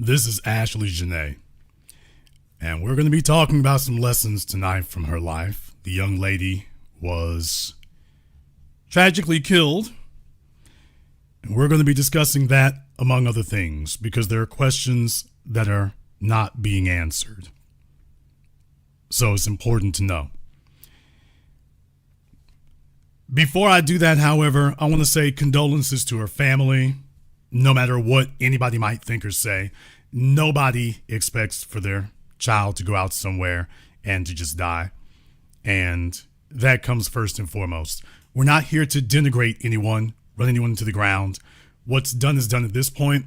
This is Ashlee Jenae, and we're going to be talking about some lessons tonight from her life. The young lady was tragically killed, and we're going to be discussing that among other things because there are questions that are not being answered. So it's important to know. Before I do that, however, I want to say condolences to her family. No matter what anybody might think or say, nobody expects for their child to go out somewhere and to just die. And that comes first and foremost. We're not here to denigrate anyone, run anyone to the ground. What's done is done at this point.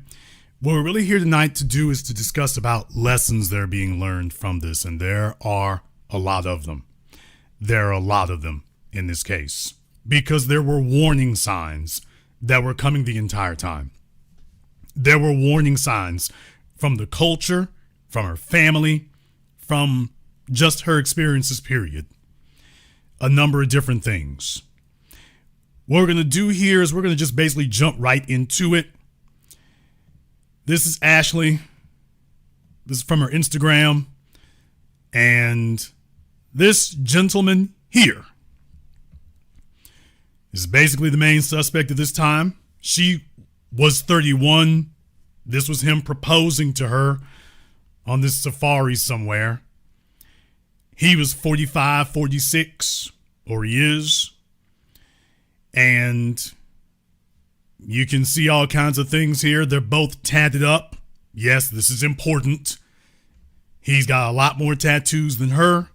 What we're really here tonight to do is to discuss about lessons that are being learned from this. And there are a lot of them. There are a lot of them in this case because there were warning signs that were coming the entire time. There were warning signs from the culture, from her family, from just her experiences, period. A number of different things. What we're going to do here is we're going to just basically jump right into it. This is Ashlee. This is from her Instagram. And this gentleman here is basically the main suspect at this time. She was 31. This was him proposing to her on this safari somewhere. He was 45, 46, or he is. And you can see all kinds of things here. They're both tatted up. Yes, this is important. He's got a lot more tattoos than her.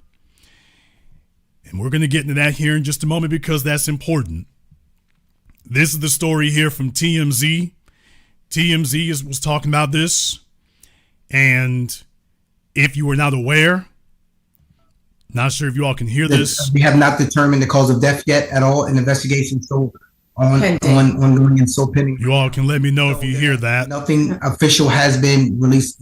And we're going to get into that here in just a moment because that's important. This is the story here from TMZ. TMZ was talking about this. And if you were not aware, not sure if you all can hear this. We have not determined the cause of death yet at all. An investigation still ongoing and still pending. You all can let me know if you hear that. Nothing official has been released.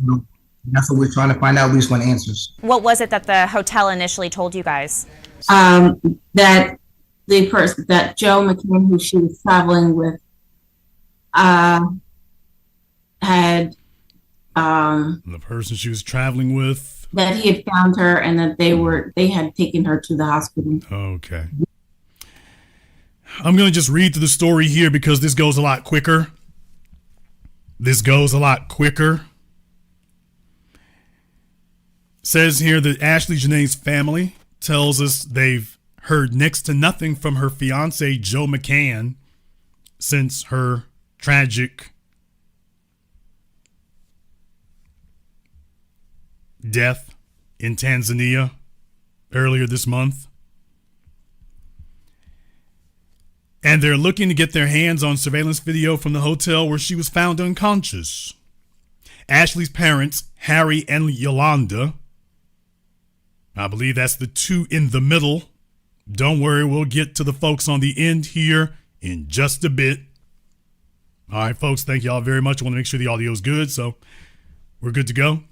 That's what we're trying to find out. We just want answers. What was it that the hotel initially told you guys? That the person that Joe McCann, who she was traveling with, had the person she was traveling with, that he had found her and that they had taken her to the hospital. Okay. I'm going to just read through the story here because this goes a lot quicker. This goes a lot quicker. It says here that Ashlee Jenae's family tells us they've heard next to nothing from her fiance, Joe McCann, since her tragic death in Tanzania earlier this month. And they're looking to get their hands on surveillance video from the hotel where she was found unconscious. Ashlee's parents, Harry and Yolanda, I believe that's the two in the middle. Don't worry, we'll get to the folks on the end here in just a bit. All right, folks, thank you all very much. I want to make sure the audio is good, so we're good to go.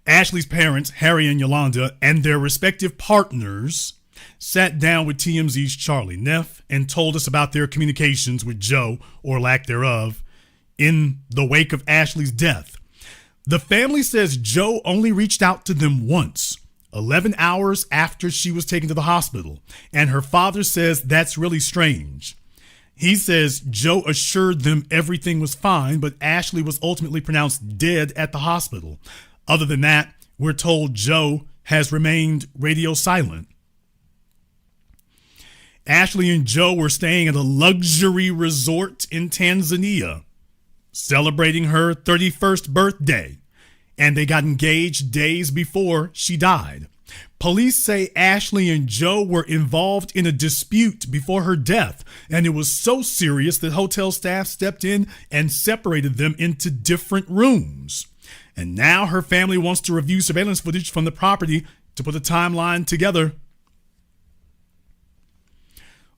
Ashlee's parents, Harry and Yolanda, and their respective partners sat down with TMZ's Charlie Neff and told us about their communications with Joe, or lack thereof, in the wake of Ashlee's death. The family says Joe only reached out to them once, 11 hours after she was taken to the hospital, and her father says that's really strange. He says Joe assured them everything was fine, but Ashlee was ultimately pronounced dead at the hospital. Other than that, we're told Joe has remained radio silent. Ashlee and Joe were staying at a luxury resort in Tanzania, celebrating her 31st birthday, and they got engaged days before she died. Police say Ashlee and Joe were involved in a dispute before her death, and it was so serious that hotel staff stepped in and separated them into different rooms. And now her family wants to review surveillance footage from the property to put a timeline together.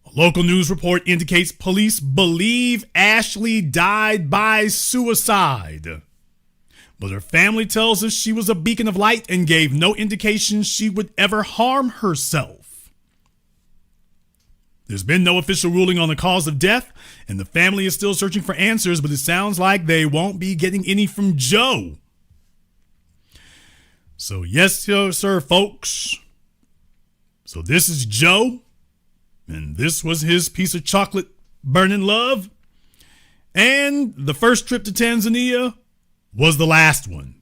A local news report indicates police believe Ashlee died by suicide. But her family tells us she was a beacon of light and gave no indication she would ever harm herself. There's been no official ruling on the cause of death, and the family is still searching for answers, but it sounds like they won't be getting any from Joe. So yes, sir, folks. So this is Joe, and this was his piece of chocolate burning love. And the first trip to Tanzania was the last one.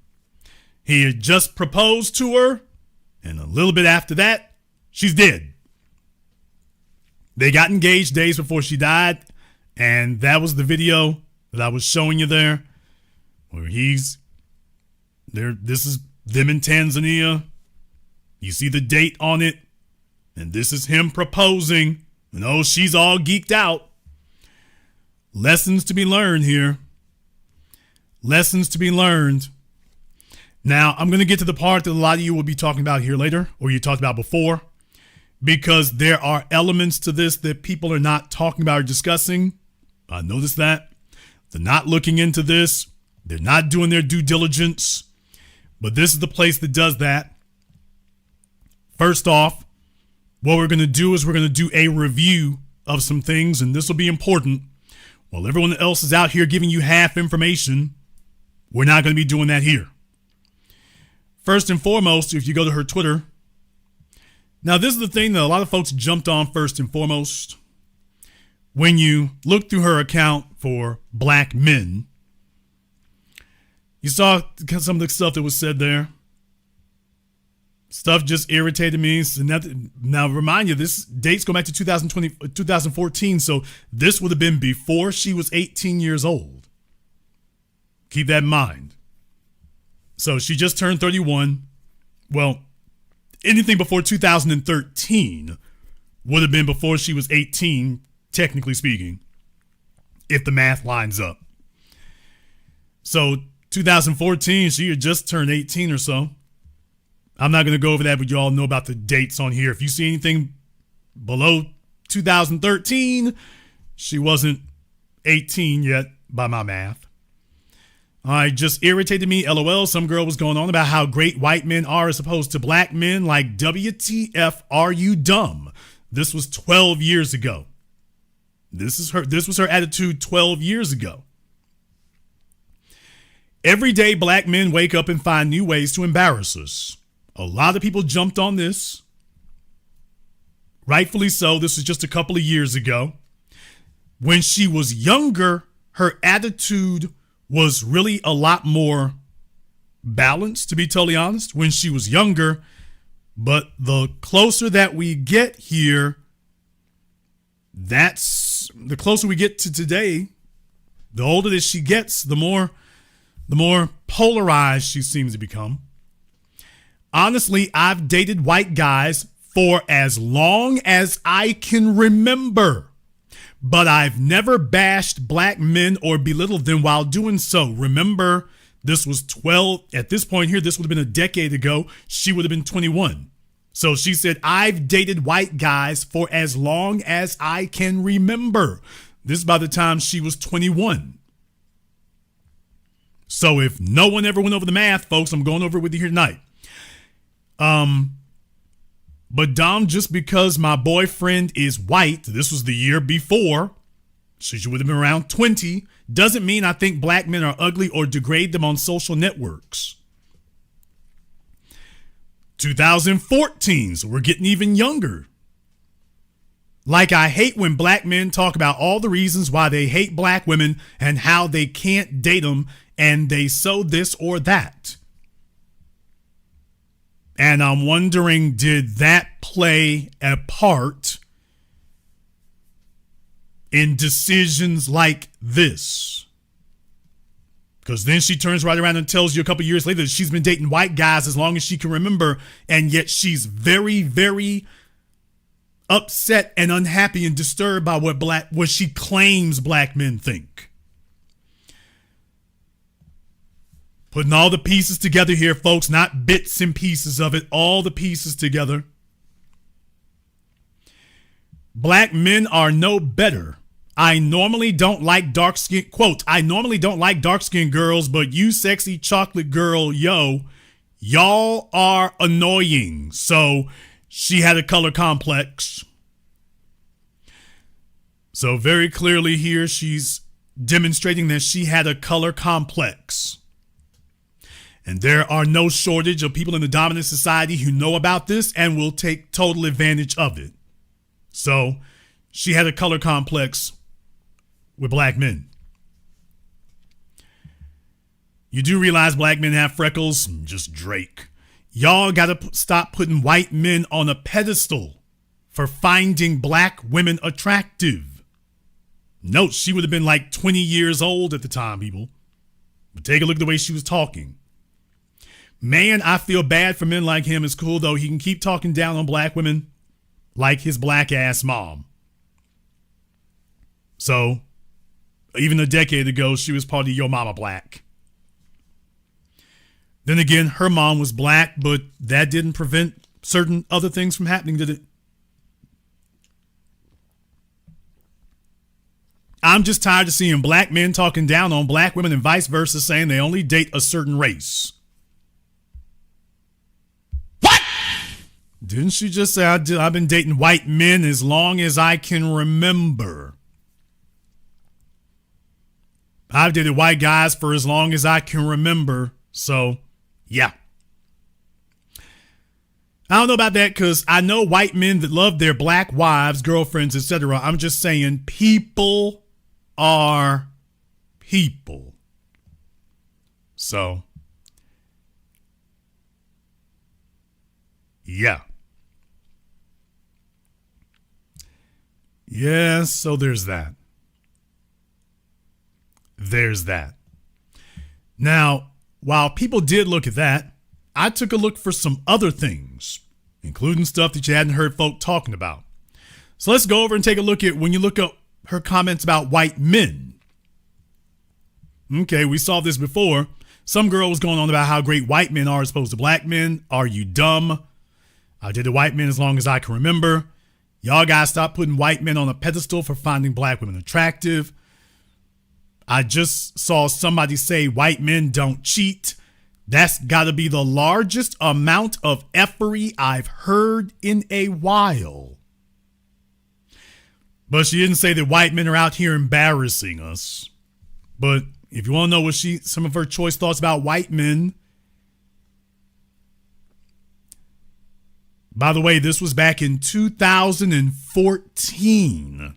He had just proposed to her, and a little bit after that, she's dead. They got engaged days before she died, and that was the video that I was showing you there, where he's there. This is them in Tanzania. You see the date on it, and this is him proposing. And oh, she's all geeked out. Lessons to be learned here. Lessons to be learned. Now, I'm going to get to the part that a lot of you will be talking about here later, or you talked about before, because there are elements to this that people are not talking about or discussing. I noticed that. They're not looking into this. They're not doing their due diligence. But this is the place that does that. First off, what we're going to do is we're going to do a review of some things, and this will be important. While everyone else is out here giving you half information, we're not going to be doing that here. First and foremost, if you go to her Twitter, now this is the thing that a lot of folks jumped on first and foremost. When you look through her account for black men, you saw some of the stuff that was said there. Stuff just irritated me. So now remind you, this dates go back to 2014. So this would have been before she was 18 years old. Keep that in mind. So she just turned 31. Well, anything before 2013 would have been before she was 18, technically speaking, if the math lines up. So 2014, she had just turned 18 or so. I'm not going to go over that, but you all know about the dates on here. If you see anything below 2013, she wasn't 18 yet by my math. All right, just irritated me. LOL. Some girl was going on about how great white men are as opposed to black men. Like, WTF, are you dumb? This was 12 years ago. This was her attitude 12 years ago. Every day, black men wake up and find new ways to embarrass us. A lot of people jumped on this. Rightfully so. This was just a couple of years ago. When she was younger, her attitude was really a lot more balanced, to be totally honest, when she was younger. But the closer that we get here, that's the closer we get to today. The older that she gets, the more polarized she seems to become. Honestly, I've dated white guys for as long as I can remember, but I've never bashed black men or belittled them while doing so. Remember, this was 12. At this point here, this would have been a decade ago. She would have been 21. So she said, I've dated white guys for as long as I can remember. This is by the time she was 21. So if no one ever went over the math, folks, I'm going over it with you here tonight. But Dom, just because my boyfriend is white, this was the year before, so she would have been around 20, doesn't mean I think black men are ugly or degrade them on social networks. 2014, so we're getting even younger. Like, I hate when black men talk about all the reasons why they hate black women and how they can't date them and they so this or that. And I'm wondering, did that play a part in decisions like this? Because then she turns right around and tells you a couple years later that she's been dating white guys as long as she can remember, and yet she's very, very upset and unhappy and disturbed by what she claims black men think. Putting all the pieces together here, folks, not bits and pieces of it, all the pieces together. Black men are no better. I normally don't like dark-skinned, quote, I normally don't like dark-skinned girls, but you sexy chocolate girl, y'all are annoying. So she had a color complex. So very clearly here, she's demonstrating that she had a color complex. And there are no shortage of people in the dominant society who know about this and will take total advantage of it. So she had a color complex with black men. You do realize black men have freckles? Just Drake. Y'all got to stop putting white men on a pedestal for finding black women attractive. Note, she would have been like 20 years old at the time, people. But take a look at the way she was talking. Man, I feel bad for men like him. It's cool, though. He can keep talking down on black women like his black ass mom. So, even a decade ago, she was part of Yo Mama Black. Then again, her mom was black, but that didn't prevent certain other things from happening, did it? I'm just tired of seeing black men talking down on black women and vice versa, saying they only date a certain race. What? Didn't she just say, I've been dating white men as long as I can remember? I've dated white guys for as long as I can remember. So, yeah. I don't know about that because I know white men that love their black wives, girlfriends, etc. I'm just saying people are people. So, yeah. Yeah, so there's that. There's that. Now, while people did look at that, I took a look for some other things, including stuff that you hadn't heard folk talking about. So let's go over and take a look at when you look up her comments about white men. Okay, we saw this before. Some girl was going on about how great white men are as opposed to black men. Are you dumb? I dated white men as long as I can remember. Y'all gotta stop putting white men on a pedestal for finding black women attractive. I just saw somebody say white men don't cheat. That's got to be the largest amount of effery I've heard in a while. But she didn't say that white men are out here embarrassing us. But if you want to know what some of her choice thoughts about white men. By the way, this was back in 2014.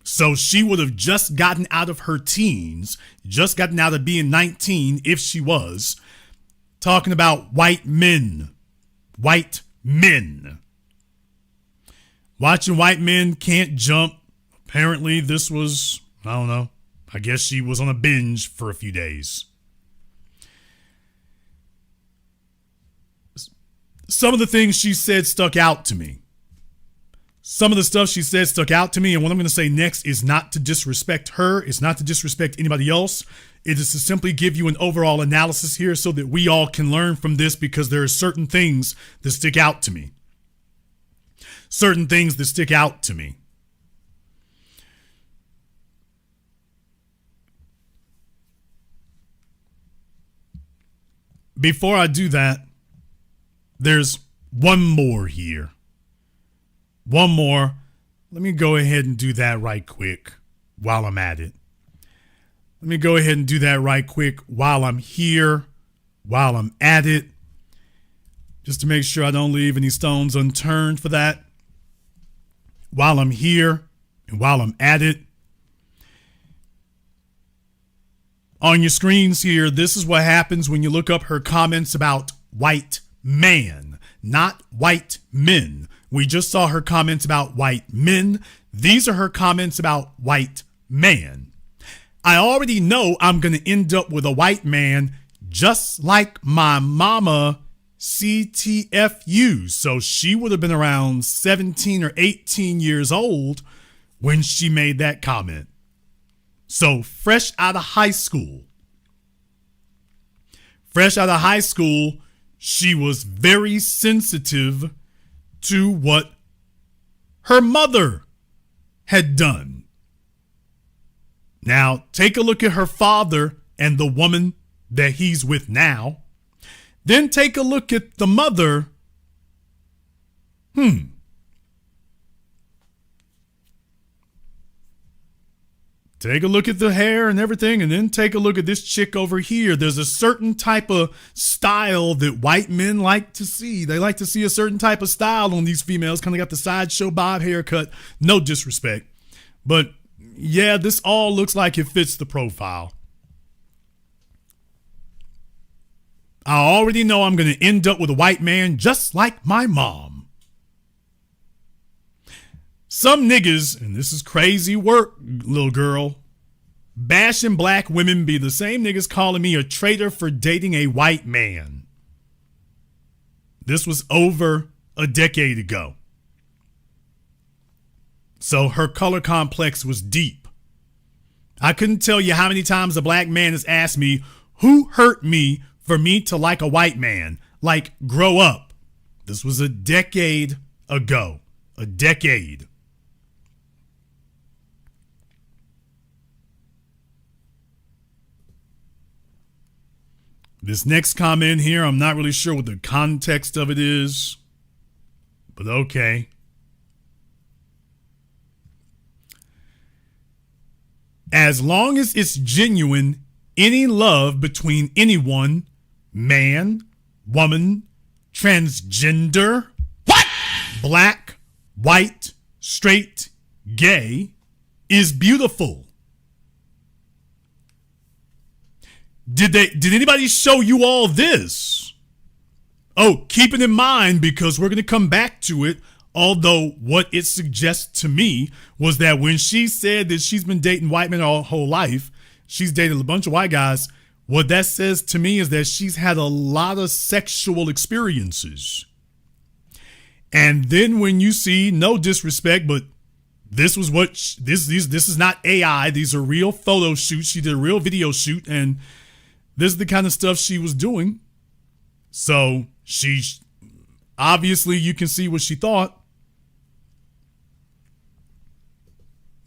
So she would have just gotten out of her teens, just gotten out of being 19 if she was, talking about white men. White men. Watching white men can't jump. Apparently this was, I don't know, I guess she was on a binge for a few days. Some of the things she said stuck out to me. Some of the stuff she said stuck out to me, and what I'm going to say next is not to disrespect her. It's not to disrespect anybody else. It is to simply give you an overall analysis here so that we all can learn from this, because there are certain things that stick out to me. Certain things that stick out to me. Before I do that, there's one more here. One more. Let me go ahead and do that right quick while I'm at it. Let me go ahead and do that right quick while I'm here, while I'm at it, just to make sure I don't leave any stones unturned for that. While I'm here and while I'm at it. On your screens here, this is what happens when you look up her comments about white man, not white men. We just saw her comments about white men. These are her comments about white man. I already know I'm going to end up with a white man just like my mama CTFU. So she would have been around 17 or 18 years old when she made that comment. So fresh out of high school. Fresh out of high school, she was very sensitive to what her mother had done. Now, take a look at her father and the woman that he's with now. Then take a look at the mother. Take a look at the hair and everything, and then take a look at this chick over here. There's a certain type of style that white men like to see. They like to see a certain type of style on these females. Kind of got the sideshow bob haircut. No disrespect. But yeah, this all looks like it fits the profile. I already know I'm going to end up with a white man just like my mom. Some niggas, and this is crazy work, little girl, bashing black women be the same niggas calling me a traitor for dating a white man. This was over a decade ago. So her color complex was deep. I couldn't tell you how many times a black man has asked me, who hurt me for me to like a white man? Like, grow up. This was a decade ago. A decade. This next comment here, I'm not really sure what the context of it is, but okay. As long as it's genuine, any love between anyone, man, woman, transgender, what? Black, white, straight, gay, is beautiful. Did anybody show you all this? Oh, keep it in mind because we're going to come back to it. Although what it suggests to me was that when she said that she's been dating white men her whole life, she's dated a bunch of white guys. What that says to me is that she's had a lot of sexual experiences. And then when you see, no disrespect, but this was what this is not AI. These are real photo shoots. She did a real video shoot, and this is the kind of stuff she was doing. So she obviously, you can see what she thought.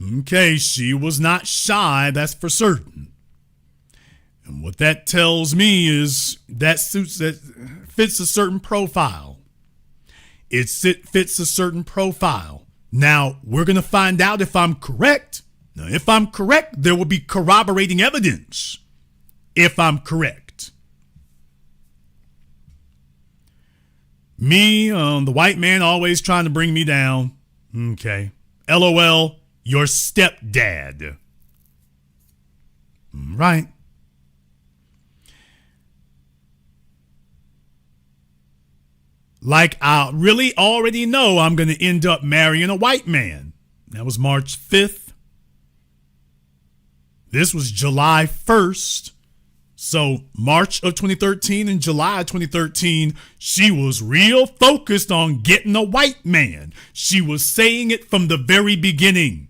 Okay, she was not shy, that's for certain. And what that tells me is that fits a certain profile. It fits a certain profile. Now, we're going to find out if I'm correct. Now, if I'm correct, there will be corroborating evidence. If I'm correct. Me, the white man always trying to bring me down. Okay. LOL, your stepdad. Right. Like I really already know I'm going to end up marrying a white man. That was March 5th. This was July 1st. So March of 2013 and July of 2013, she was real focused on getting a white man. She was saying it from the very beginning.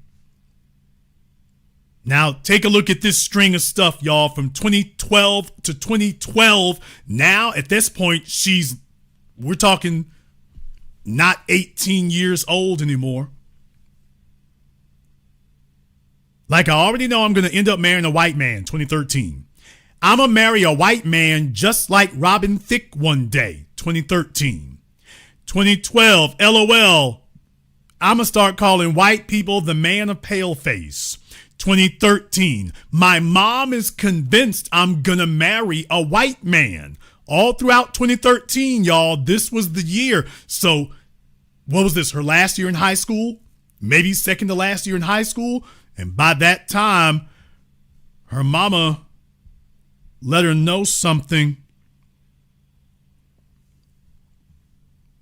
Now take a look at this string of stuff, y'all, from 2012 to 2012. Now at this point, we're talking not 18 years old anymore. Like I already know I'm going to end up marrying a white man, 2013. I'm going to marry a white man just like Robin Thicke one day, 2013. 2012, LOL, I'm going to start calling white people the man of pale face. 2013, my mom is convinced I'm going to marry a white man. All throughout 2013, y'all, this was the year. So what was this, her last year in high school? Maybe second to last year in high school? And by that time, her mama let her know something.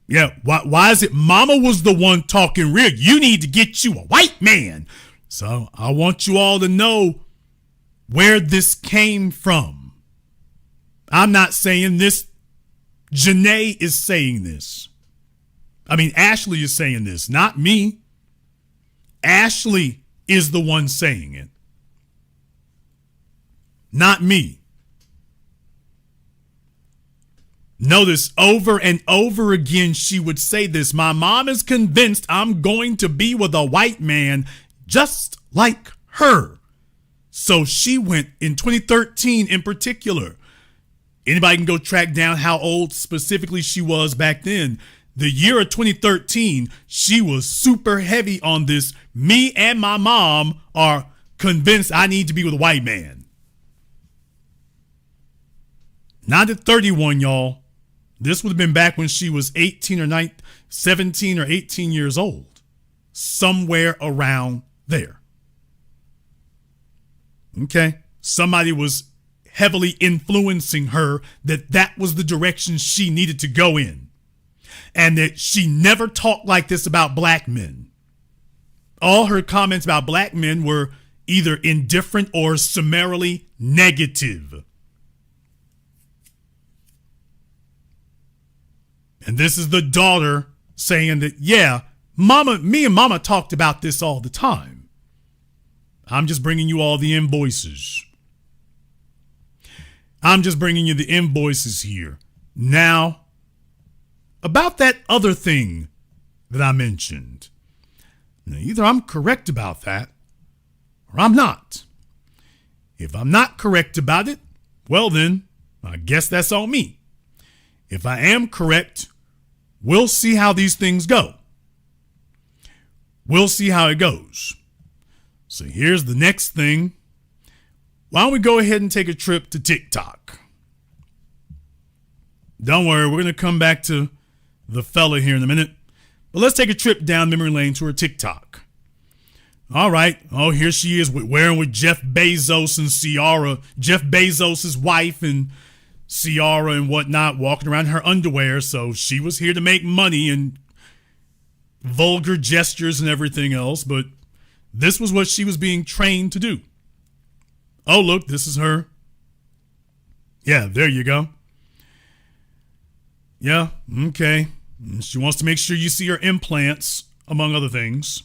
Yeah, why is it mama was the one talking real? You need to get you a white man. So I want you all to know where this came from. I'm not saying this. Jenae is saying this. I mean, Ashlee is saying this, not me. Ashlee is the one saying it. Not me. Notice over and over again she would say this. My mom is convinced I'm going to be with a white man just like her. So she went in 2013 in particular. Anybody can go track down how old specifically she was back then. The year of 2013, she was super heavy on this. Me and my mom are convinced I need to be with a white man. Not at 31, y'all. This would have been back when she was 18 or 19, 17 or 18 years old. Somewhere around there. Okay. Somebody was heavily influencing her that was the direction she needed to go in. And that she never talked like this about black men. All her comments about black men were either indifferent or summarily negative. And this is the daughter saying that, yeah, me and mama talked about this all the time. I'm just bringing you all the invoices. I'm just bringing you the invoices here. Now, about that other thing that I mentioned. Now, either I'm correct about that or I'm not. If I'm not correct about it, well then, I guess that's on me. If I am correct, we'll see how these things go. We'll see how it goes. So here's the next thing. Why don't we go ahead and take a trip to TikTok? Don't worry, we're going to come back to the fella here in a minute. But let's take a trip down memory lane to her TikTok. All right. Oh, here she is wearing with Jeff Bezos and Ciara. Jeff Bezos' wife and Ciara and whatnot, walking around in her underwear. So she was here to make money and vulgar gestures and everything else. But this was what she was being trained to do. Oh, look, this is her. Yeah, there you go. Yeah, okay. She wants to make sure you see her implants, among other things.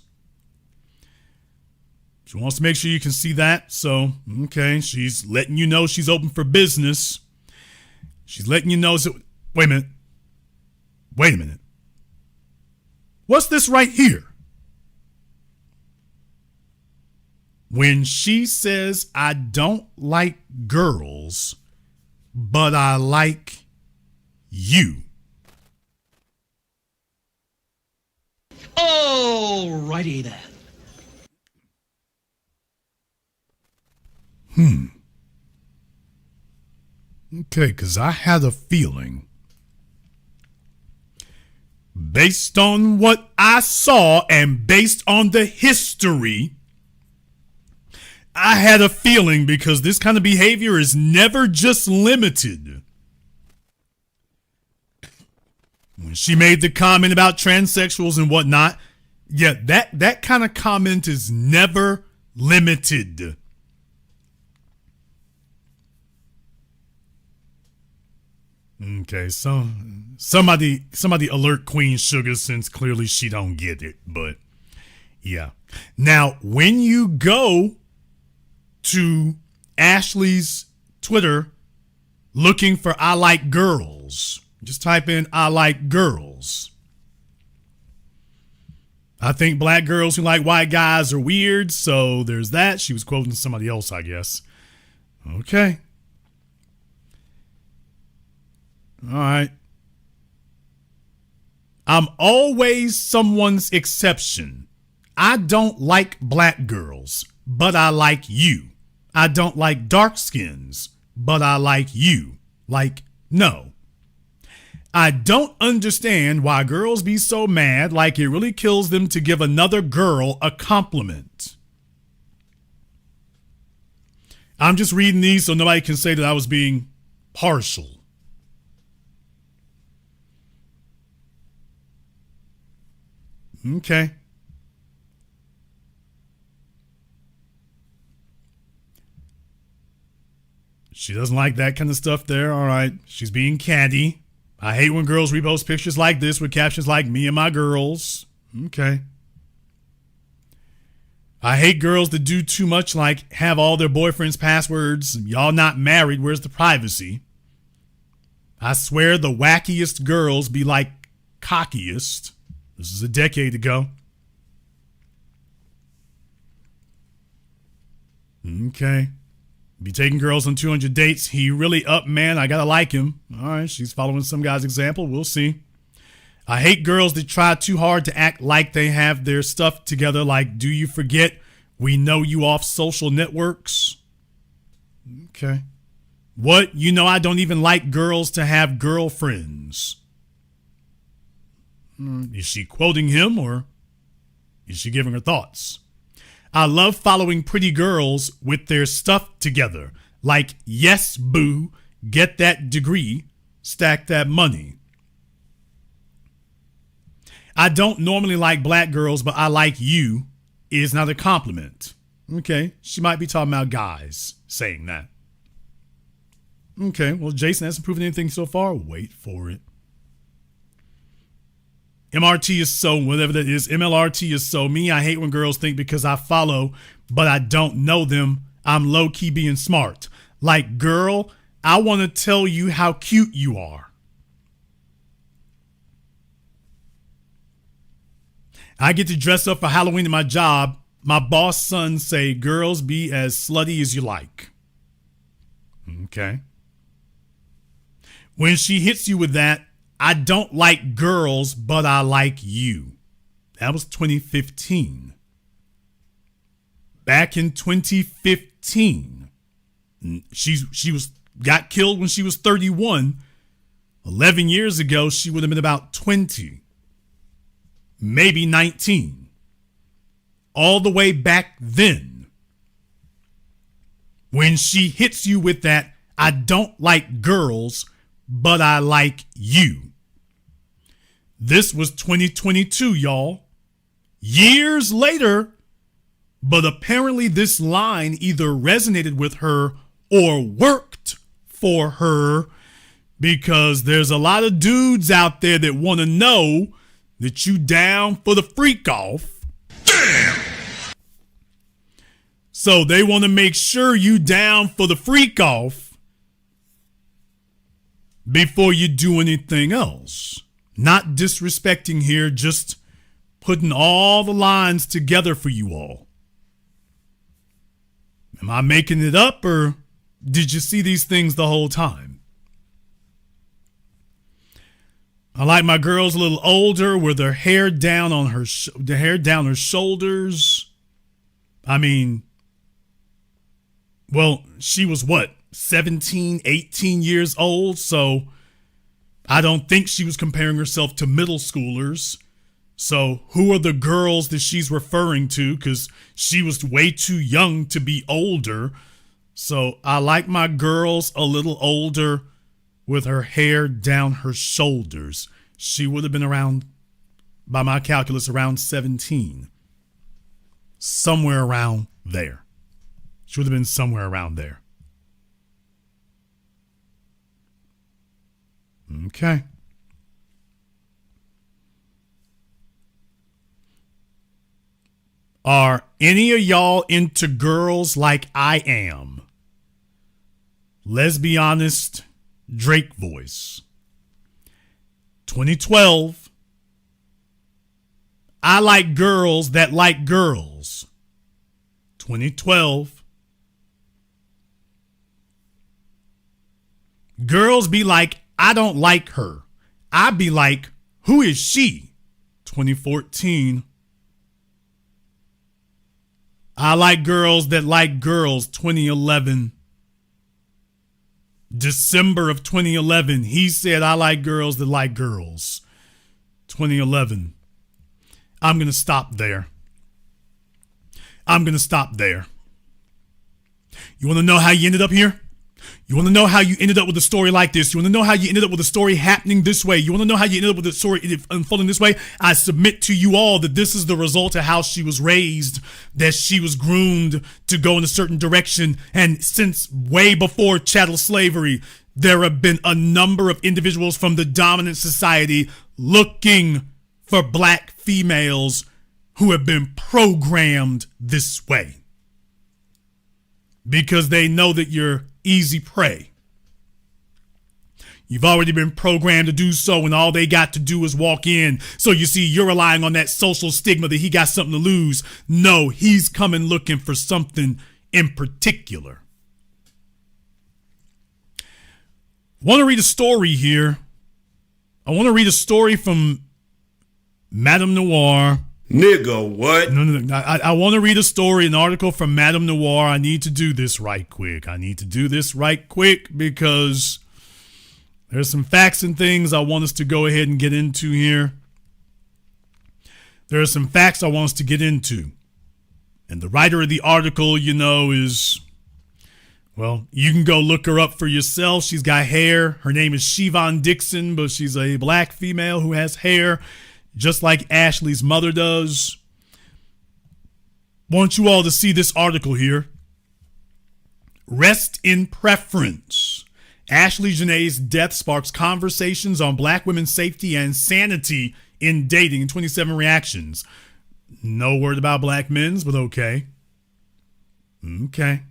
She wants to make sure you can see that. So, okay, she's letting you know she's open for business. She's letting you know. Wait a minute. Wait a minute. What's this right here? When she says, I don't like girls, but I like you. Alrighty then. Okay, because I had a feeling, based on what I saw and based on the history, I had a feeling, because this kind of behavior is never just limited. When she made the comment about transsexuals and whatnot, yeah, that kind of comment is never limited. Okay, so somebody alert Queen Sugar, since clearly she don't get it, but yeah. Now, when you go to Ashlee's Twitter looking for I like girls, just type in I like girls. I think black girls who like white guys are weird, so there's that. She was quoting somebody else, I guess. Okay. All right. I'm always someone's exception. I don't like black girls, but I like you. I don't like dark skins, but I like you. Like, no. I don't understand why girls be so mad, like it really kills them to give another girl a compliment. I'm just reading these so nobody can say that I was being partial. Okay. She doesn't like that kind of stuff there. All right. She's being catty. I hate when girls repost pictures like this with captions like me and my girls. Okay. I hate girls that do too much, like have all their boyfriends' passwords. Y'all not married. Where's the privacy? I swear the wackiest girls be like cockiest. This is a decade ago. Okay. Be taking girls on 200 dates. He really up, man. I gotta like him. All right, she's following some guy's example. We'll see. I hate girls that try too hard to act like they have their stuff together. Like, do you forget We know you off social networks. Okay. What? You know I don't even like girls to have girlfriends. Is she quoting him or is she giving her thoughts? I love following pretty girls with their stuff together. Like, yes, boo, get that degree, stack that money. I don't normally like black girls, but I like you is not a compliment. Okay, she might be talking about guys saying that. Okay, well, Jason hasn't proven anything so far. Wait for it. MRT is so, whatever that is. MLRT is so me. I hate when girls think because I follow, but I don't know them, I'm low-key being smart. Like, girl, I want to tell you how cute you are. I get to dress up for Halloween at my job. My boss' son say, girls be as slutty as you like. Okay. When she hits you with that, I don't like girls, but I like you. That was 2015. Back in 2015, she got killed when she was 31. 11 years ago, she would have been about 20, maybe 19. All the way back then, when she hits you with that, I don't like girls, but I like you. This was 2022, y'all. Years later, but apparently this line either resonated with her or worked for her, because there's a lot of dudes out there that want to know that you down for the freak off. Damn! So they want to make sure you down for the freak off before you do anything else. Not disrespecting here, just putting all the lines together for you all. Am I making it up, or did you see these things the whole time? I like my girls a little older with their hair down on her, the hair down her shoulders. I mean, well, she was what, 17, 18 years old, so I don't think she was comparing herself to middle schoolers. So who are the girls that she's referring to? Because she was way too young to be older. So I like my girls a little older with her hair down her shoulders. She would have been around, by my calculus, around 17. Somewhere around there. She would have been somewhere around there. Okay. Are any of y'all into girls like I am? Let's be honest, Drake voice. 2012. I like girls that like girls. 2012. Girls be like, I don't like her. I be like, who is she? 2014. I like girls that like girls. 2011. December of 2011. He said, I like girls that like girls. 2011. I'm going to stop there. I'm going to stop there. You want to know how you ended up here? You want to know how you ended up with a story like this? You want to know how you ended up with a story happening this way? You want to know how you ended up with a story unfolding this way? I submit to you all that this is the result of how she was raised, that she was groomed to go in a certain direction. And since way before chattel slavery, there have been a number of individuals from the dominant society looking for black females who have been programmed this way, because they know that you're easy prey. You've already been programmed to do so, and all they got to do is walk in. So you see, you're relying on that social stigma that he got something to lose. No, he's coming looking for something in particular. Want to read a story here. I want to read a story from Madame Noir. Nigga, what? No. I want to read a story, an article from Madame Noir. I need to do this right quick. Because there's some facts and things I want us to go ahead and get into here. There are some facts I want us to get into. And the writer of the article, is, well, you can go look her up for yourself. She's got hair. Her name is Siobhan Dixon, but she's a black female who has hair just like Ashlee's mother does. Want you all to see this article here. Rest in preference. Ashlee Jenae's death sparks conversations on black women's safety and sanity in dating. 27 reactions. No word about black men's, but okay. Okay.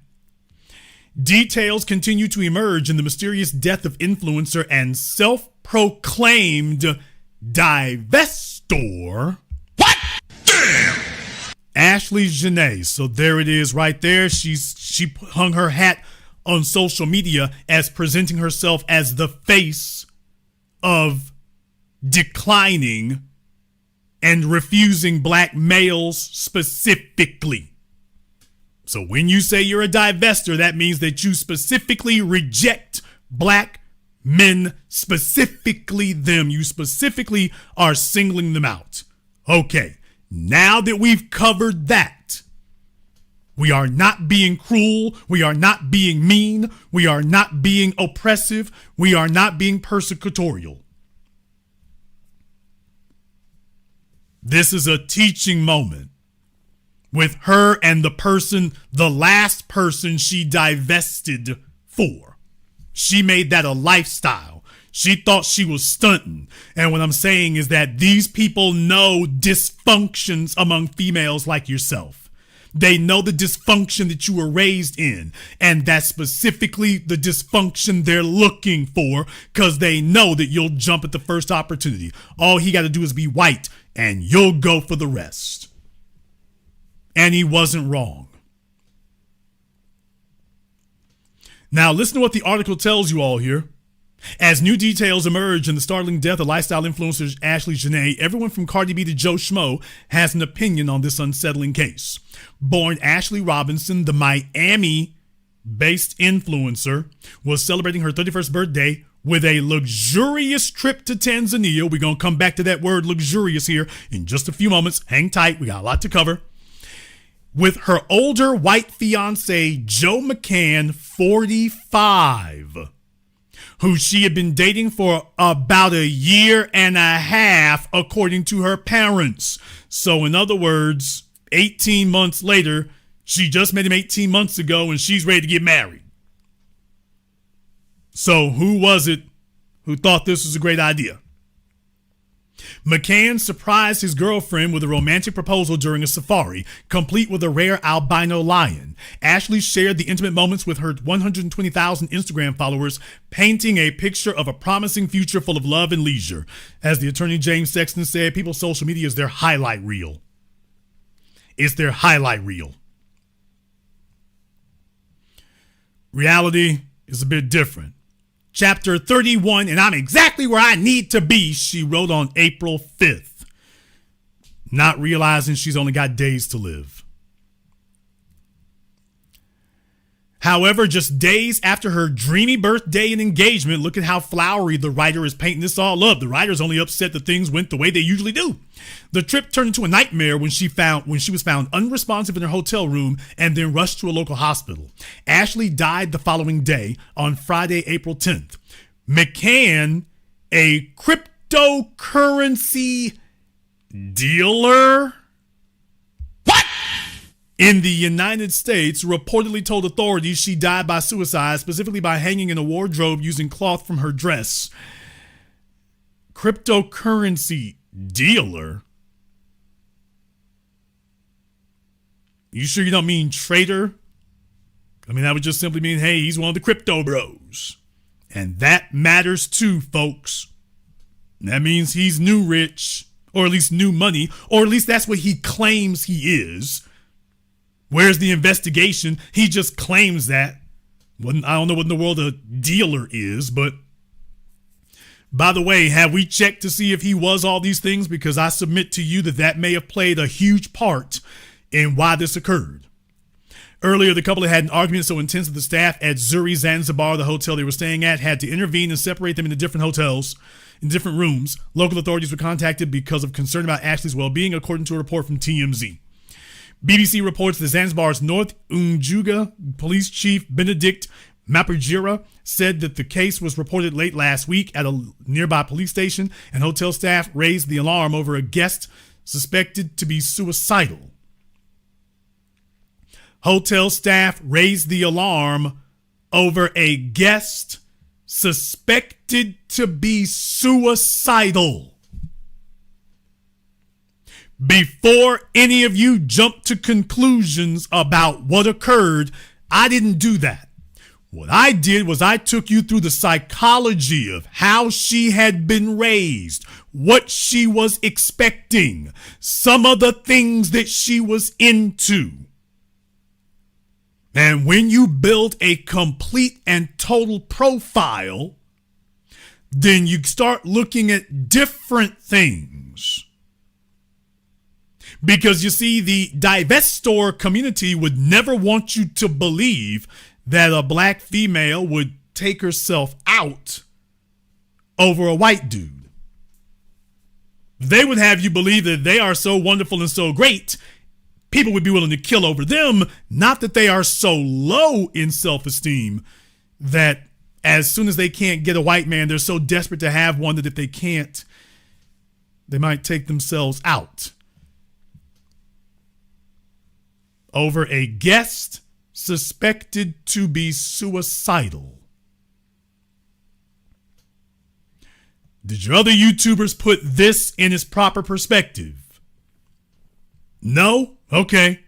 Details continue to emerge in the mysterious death of influencer and self-proclaimed divestor. What? Damn! Ashlee Jenae. So there it is right there. She hung her hat on social media as presenting herself as the face of declining and refusing black males specifically. So when you say you're a divestor, that means that you specifically reject black men, specifically them. You specifically are singling them out. Okay, now that we've covered that, we are not being cruel. We are not being mean. We are not being oppressive. We are not being persecutorial. This is a teaching moment with her and the last person she divested for. She made that a lifestyle. She thought she was stunting. And what I'm saying is that these people know dysfunctions among females like yourself. They know the dysfunction that you were raised in. And that's specifically the dysfunction they're looking for, because they know that you'll jump at the first opportunity. All he got to do is be white and you'll go for the rest. And he wasn't wrong. Now listen to what the article tells you all here. As new details emerge in the startling death of lifestyle influencer Ashlee Jenae, everyone from Cardi B to Joe Schmo has an opinion on this unsettling case. Born Ashley Robinson, the Miami-based influencer, was celebrating her 31st birthday with a luxurious trip to Tanzania. We're going to come back to that word luxurious here in just a few moments. Hang tight. We got a lot to cover. With her older white fiance, Joe McCann, 45, who she had been dating for about a year and a half, according to her parents. So in other words, 18 months later, she just met him 18 months ago and she's ready to get married. So who was it who thought this was a great idea? McCann surprised his girlfriend with a romantic proposal during a safari, complete with a rare albino lion. Ashlee shared the intimate moments with her 120,000 Instagram followers, painting a picture of a promising future full of love and leisure. As the attorney James Sexton said, people's social media is their highlight reel. It's their highlight reel. Reality is a bit different. Chapter 31, and I'm exactly where I need to be, she wrote on April 5th, not realizing she's only got days to live. However, just days after her dreamy birthday and engagement, look at how flowery the writer is painting this all up. The writer's only upset that things went the way they usually do. The trip turned into a nightmare when she was found unresponsive in her hotel room and then rushed to a local hospital. Ashlee died the following day on Friday, April 10th. McCann, a cryptocurrency dealer in the United States, reportedly told authorities she died by suicide, specifically by hanging in a wardrobe using cloth from her dress. Cryptocurrency dealer? You sure you don't mean trader? I mean, that would just simply mean, hey, he's one of the crypto bros. And that matters too, folks. That means he's new rich, or at least new money, or at least that's what he claims he is. Where's the investigation? He just claims that. I don't know what in the world a dealer is, but By the way, have we checked to see if he was all these things? Because I submit to you that that may have played a huge part in why this occurred. Earlier, the couple had an argument so intense that the staff at Zuri Zanzibar, the hotel they were staying at, had to intervene and separate them into different hotels, in different rooms. Local authorities were contacted because of concern about Ashlee's well-being, according to a report from TMZ. BBC reports that Zanzibar's North Unjuga police chief Benedict Mapajira said that the case was reported late last week at a nearby police station, and hotel staff raised the alarm over a guest suspected to be suicidal. Hotel staff raised the alarm over a guest suspected to be suicidal. Before any of you jump to conclusions about what occurred, I didn't do that. What I did was I took you through the psychology of how she had been raised, what she was expecting, some of the things that she was into. And when you build a complete and total profile, then you start looking at different things. Because you see, the divestor community would never want you to believe that a black female would take herself out over a white dude. They would have you believe that they are so wonderful and so great, people would be willing to kill over them, not that they are so low in self-esteem that as soon as they can't get a white man, they're so desperate to have one that if they can't, they might take themselves out. Over a guest suspected to be suicidal. Did your other YouTubers put this in its proper perspective? No? Okay.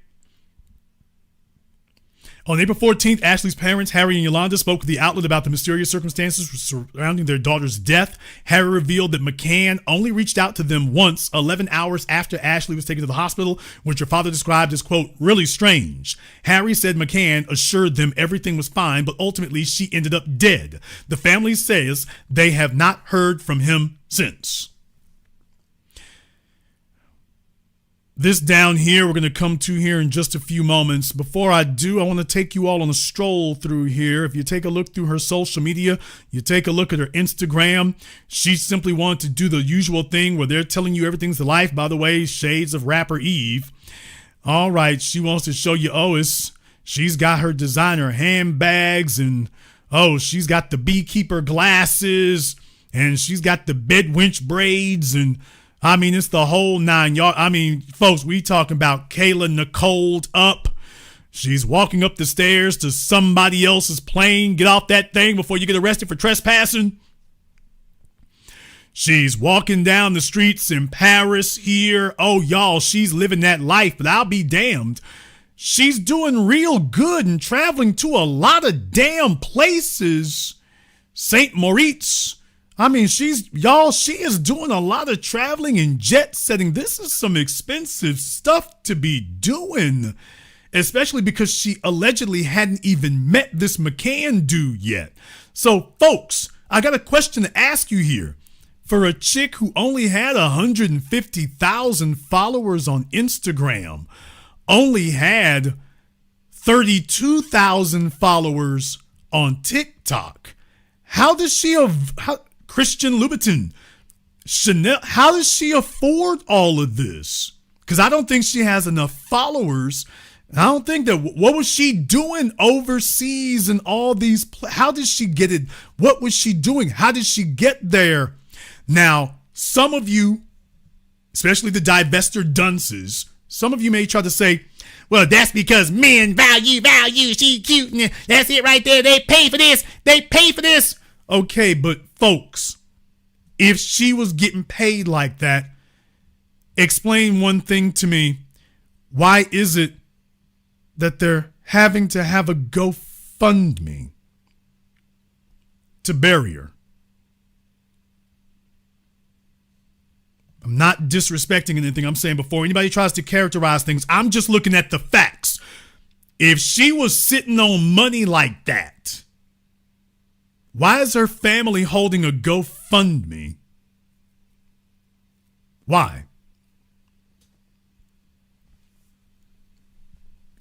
On April 14th, Ashlee's parents, Harry and Yolanda, spoke with the outlet about the mysterious circumstances surrounding their daughter's death. Harry revealed that McCann only reached out to them once, 11 hours after Ashlee was taken to the hospital, which her father described as, quote, really strange. Harry said McCann assured them everything was fine, but ultimately she ended up dead. The family says they have not heard from him since. This down here, we're going to come to here in just a few moments. Before I do, I want to take you all on a stroll through here. If you take a look through her social media, you take a look at her Instagram, she simply wanted to do the usual thing where they're telling you everything's the life. By the way, shades of rapper Eve. All right, she wants to show you, she's got her designer handbags and, she's got the beekeeper glasses and she's got the bedwinch braids and, it's the whole 9 yards. Folks, we talking about Kayla Nicole up. She's walking up the stairs to somebody else's plane. Get off that thing before you get arrested for trespassing. She's walking down the streets in Paris here. Oh, y'all, she's living that life, but I'll be damned. She's doing real good and traveling to a lot of damn places. St. Moritz. She is doing a lot of traveling and jet setting. This is some expensive stuff to be doing, especially because she allegedly hadn't even met this McCann dude yet. So, folks, I got a question to ask you here. For a chick who only had 150,000 followers on Instagram, only had 32,000 followers on TikTok, how does she Christian Louboutin, Chanel, how does she afford all of this? Because I don't think she has enough followers. I don't think that, what was she doing overseas and all these, how did she get it? What was she doing? How did she get there? Now, some of you, especially the divestor dunces, some of you may try to say, well, that's because men value, she cute, and that's it right there. They pay for this. Okay, but folks, if she was getting paid like that, explain one thing to me. Why is it that they're having to have a GoFundMe to bury her? I'm not disrespecting anything. I'm saying before anybody tries to characterize things, I'm just looking at the facts. If she was sitting on money like that, Why is her family holding a GoFundMe? Why?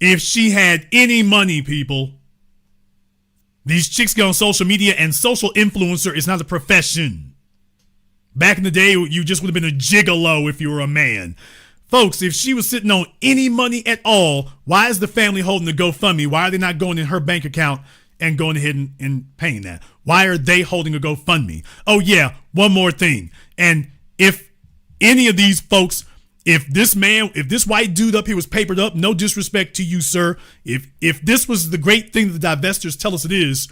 If she had any money, people, these chicks get on social media, and social influencer is not a profession. Back in the day, you just would have been a gigolo if you were a man. Folks, if she was sitting on any money at all, why is the family holding the GoFundMe? Why are they not going in her bank account and going ahead and paying that? Why are they holding a GoFundMe? Oh yeah, one more thing. And if any of these folks, if this white dude up here was papered up, no disrespect to you, sir. If this was the great thing that the divestors tell us it is,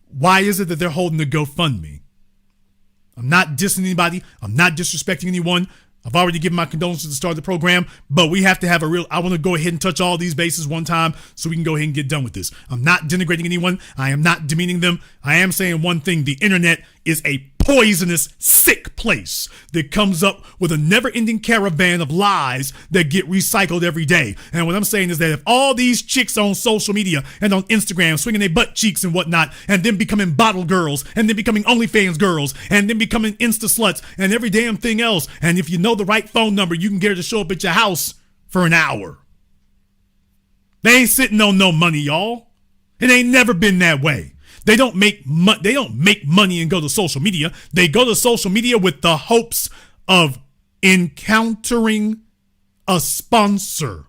why is it that they're holding the GoFundMe? I'm not dissing anybody. I'm not disrespecting anyone. I've already given my condolences to start the program, but we have to have I want to go ahead and touch all these bases one time so we can go ahead and get done with this. I'm not denigrating anyone. I am not demeaning them. I am saying one thing. The internet is a poisonous, sick place that comes up with a never-ending caravan of lies that get recycled every day. And what I'm saying is that if all these chicks on social media and on Instagram swinging their butt cheeks and whatnot, and then becoming bottle girls, and then becoming OnlyFans girls, and then becoming Insta sluts, and every damn thing else, and if you know the right phone number, you can get her to show up at your house for an hour. They ain't sitting on no money, y'all. It ain't never been that way. They don't make money and go to social media. They go to social media with the hopes of encountering a sponsor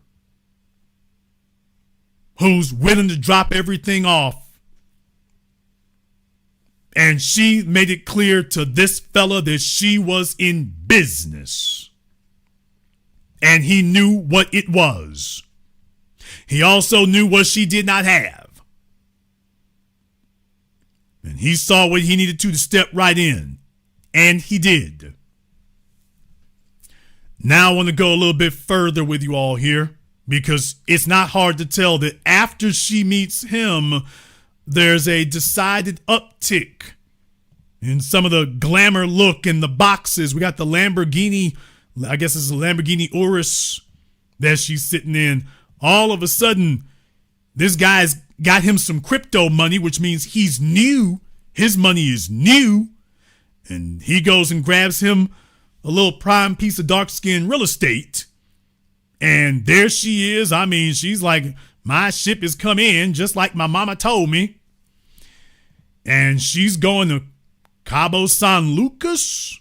who's willing to drop everything off. And she made it clear to this fella that she was in business. And he knew what it was. He also knew what she did not have. And he saw what he needed to step right in. And he did. Now I want to go a little bit further with you all here, because it's not hard to tell that after she meets him, there's a decided uptick in some of the glamour look in the boxes. We got the Lamborghini, I guess it's a Lamborghini Urus that she's sitting in. All of a sudden, this guy's got him some crypto money, which means he's new. His money is new. And he goes and grabs him a little prime piece of dark skin real estate. And there she is. I mean, she's like, my ship has come in, just like my mama told me. And she's going to Cabo San Lucas.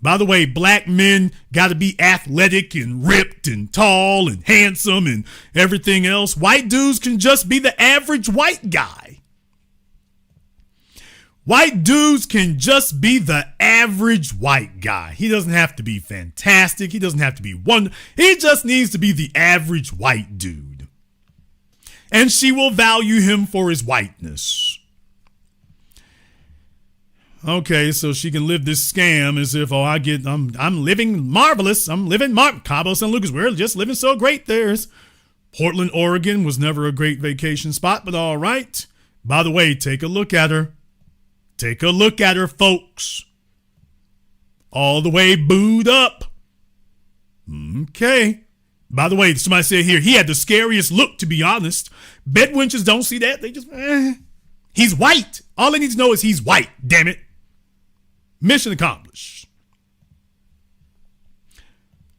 By the way, black men got to be athletic and ripped and tall and handsome and everything else. White dudes can just be the average white guy. White dudes can just be the average white guy. He doesn't have to be fantastic. He doesn't have to be one. He just needs to be the average white dude. And she will value him for his whiteness. Okay, so she can live this scam as if, I'm living marvelous. I'm living Cabo San Lucas. We're just living so great. There's Portland, Oregon was never a great vacation spot, but all right. By the way, take a look at her. Take a look at her, folks. All the way booed up. Okay. By the way, somebody said here, he had the scariest look, to be honest. Bedwenches don't see that. They just, He's white. All they need to know is he's white, damn it. Mission accomplished.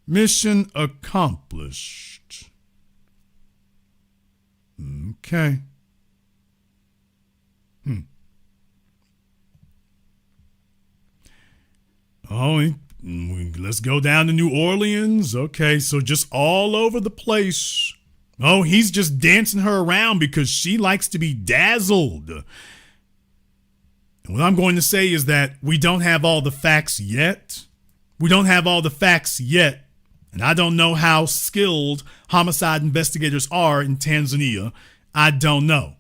Mission accomplished. Okay. Oh, let's go down to New Orleans. Okay, so just all over the place. Oh, he's just dancing her around because she likes to be dazzled. And what I'm going to say is that we don't have all the facts yet. We don't have all the facts yet. And I don't know how skilled homicide investigators are in Tanzania. I don't know.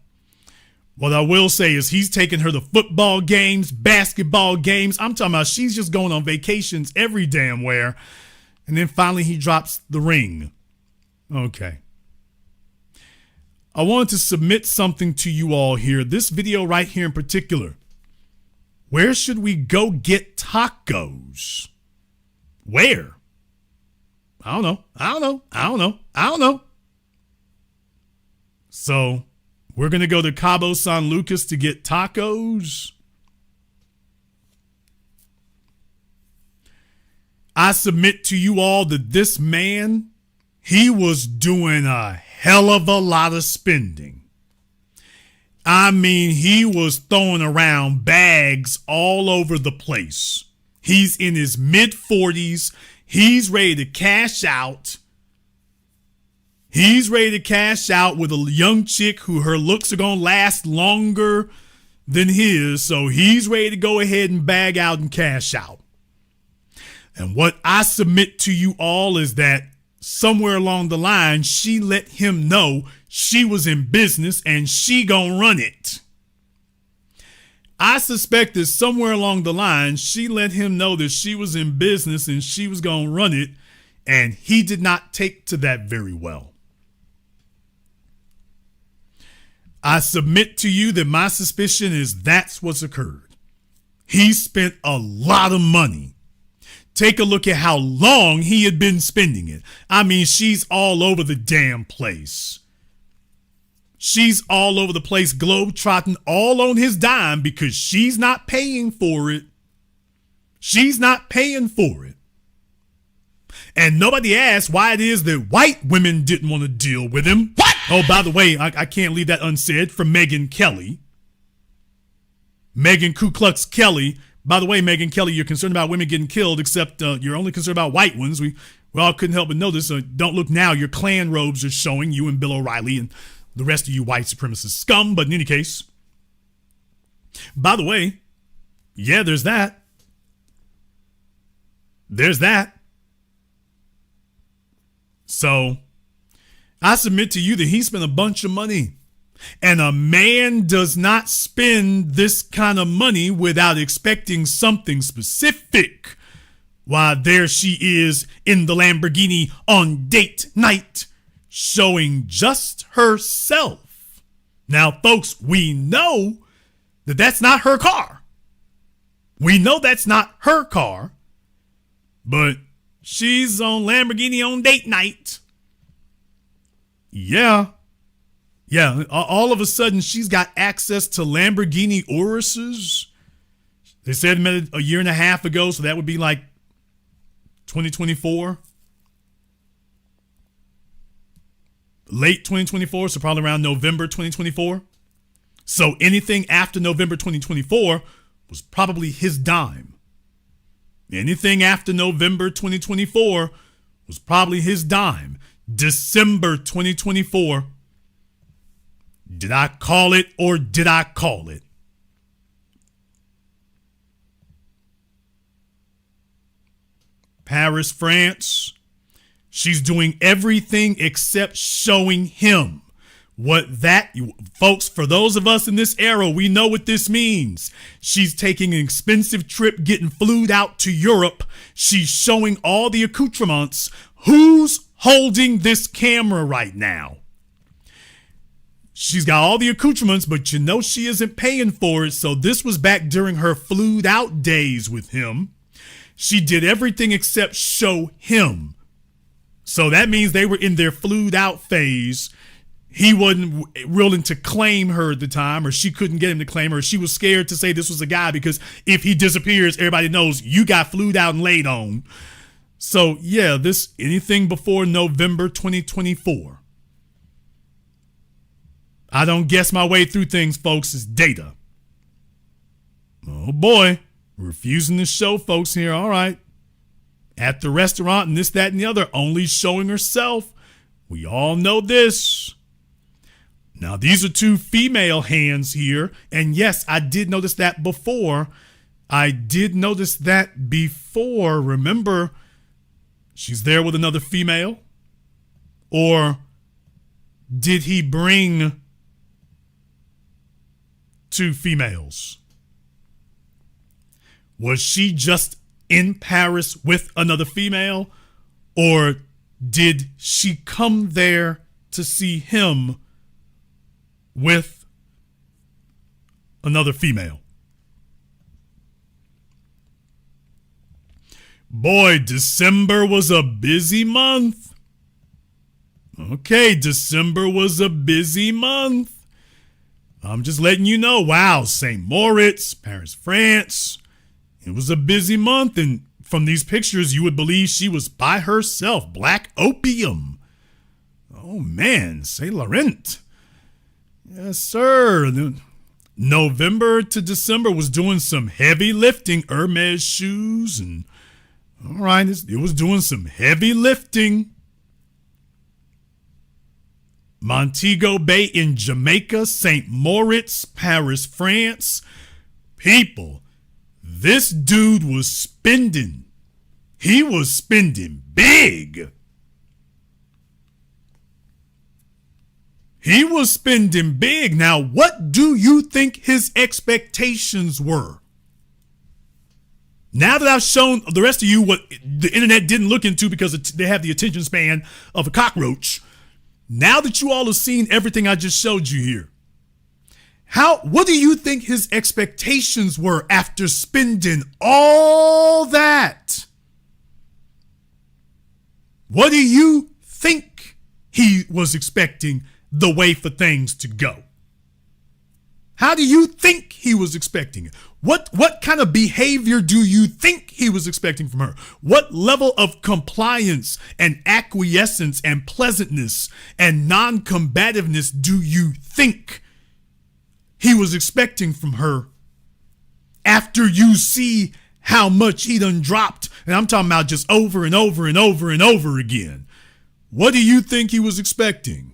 What I will say is he's taking her to football games, basketball games. I'm talking about she's just going on vacations every damn where. And then finally he drops the ring. Okay. I wanted to submit something to you all here. This video right here in particular. Where should we go get tacos? Where? I don't know. So we're going to go to Cabo San Lucas to get tacos. I submit to you all that this man, he was doing a hell of a lot of spending. I mean, he was throwing around bags all over the place. He's in his mid-40s. He's ready to cash out. He's ready to cash out with a young chick who her looks are going to last longer than his. So he's ready to go ahead and bag out and cash out. And what I submit to you all is that somewhere along the line, she let him know she was in business and she gonna run it. I suspect that somewhere along the line, she let him know that she was in business and she was gonna run it, and he did not take to that very well. I submit to you that my suspicion is that's what's occurred. He spent a lot of money. Take a look at how long he had been spending it. I mean, she's all over the damn place. She's all over the place, globetrotting all on his dime because she's not paying for it. She's not paying for it. And nobody asked why it is that white women didn't want to deal with him. What? Oh, by the way, I can't leave that unsaid for Megyn Kelly. Megyn Ku Klux Kelly. By the way, Megyn Kelly, you're concerned about women getting killed, except you're only concerned about white ones. We all couldn't help but notice. Don't look now. Your Klan robes are showing, you and Bill O'Reilly and the rest of you white supremacist scum. But in any case, by the way, yeah, there's that. There's that. So I submit to you that he spent a bunch of money. And a man does not spend this kind of money without expecting something specific. Why, there she is in the Lamborghini on date night, showing just herself. Now, folks, we know that that's not her car. We know that's not her car, but she's on Lamborghini on date night. Yeah. Yeah, all of a sudden, she's got access to Lamborghini Uruses. They said met a year and a half ago, so that would be like 2024. Late 2024, so probably around November 2024. So anything after November 2024 was probably his dime. Anything after November 2024 was probably his dime. December 2024. Did I call it or did I call it? Paris, France. She's doing everything except showing him what that, folks, for those of us in this era, we know what this means. She's taking an expensive trip, getting flued out to Europe. She's showing all the accoutrements. Who's holding this camera right now? She's got all the accoutrements, but you know she isn't paying for it. So this was back during her flued out days with him. She did everything except show him. So that means they were in their flued out phase. He wasn't willing to claim her at the time, or she couldn't get him to claim her. She was scared to say this was a guy because if he disappears, everybody knows you got flued out and laid on. So yeah, this anything before November 2024. I don't guess my way through things, folks. It's data. Oh boy, refusing to show folks here. All right. At the restaurant and this, that, and the other, only showing herself. We all know this. Now, these are two female hands here. And yes, I did notice that before. Remember, she's there with another female. Or did he bring two females? Was she just in Paris with another female? Or did she come there to see him with another female? Boy, December was a busy month. Okay, December was a busy month. I'm just letting you know. Wow, St. Moritz, Paris, France. It was a busy month, and from these pictures, you would believe she was by herself. Black opium. Oh, man. Saint Laurent. Yes, sir. November to December was doing some heavy lifting. Hermes shoes. And all right, it was doing some heavy lifting. Montego Bay in Jamaica, St. Moritz, Paris, France. People, this dude was spending. He was spending big. He was spending big. Now, what do you think his expectations were? Now that I've shown the rest of you what the internet didn't look into because they have the attention span of a cockroach, now that you all have seen everything I just showed you here, what do you think his expectations were after spending all that? What do you think he was expecting the way for things to go? How do you think he was expecting it? What kind of behavior do you think he was expecting from her? What level of compliance and acquiescence and pleasantness and non-combativeness do you think he was expecting from her after you see how much he done dropped? And I'm talking about just over and over and over and over again. What do you think he was expecting?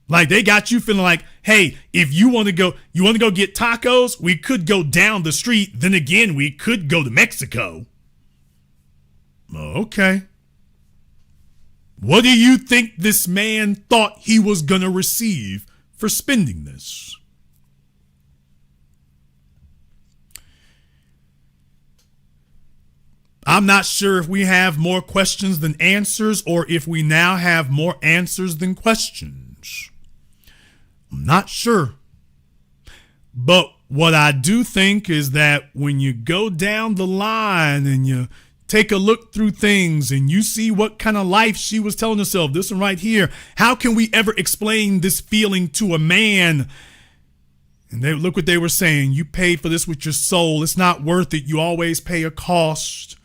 Like they got you feeling like, hey, if you want to go get tacos, we could go down the street. Then again, we could go to Mexico. Okay. What do you think this man thought he was going to receive for spending this? I'm not sure if we have more questions than answers or if we now have more answers than questions. I'm not sure. But what I do think is that when you go down the line and you take a look through things and you see what kind of life she was telling herself, this one right here, how can we ever explain this feeling to a man? And look what they were saying. You paid for this with your soul. It's not worth it. You always pay a cost.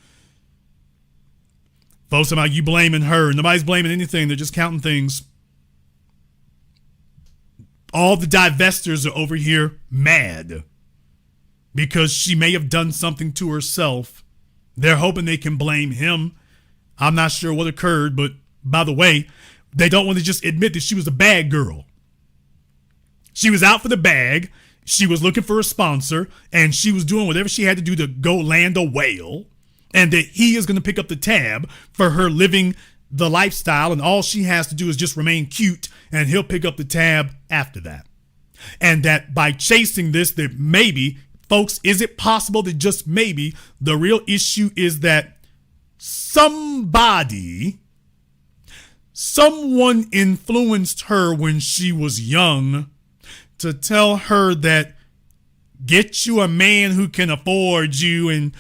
Folks, about you blaming her. Nobody's blaming anything. They're just counting things. All the divestors are over here mad because she may have done something to herself. They're hoping they can blame him. I'm not sure what occurred, but by the way, they don't want to just admit that she was a bad girl. She was out for the bag. She was looking for a sponsor, and she was doing whatever she had to do to go land a whale, and that he is going to pick up the tab for her living the lifestyle, and all she has to do is just remain cute, and he'll pick up the tab after that. And that by chasing this, that maybe, folks, is it possible that just maybe the real issue is that someone influenced her when she was young to tell her that get you a man who can afford you, and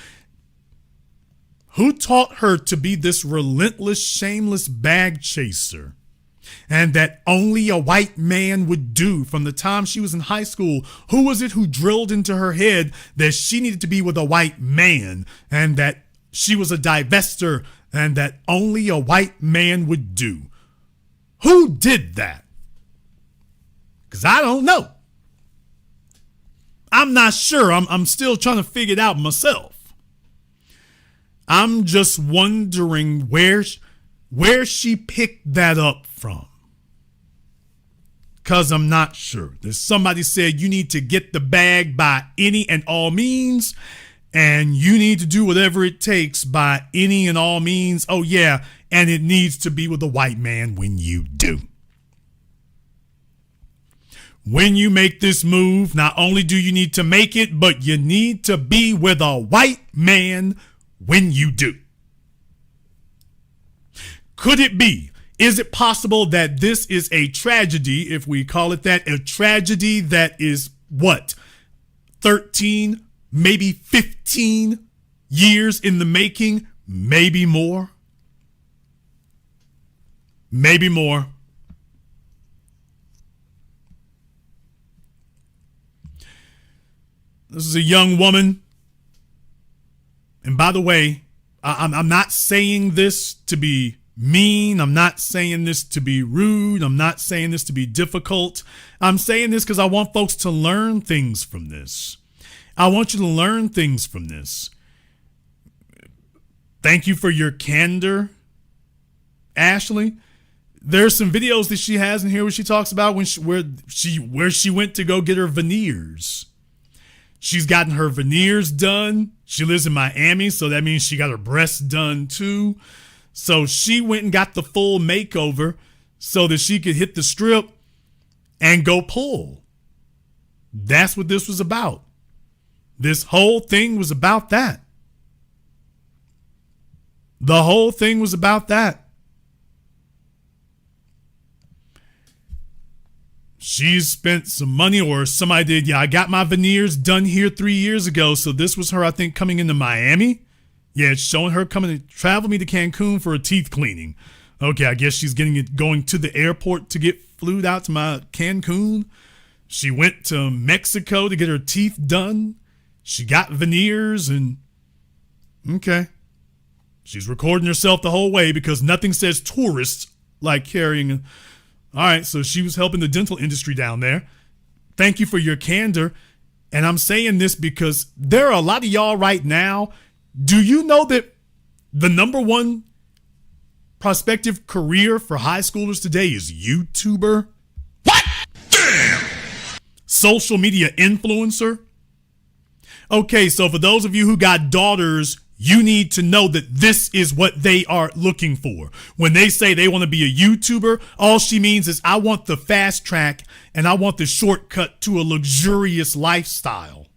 who taught her to be this relentless, shameless bag chaser, and that only a white man would do from the time she was in high school? Who was it who drilled into her head that she needed to be with a white man, and that she was a divester, and that only a white man would do? Who did that? Because I don't know. I'm not sure. I'm still trying to figure it out myself. I'm just wondering where she picked that up from. Because I'm not sure. There's somebody said you need to get the bag by any and all means, and you need to do whatever it takes by any and all means. Oh, yeah, and it needs to be with a white man when you do. When you make this move, not only do you need to make it, but you need to be with a white man when you do. Could it be? Is it possible that this is a tragedy, if we call it that, a tragedy that is what? 13, maybe 15 years in the making, maybe more? Maybe more. This is a young woman And by the way, I'm not saying this to be mean. I'm not saying this to be rude. I'm not saying this to be difficult. I'm saying this because I want folks to learn things from this. I want you to learn things from this. Thank you for your candor, Ashlee. There's some videos that she has in here where she talks about where she went to go get her veneers. She's gotten her veneers done. She lives in Miami, so that means she got her breasts done too. So she went and got the full makeover so that she could hit the strip and go pull. That's what this was about. This whole thing was about that. The whole thing was about that. She's spent some money, or somebody did. Yeah, I got my veneers done here 3 years ago. So this was her, I think, coming into Miami. Yeah, it's showing her coming to travel me to Cancun for a teeth cleaning. Okay, I guess she's going to the airport to get flued out to my Cancun. She went to Mexico to get her teeth done. She got veneers and okay. She's recording herself the whole way because nothing says tourists like carrying. All right, so she was helping the dental industry down there. Thank you for your candor. And I'm saying this because there are a lot of y'all right now. Do you know that the number one prospective career for high schoolers today is YouTuber? What? Damn! Social media influencer? Okay, so for those of you who got daughters, you need to know that this is what they are looking for. When they say they want to be a YouTuber, all she means is I want the fast track and I want the shortcut to a luxurious lifestyle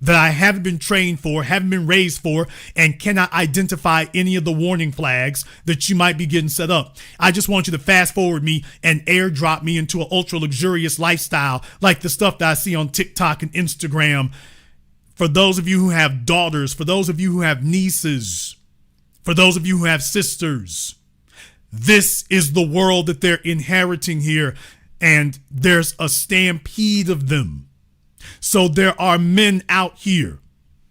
that I haven't been trained for, haven't been raised for, and cannot identify any of the warning flags that you might be getting set up. I just want you to fast forward me and airdrop me into an ultra luxurious lifestyle like the stuff that I see on TikTok and Instagram. For those of you who have daughters, for those of you who have nieces, for those of you who have sisters, this is the world that they're inheriting here, and there's a stampede of them. So there are men out here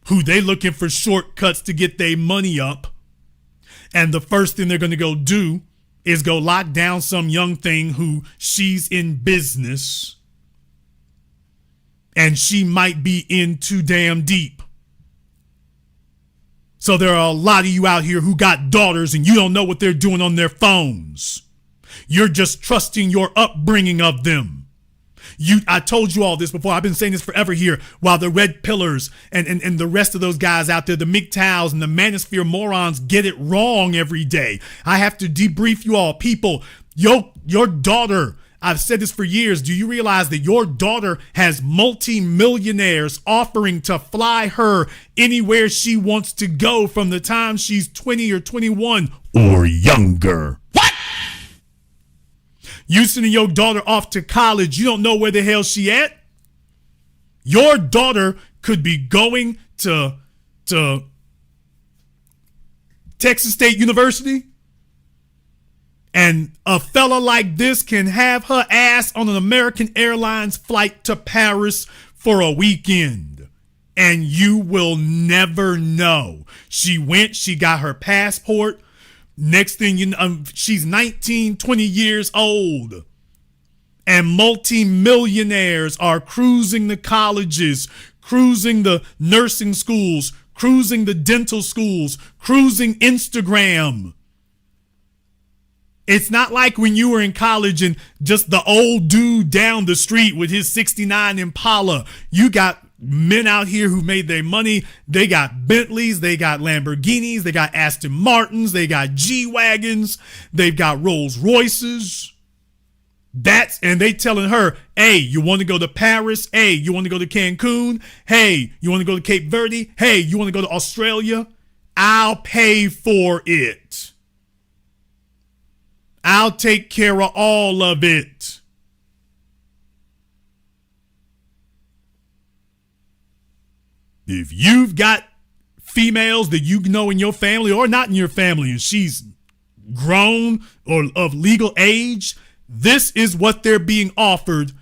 who they looking for shortcuts to get their money up, and the first thing they're going to go do is go lock down some young thing who she's in business. And she might be in too damn deep. So there are a lot of you out here who got daughters and you don't know what they're doing on their phones. You're just trusting your upbringing of them. I told you all this before. I've been saying this forever here, while the red pillars and the rest of those guys out there, the MGTOWs and the manosphere morons get it wrong every day. I have to debrief you all. People, your daughter, I've said this for years. Do you realize that your daughter has multi-millionaires offering to fly her anywhere she wants to go from the time she's 20 or 21 or younger? What? You sending your daughter off to college. You don't know where the hell she at. Your daughter could be going to Texas State University. And a fella like this can have her ass on an American Airlines flight to Paris for a weekend. And you will never know. She went, she got her passport. Next thing you know, she's 19, 20 years old. And multi-millionaires are cruising the colleges, cruising the nursing schools, cruising the dental schools, cruising Instagram. It's not like when you were in college and just the old dude down the street with his 69 Impala. You got men out here who made their money. They got Bentleys, they got Lamborghinis, they got Aston Martins, they got G-Wagons, they've got Rolls Royces. And they telling her, hey, you want to go to Paris? Hey, you want to go to Cancun? Hey, you want to go to Cape Verde? Hey, you want to go to Australia? I'll pay for it. I'll take care of all of it. If you've got females that you know in your family or not in your family and she's grown or of legal age, this is what they're being offered.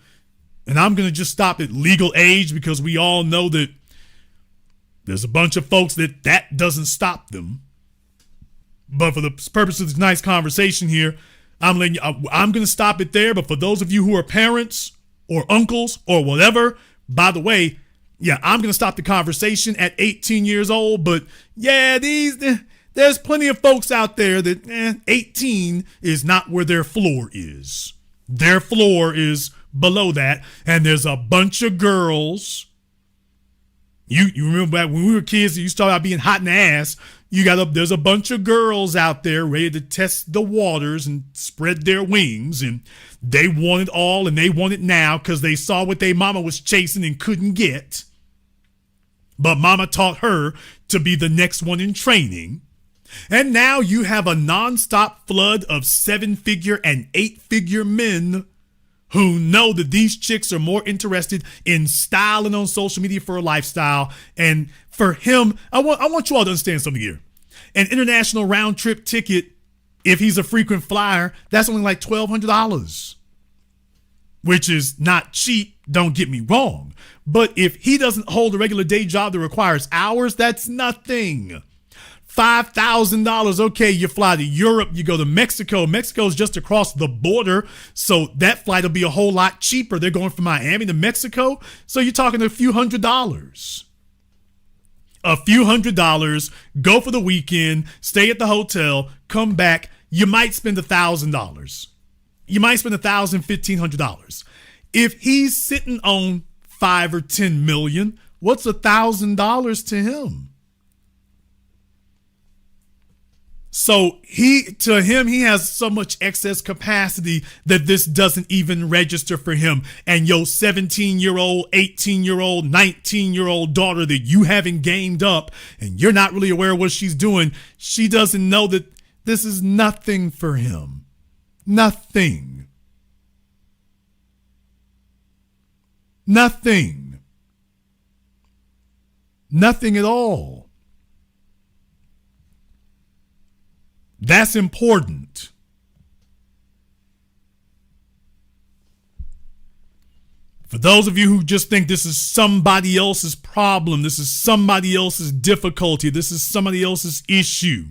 And I'm going to just stop at legal age because we all know that There's a bunch of folks that doesn't stop them. But for the purpose of this nice conversation here, I'm going to stop it there. But for those of you who are parents or uncles or whatever, by the way, yeah, I'm going to stop the conversation at 18 years old. But yeah, there's plenty of folks out there that 18 is not where their floor is. Their floor is below that. And there's a bunch of girls. You remember back when we were kids, you started out being hot in the ass. There's a bunch of girls out there ready to test the waters and spread their wings. And they want it all and they want it now because they saw what their mama was chasing and couldn't get. But mama taught her to be the next one in training. And now you have a nonstop flood of 7-figure and 8-figure men who know that these chicks are more interested in styling on social media for a lifestyle. And for him, I want you all to understand something here. An international round trip ticket, if he's a frequent flyer, that's only like $1,200, which is not cheap. Don't get me wrong. But if he doesn't hold a regular day job that requires hours, that's nothing. $5,000. Okay, you fly to Europe, you go to Mexico. Mexico's just across the border, so that flight will be a whole lot cheaper. They're going from Miami to Mexico, so you're talking a few $100s. A few $100s, go for the weekend, stay at the hotel, come back. You might spend $1,000. You might spend $1,000, $1,500. If he's sitting on 5 or 10 million, what's $1,000 to him? So he has so much excess capacity that this doesn't even register for him. And your 17-year-old, 18-year-old, 19-year-old daughter that you haven't gamed up and you're not really aware of what she's doing, she doesn't know that this is nothing for him. Nothing. Nothing. Nothing at all. That's important. For those of you who just think this is somebody else's problem, this is somebody else's difficulty, this is somebody else's issue,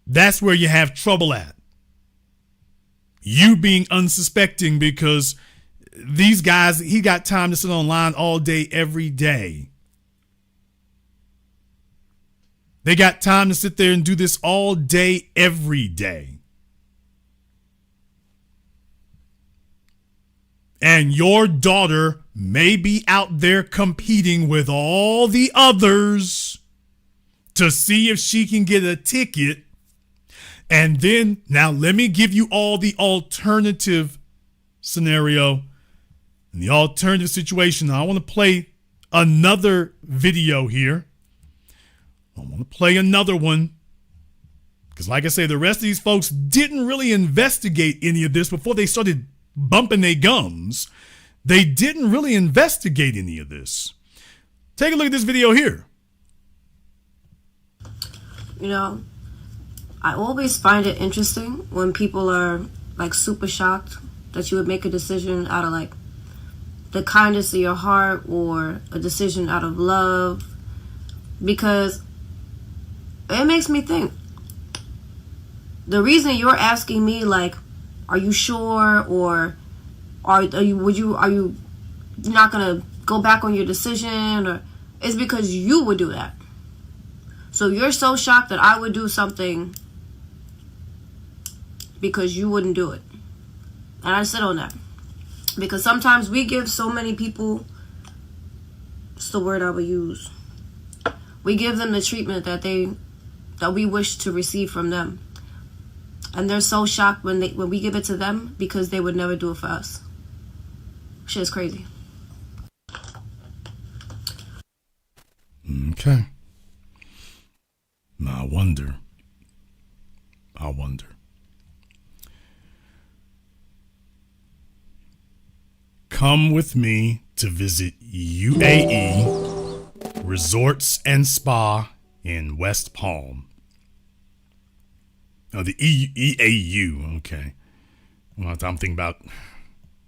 that's where you have trouble at. You being unsuspecting because these guys, he got time to sit online all day, every day. They got time to sit there and do this all day, every day. And your daughter may be out there competing with all the others to see if she can get a ticket. And then, now let me give you all the alternative scenario and the alternative situation. Now, I want to play another video here. I want to play another one because, like I say, the rest of these folks didn't really investigate any of this before they started bumping their gums. They didn't really investigate any of this. Take a look at this video here. You know, I always find it interesting when people are like super shocked that you would make a decision out of like the kindness of your heart or a decision out of love, because it makes me think. The reason you're asking me, like, are you sure, or are you not gonna go back on your decision, or is because you would do that. So you're so shocked that I would do something because you wouldn't do it. And I sit on that because sometimes we give so many people, what's the word I would use? We give them the treatment that we wish to receive from them. And they're so shocked when we give it to them because they would never do it for us. Shit is crazy. Okay. I wonder. Come with me to visit UAE Resorts and Spa in West Palm. Oh, the EAU. Okay. Well, I'm thinking about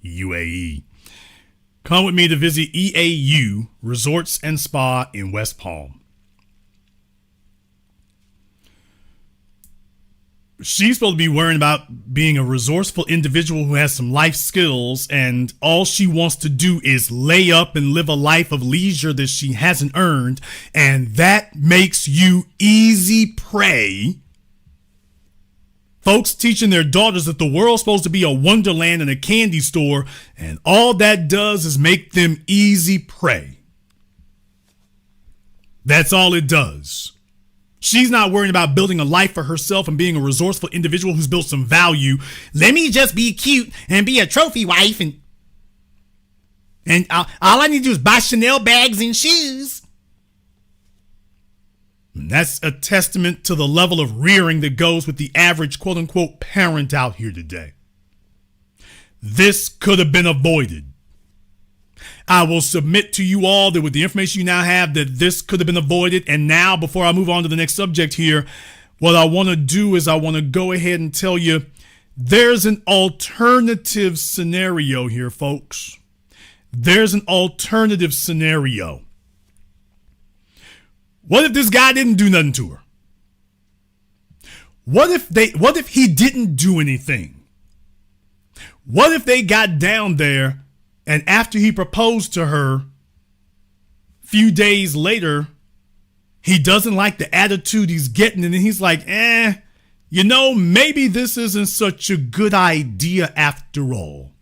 UAE. come with me to visit EAU Resorts and Spa in West Palm. She's supposed to be worrying about being a resourceful individual who has some life skills, and all she wants to do is lay up and live a life of leisure that she hasn't earned, and that makes you easy prey. Folks teaching their daughters that the world's supposed to be a wonderland and a candy store, and all that does is make them easy prey. That's all it does. She's not worrying about building a life for herself and being a resourceful individual who's built some value. Let me just be cute and be a trophy wife, and all I need to do is buy Chanel bags and shoes. And that's a testament to the level of rearing that goes with the average quote unquote parent out here today. This could have been avoided. I will submit to you all that with the information you now have, that this could have been avoided. And now, before I move on to the next subject here, what I want to do is I want to go ahead and tell you there's an alternative scenario here, folks. There's an alternative scenario. What if this guy didn't do nothing to her? What if he didn't do anything? What if they got down there and after he proposed to her, a few days later, he doesn't like the attitude he's getting, and then he's like, maybe this isn't such a good idea after all.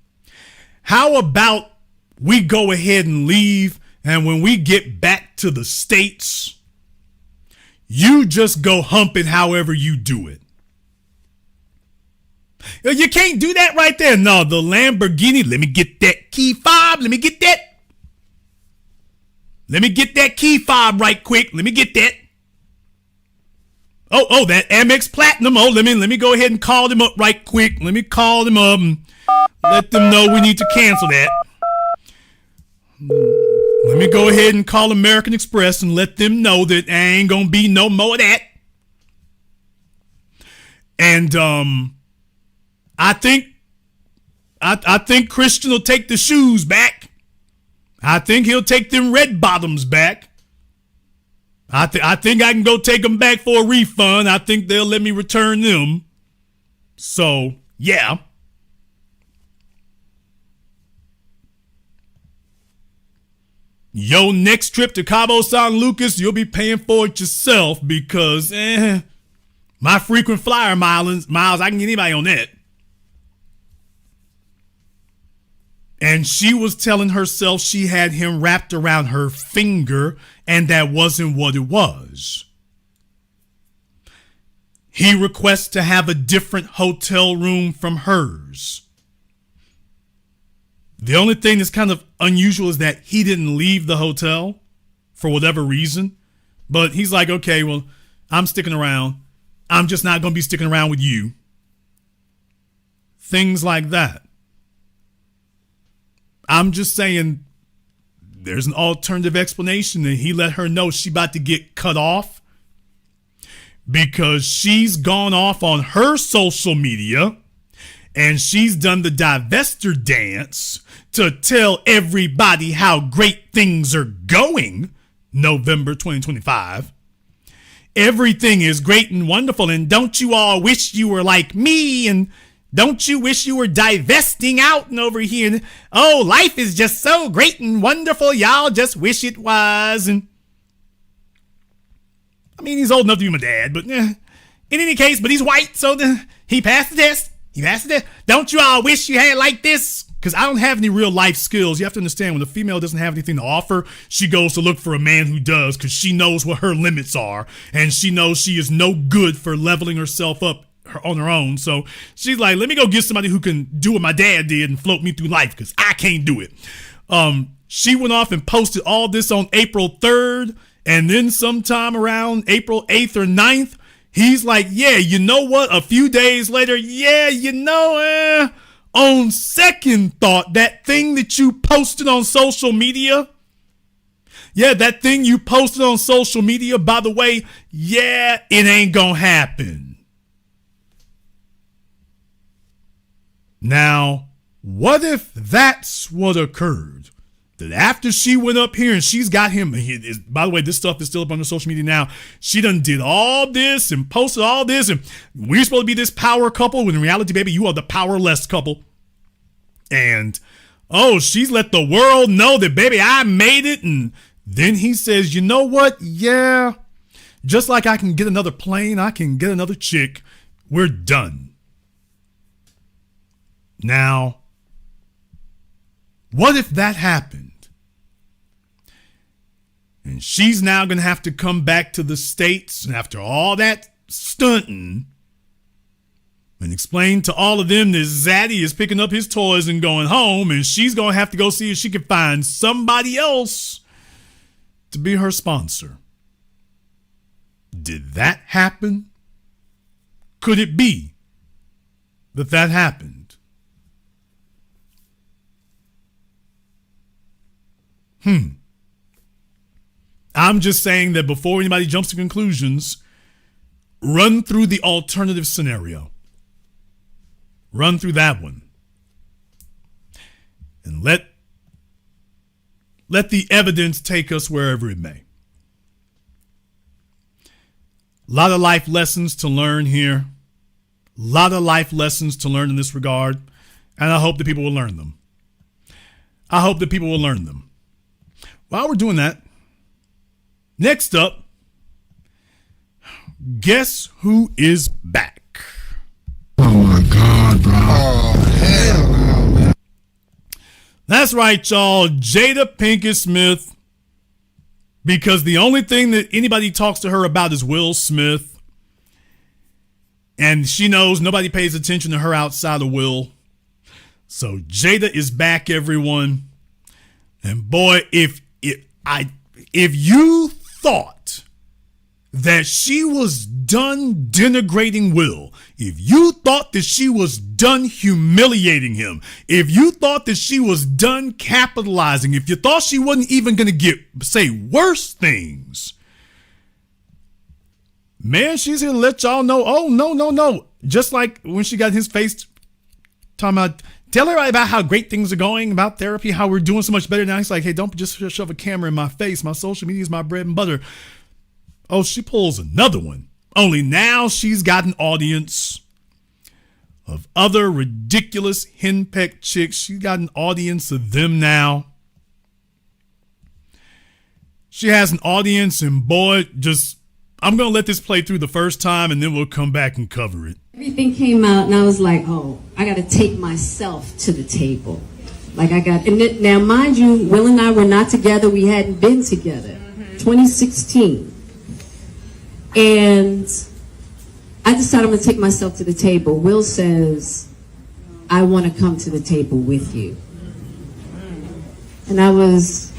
How about we go ahead and leave, and when we get back to the States, you just go hump it however you do it. You can't do that right there. No, the Lamborghini. Let me get that key fob. Let me get that. Let me get that key fob right quick. Let me get that. Oh, that Amex Platinum. Oh, let me go ahead and call them up right quick. Let me call them up and let them know we need to cancel that. Let me go ahead and call American Express and let them know that ain't gonna be no more of that. And I think Christian will take the shoes back. I think he'll take them red bottoms back. I think I can go take them back for a refund. I think they'll let me return them. So, yeah. Your next trip to Cabo San Lucas, you'll be paying for it yourself because, my frequent flyer miles, I can get anybody on that. And she was telling herself she had him wrapped around her finger, and that wasn't what it was. He requests to have a different hotel room from hers. The only thing that's kind of unusual is that he didn't leave the hotel for whatever reason. But he's like, okay, well, I'm sticking around. I'm just not going to be sticking around with you. Things like that. I'm just saying there's an alternative explanation that he let her know she about to get cut off because she's gone off on her social media and she's done the divestor dance to tell everybody how great things are going November 2025. Everything is great and wonderful, and don't you all wish you were like me, and don't you wish you were divesting out and over here? And, oh, life is just so great and wonderful. Y'all just wish it was. And I mean, he's old enough to be my dad, but in any case, but he's white, so he passed the test. He passed the test. Don't you all wish you had like this? Because I don't have any real life skills. You have to understand, when a female doesn't have anything to offer, she goes to look for a man who does, because she knows what her limits are, and she knows she is no good for leveling herself up on her own. So she's like, let me go get somebody who can do what my dad did and float me through life, because I can't do it. She went off and posted all this on April 3rd, and then sometime around April 8th or 9th, he's like, yeah, you know what? A few days later, yeah, on second thought, that thing that you posted on social media, that thing you posted on social media, by the way, it ain't gonna happen. Now, what if that's what occurred? that after she went up here and she's got him, by the way, this stuff is still up on the social media now. She done did all this and posted all this, and we're supposed to be this power couple when in reality, baby, you are the powerless couple. And she's let the world know that, baby, I made it. And then he says, you know what? Yeah, just like I can get another plane, I can get another chick. We're done. Now, what if that happened? And she's now going to have to come back to the States and after all that stunting and explain to all of them that Zaddy is picking up his toys and going home, and she's going to have to go see if she can find somebody else to be her sponsor. Did that happen? Could it be that happened? I'm just saying that before anybody jumps to conclusions, run through the alternative scenario. Run through that one. And let the evidence take us wherever it may. A lot of life lessons to learn here. A lot of life lessons to learn in this regard. And I hope that people will learn them. While we're doing that, next up, guess who is back? Oh my God, bro. Oh, hell no, man. That's right, y'all. Jada Pinkett Smith. Because the only thing that anybody talks to her about is Will Smith. And she knows nobody pays attention to her outside of Will. So Jada is back, everyone. And boy, if you thought that she was done denigrating Will, if you thought that she was done humiliating him, if you thought that she was done capitalizing, if you thought she wasn't even going to say worse things, man, she's here to let y'all know, oh, no. Just like when she got his face talking about, tell everybody about how great things are going, about therapy, how we're doing so much better now. He's like, hey, don't just shove a camera in my face. My social media is my bread and butter. Oh, she pulls another one. Only now she's got an audience of other ridiculous henpecked chicks. She's got an audience of them now. She has an audience, and boy, I'm going to let this play through the first time, and then we'll come back and cover it. Everything came out, and I was like, oh, I got to take myself to the table. Now, mind you, Will and I were not together. We hadn't been together. 2016. And I decided I'm going to take myself to the table. Will says, I want to come to the table with you. And I was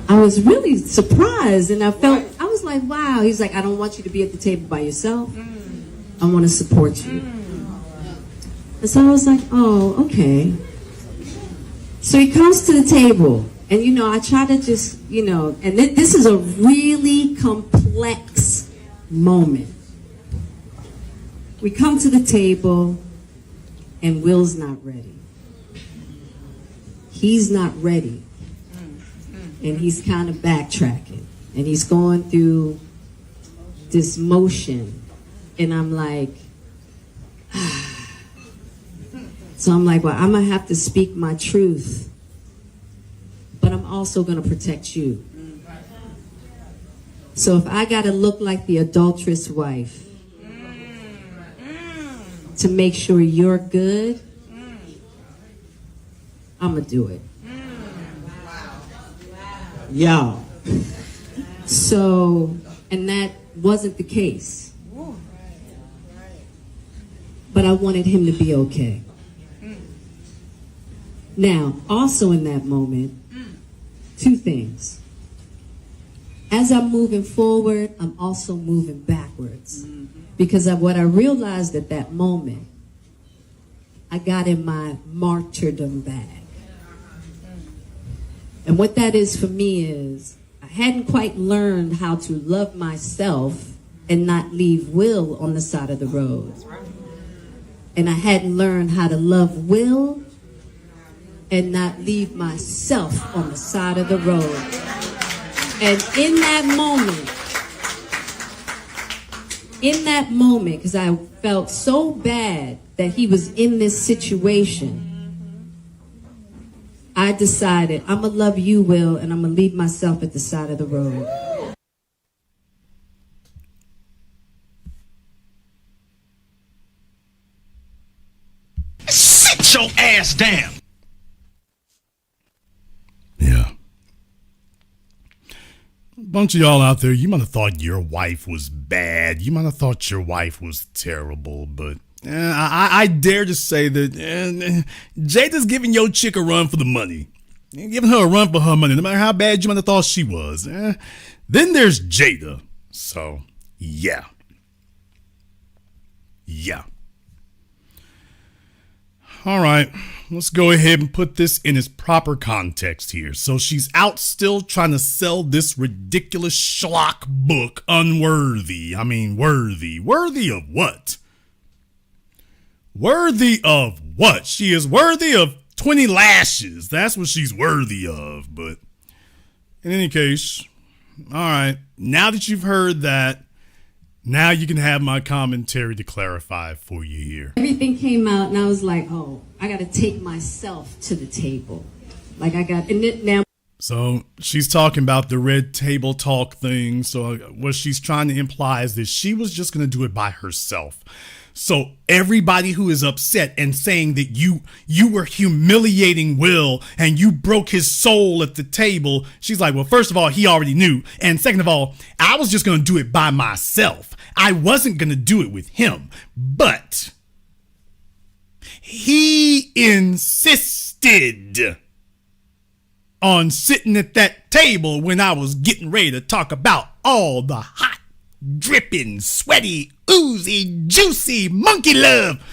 really surprised, and I was like, wow. He's like, I don't want you to be at the table by yourself. I want to support you. And so I was like, oh, okay. So he comes to the table, and I try to just, and this is a really complex moment. We come to the table, and Will's not ready. He's not ready. And he's kind of backtracking. And he's going through this motion. And I'm like, so I'm like, well, I'm going to have to speak my truth. But I'm also going to protect you. So if I got to look like the adulterous wife to make sure you're good, I'm going to do it. Y'all. So, and that wasn't the case. But I wanted him to be okay. Now, also in that moment, two things. As I'm moving forward, I'm also moving backwards. Because of what I realized at that moment, I got in my martyrdom bag. And what that is for me is, I hadn't quite learned how to love myself and not leave Will on the side of the road. And I hadn't learned how to love Will and not leave myself on the side of the road. And in that moment, because I felt so bad that he was in this situation, I decided I'm going to love you, Will, and I'm going to leave myself at the side of the road. Sit your ass down. Yeah. A bunch of y'all out there, you might have thought your wife was bad. You might have thought your wife was terrible, but I dare to say that Jada's giving your chick a run for the money. You're giving her a run for her money, no matter how bad you might have thought she was. Then there's Jada. So, yeah. Yeah. All right, let's go ahead and put this in its proper context here. So she's out still trying to sell this ridiculous schlock book, Unworthy. I mean, worthy. Worthy of what? Worthy of what? She is worthy of 20 lashes. That's what she's worthy of. But in any case, all right, now that you've heard that, now you can have my commentary to clarify for you here. Everything came out and I was like, oh, I got to take myself to the table. Like I got, and it now. So she's talking about the red table talk thing. So what she's trying to imply is that she was just going to do it by herself. So everybody who is upset and saying that you were humiliating Will and you broke his soul at the table, she's like, well, first of all, he already knew. And second of all, I was just going to do it by myself. I wasn't going to do it with him. But he insisted on sitting at that table when I was getting ready to talk about all the hot, dripping, sweaty, oozy, juicy monkey love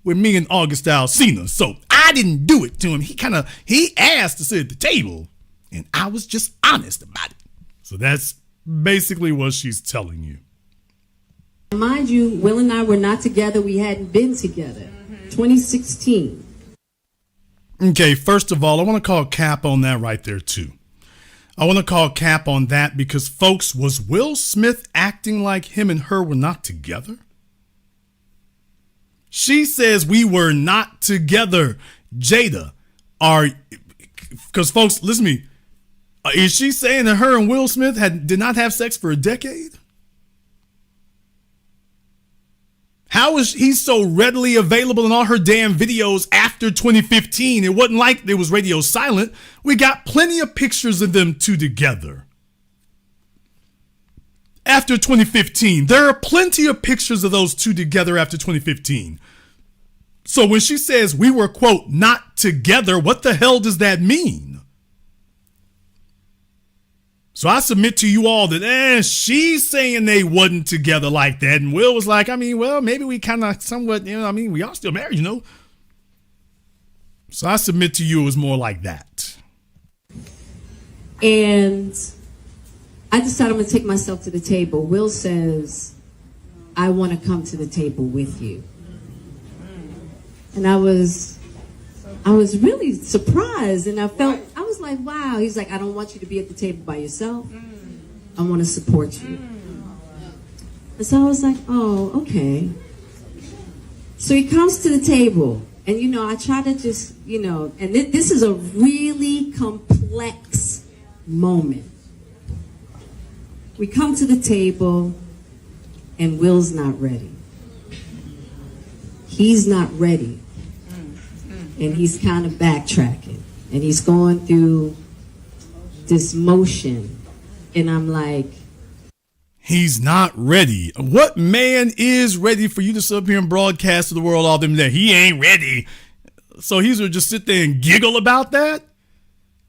with me and August Alsina. So I didn't do it to him. He asked to sit at the table and I was just honest about it. So that's basically what she's telling you. Mind you, Will and I were not together. We hadn't been together. 2016. Okay, first of all, I want to call cap on that right there too. I want to call cap on that because, folks, was Will Smith acting like him and her were not together? She says we were not together. Jada, because folks, listen to me. Is she saying that her and Will Smith did not have sex for a decade? How is he so readily available in all her damn videos after 2015? It wasn't like it was radio silent. We got plenty of pictures of them two together. After 2015, there are plenty of pictures of those two together after 2015. So when she says we were, quote, not together, what the hell does that mean? So I submit to you all that she's saying they wasn't together like that. And Will was like, I mean, well, maybe we kind of somewhat, we all still married, So I submit to you it was more like that. And I decided I'm going to take myself to the table. Will says, I want to come to the table with you. And I was really surprised, and I was like, wow. He's like, I don't want you to be at the table by yourself. I want to support you. And so I was like, oh, okay. So he comes to the table, and I try to just, and this is a really complex moment. We come to the table, and Will's not ready. He's not ready. And he's kind of backtracking. And he's going through this motion. And I'm like, he's not ready. What man is ready for you to sit up here and broadcast to the world all them that he ain't ready? So he's gonna just sit there and giggle about that?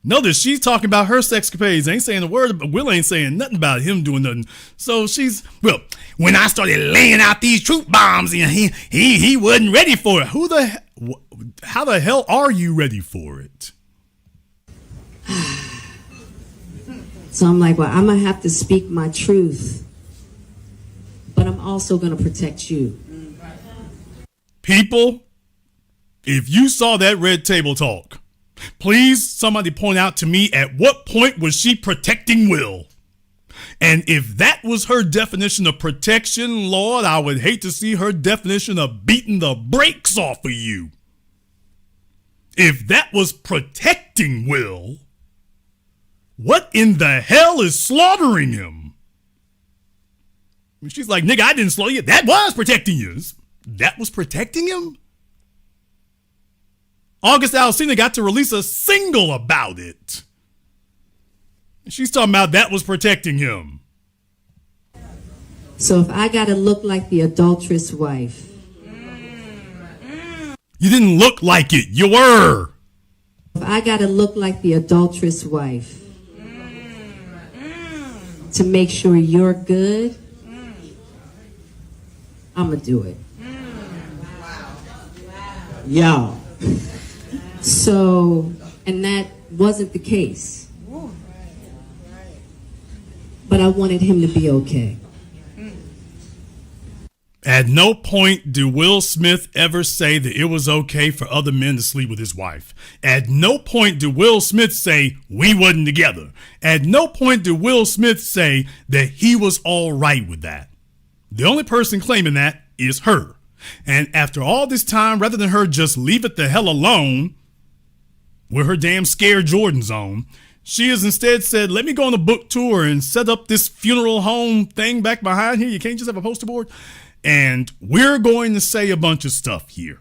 Notice she's talking about her sexcapades. Ain't saying a word, but Will ain't saying nothing about him doing nothing. So when I started laying out these truth bombs, he wasn't ready for it. How the hell are you ready for it? So I'm like, well, I'm going to have to speak my truth, but I'm also going to protect you. People, if you saw that red table talk, Please, somebody point out to me at what point was she protecting Will? And if that was her definition of protection, Lord, I would hate to see her definition of beating the brakes off of you. If that was protecting Will, what in the hell is slaughtering him? She's like, nigga, I didn't slaughter you. That was protecting you. That was protecting him? August Alsina got to release a single about it. She's talking about that was protecting him. So if I gotta look like the adulterous wife. You didn't look like it. You were. If I gotta look like the adulterous wife to make sure you're good, I'm gonna do it. Y'all. So, and that wasn't the case. But I wanted him to be okay. At no point did Will Smith ever say that it was okay for other men to sleep with his wife. At no point did Will Smith say we wasn't together. At no point did Will Smith say that he was all right with that. The only person claiming that is her. And after all this time, rather than her just leave it the hell alone with her damn scared Jordans on, she has instead said, let me go on a book tour and set up this funeral home thing back behind here. You can't just have a poster board. And we're going to say a bunch of stuff here.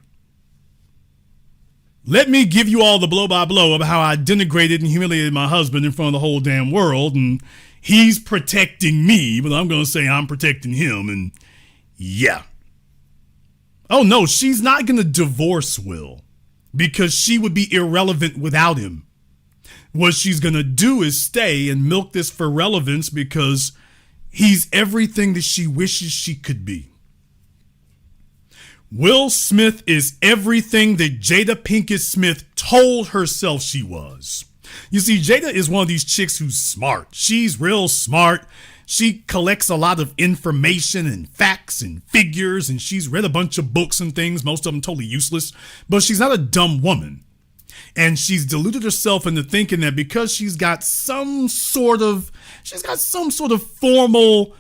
Let me give you all the blow by blow of how I denigrated and humiliated my husband in front of the whole damn world. And he's protecting me, but I'm going to say I'm protecting him. And yeah. Oh no, she's not going to divorce Will because she would be irrelevant without him. What she's going to do is stay and milk this for relevance because he's everything that she wishes she could be. Will Smith is everything that Jada Pinkett Smith told herself she was. You see, Jada is one of these chicks who's smart. She's real smart. She collects a lot of information and facts and figures, and she's read a bunch of books and things, most of them totally useless, but she's not a dumb woman. And she's deluded herself into thinking that because she's got some sort of formal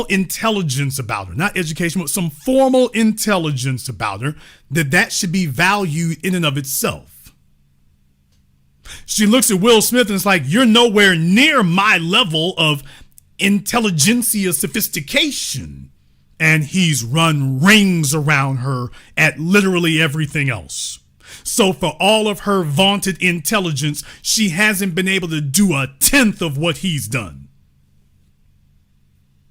intelligence about her, not education, but some formal intelligence about her, that should be valued in and of itself. She looks at Will Smith and it's like, you're nowhere near my level of intelligentsia sophistication. And he's run rings around her at literally everything else. So for all of her vaunted intelligence, she hasn't been able to do a tenth of what he's done.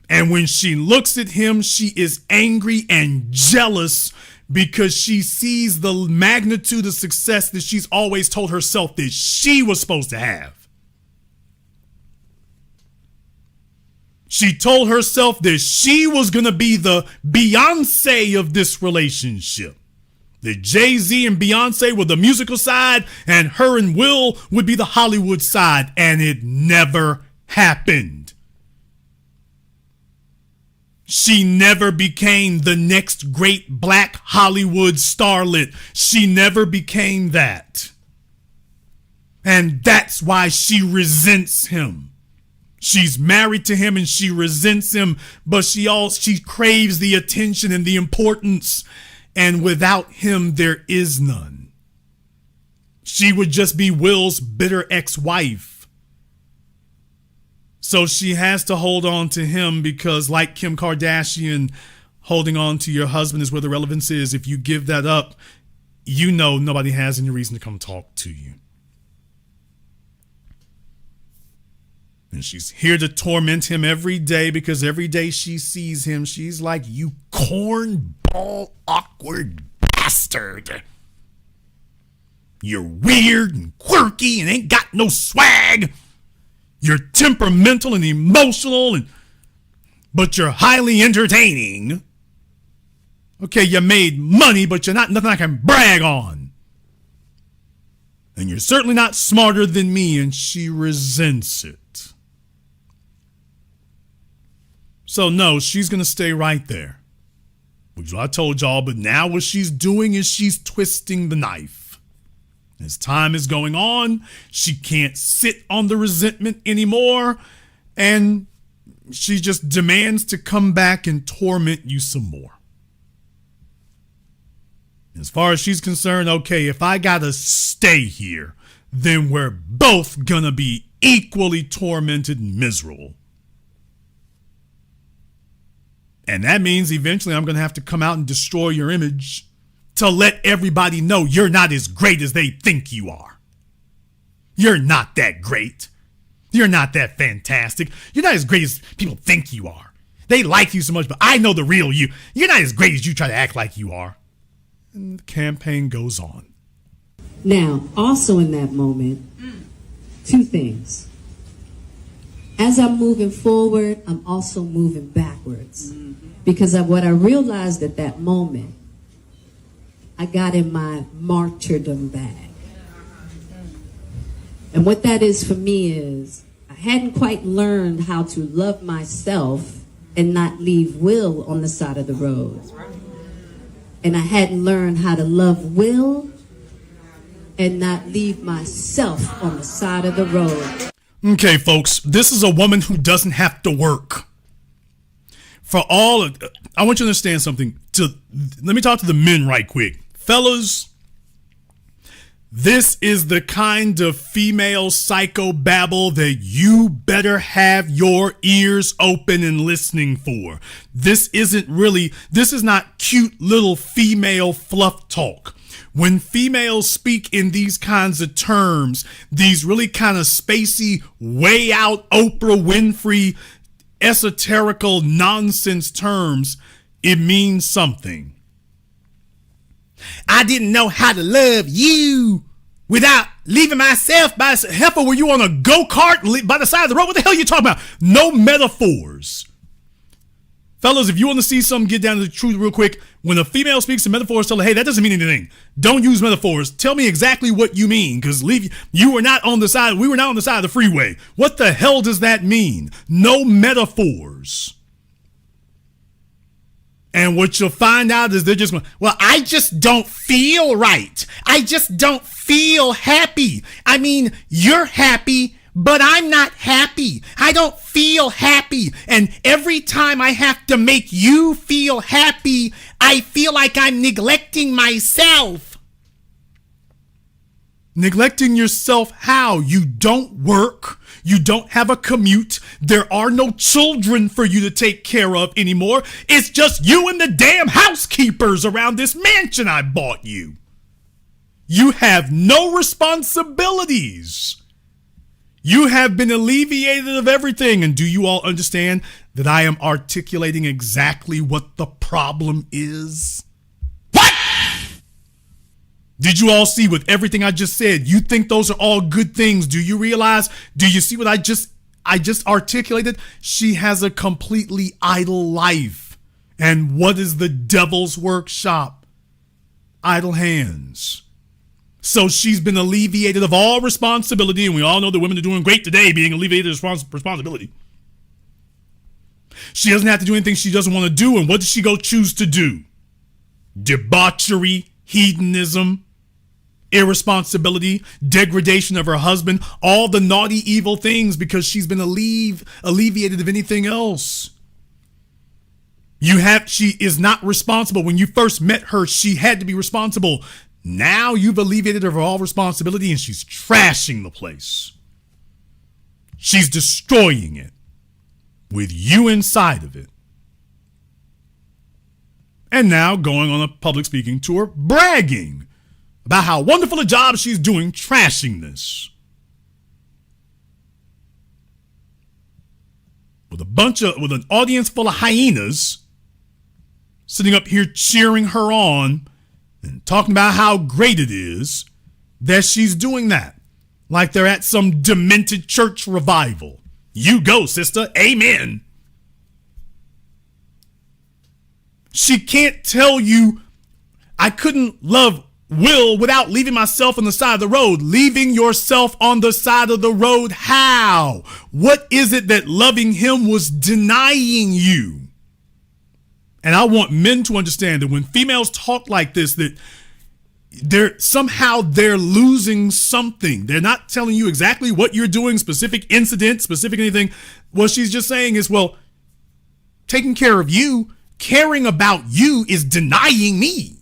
And when she looks at him, she is angry and jealous because she sees the magnitude of success that she's always told herself that she was supposed to have. She told herself that she was going to be the Beyonce of this relationship. That Jay-Z and Beyonce were the musical side and her and Will would be the Hollywood side. And it never happened. She never became the next great black Hollywood starlet. She never became that. And that's why she resents him. She's married to him and she resents him, but she craves the attention and the importance. And without him, there is none. She would just be Will's bitter ex-wife. So she has to hold on to him because, like Kim Kardashian, holding on to your husband is where the relevance is. If you give that up, you know nobody has any reason to come talk to you. And she's here to torment him every day because every day she sees him, she's like, you cornball, awkward bastard. You're weird and quirky and ain't got no swag. You're temperamental and emotional, but you're highly entertaining. Okay, you made money, but you're not nothing I can brag on. And you're certainly not smarter than me, and she resents it. So no, she's going to stay right there. Which I told y'all, but now what she's doing is she's twisting the knife. As time is going on, she can't sit on the resentment anymore, and she just demands to come back and torment you some more. As far as she's concerned, okay, if I gotta stay here, then we're both gonna be equally tormented and miserable. And that means eventually I'm gonna have to come out and destroy your image to let everybody know you're not as great as they think you are. You're not that great. You're not that fantastic. You're not as great as people think you are. They like you so much, but I know the real you. You're not as great as you try to act like you are. And the campaign goes on. Now, also in that moment, two things. As I'm moving forward, I'm also moving backwards. Because of what I realized at that moment, I got in my martyrdom bag. And what that is for me is, I hadn't quite learned how to love myself and not leave Will on the side of the road. And I hadn't learned how to love Will and not leave myself on the side of the road. Okay, folks, this is a woman who doesn't have to work. I want you to understand something. Let me talk to the men right quick. Fellas, this is the kind of female psychobabble that you better have your ears open and listening for. This is not cute little female fluff talk. When females speak in these kinds of terms, these really kind of spacey, way out Oprah Winfrey, esoterical nonsense terms, it means something. I didn't know how to love you without leaving myself by heifer. Were you on a go-kart by the side of the road? What the hell are you talking about? No metaphors. Fellas, if you want to see something get down to the truth real quick, when a female speaks in metaphors, tell her, hey, that doesn't mean anything. Don't use metaphors. Tell me exactly what you mean, because we were not on the side of the freeway. What the hell does that mean? No metaphors. And what you'll find out is they're just going, well, I just don't feel right. I just don't feel happy. I mean, you're happy, but I'm not happy. I don't feel happy. And every time I have to make you feel happy, I feel like I'm neglecting myself. Neglecting yourself how? You don't work. You don't have a commute. There are no children for you to take care of anymore. It's just you and the damn housekeepers around this mansion I bought you. You have no responsibilities. You have been alleviated of everything. And do you all understand that I am articulating exactly what the problem is? What? Did you all see with everything I just said? You think those are all good things. Do you realize? Do you see what I just articulated? She has a completely idle life. And what is the devil's workshop? Idle hands. So she's been alleviated of all responsibility, and we all know that women are doing great today being alleviated of responsibility. She doesn't have to do anything she doesn't want to do, and what does she go choose to do? Debauchery, hedonism, irresponsibility, degradation of her husband, all the naughty, evil things because she's been alleviated of anything else. She is not responsible. When you first met her, she had to be responsible. Now you've alleviated her of all responsibility and she's trashing the place. She's destroying it with you inside of it. And now going on a public speaking tour, bragging about how wonderful a job she's doing trashing this. With an audience full of hyenas sitting up here cheering her on and talking about how great it is that she's doing that. Like they're at some demented church revival. You go, sister. Amen. She can't tell you, I couldn't love Will without leaving myself on the side of the road. Leaving yourself on the side of the road, how? What is it that loving him was denying you? And I want men to understand that when females talk like this, that they're losing something. They're not telling you exactly what you're doing, specific incident, specific anything. What she's just saying is, well, taking care of you, caring about you is denying me.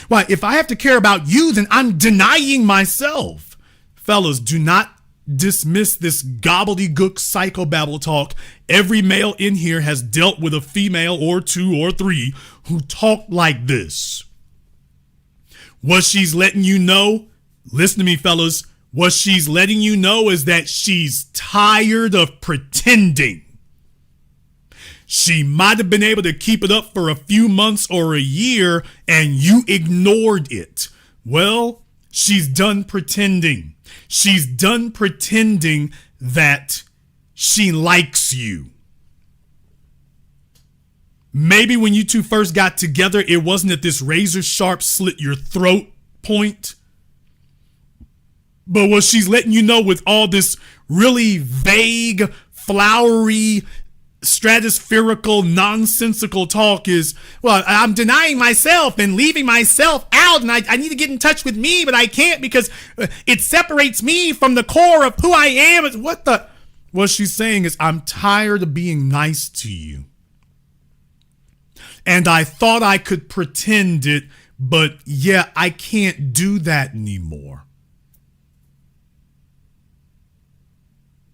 Why, if I have to care about you, then I'm denying myself. Fellas, do not dismiss this gobbledygook psychobabble talk. Every male in here has dealt with a female or two or three who talk like this. What she's letting you know, listen to me, fellas, what she's letting you know is that she's tired of pretending. She might have been able to keep it up for a few months or a year and you ignored it. Well, she's done pretending. She's done pretending that she likes you. Maybe when you two first got together, it wasn't at this razor sharp slit your throat point. But what she's letting you know with all this really vague, flowery, stratospherical, nonsensical talk is, well, I'm denying myself and leaving myself out, and I need to get in touch with me, but I can't because it separates me from the core of who I am. What she's saying is, I'm tired of being nice to you. And I thought I could pretend it, but yeah, I can't do that anymore.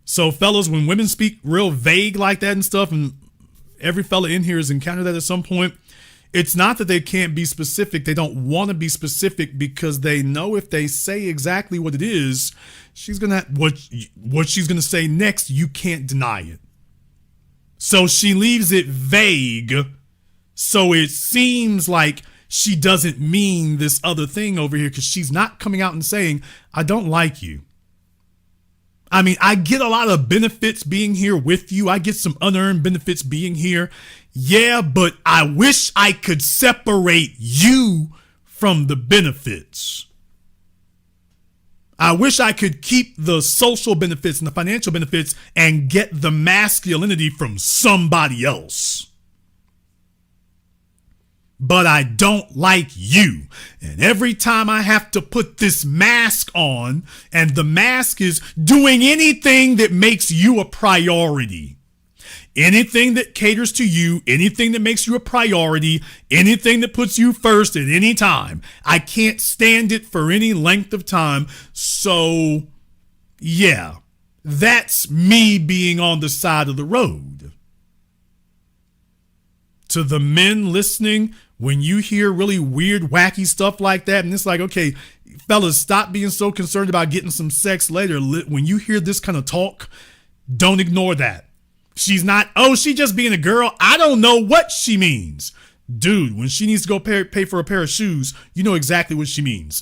So fellas, when women speak real vague like that and stuff, and every fella in here has encountered that at some point, it's not that they can't be specific. They don't want to be specific because they know if they say exactly what it is, she's gonna what she's gonna say next, you can't deny it. So she leaves it vague, so it seems like she doesn't mean this other thing over here because she's not coming out and saying, I don't like you. I mean, I get a lot of benefits being here with you. I get some unearned benefits being here. Yeah, but I wish I could separate you from the benefits. I wish I could keep the social benefits and the financial benefits and get the masculinity from somebody else. But I don't like you. And every time I have to put this mask on, and the mask is doing anything that makes you a priority, anything that caters to you, anything that makes you a priority, anything that puts you first at any time, I can't stand it for any length of time. So yeah, that's me being on the side of the road. To the men listening, when you hear really weird, wacky stuff like that, and it's like, okay, fellas, stop being so concerned about getting some sex later. When you hear this kind of talk, don't ignore that. She's not, she just being a girl. I don't know what she means. Dude, when she needs to go pay for a pair of shoes, you know exactly what she means.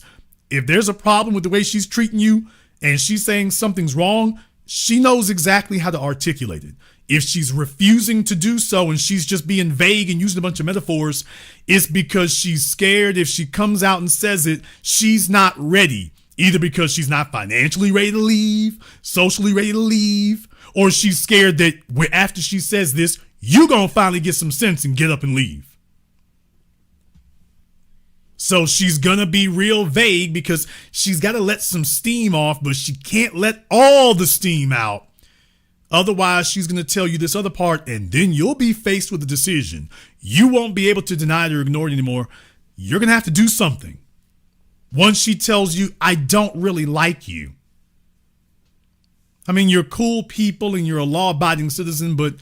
If there's a problem with the way she's treating you and she's saying something's wrong, she knows exactly how to articulate it. If she's refusing to do so and she's just being vague and using a bunch of metaphors, it's because she's scared if she comes out and says it, she's not ready. Either because she's not financially ready to leave, socially ready to leave, or she's scared that after she says this, you're going to finally get some sense and get up and leave. So she's going to be real vague because she's got to let some steam off, but she can't let all the steam out. Otherwise, she's going to tell you this other part, and then you'll be faced with a decision. You won't be able to deny it or ignore it anymore. You're going to have to do something. Once she tells you, I don't really like you. I mean, you're cool people and you're a law-abiding citizen, but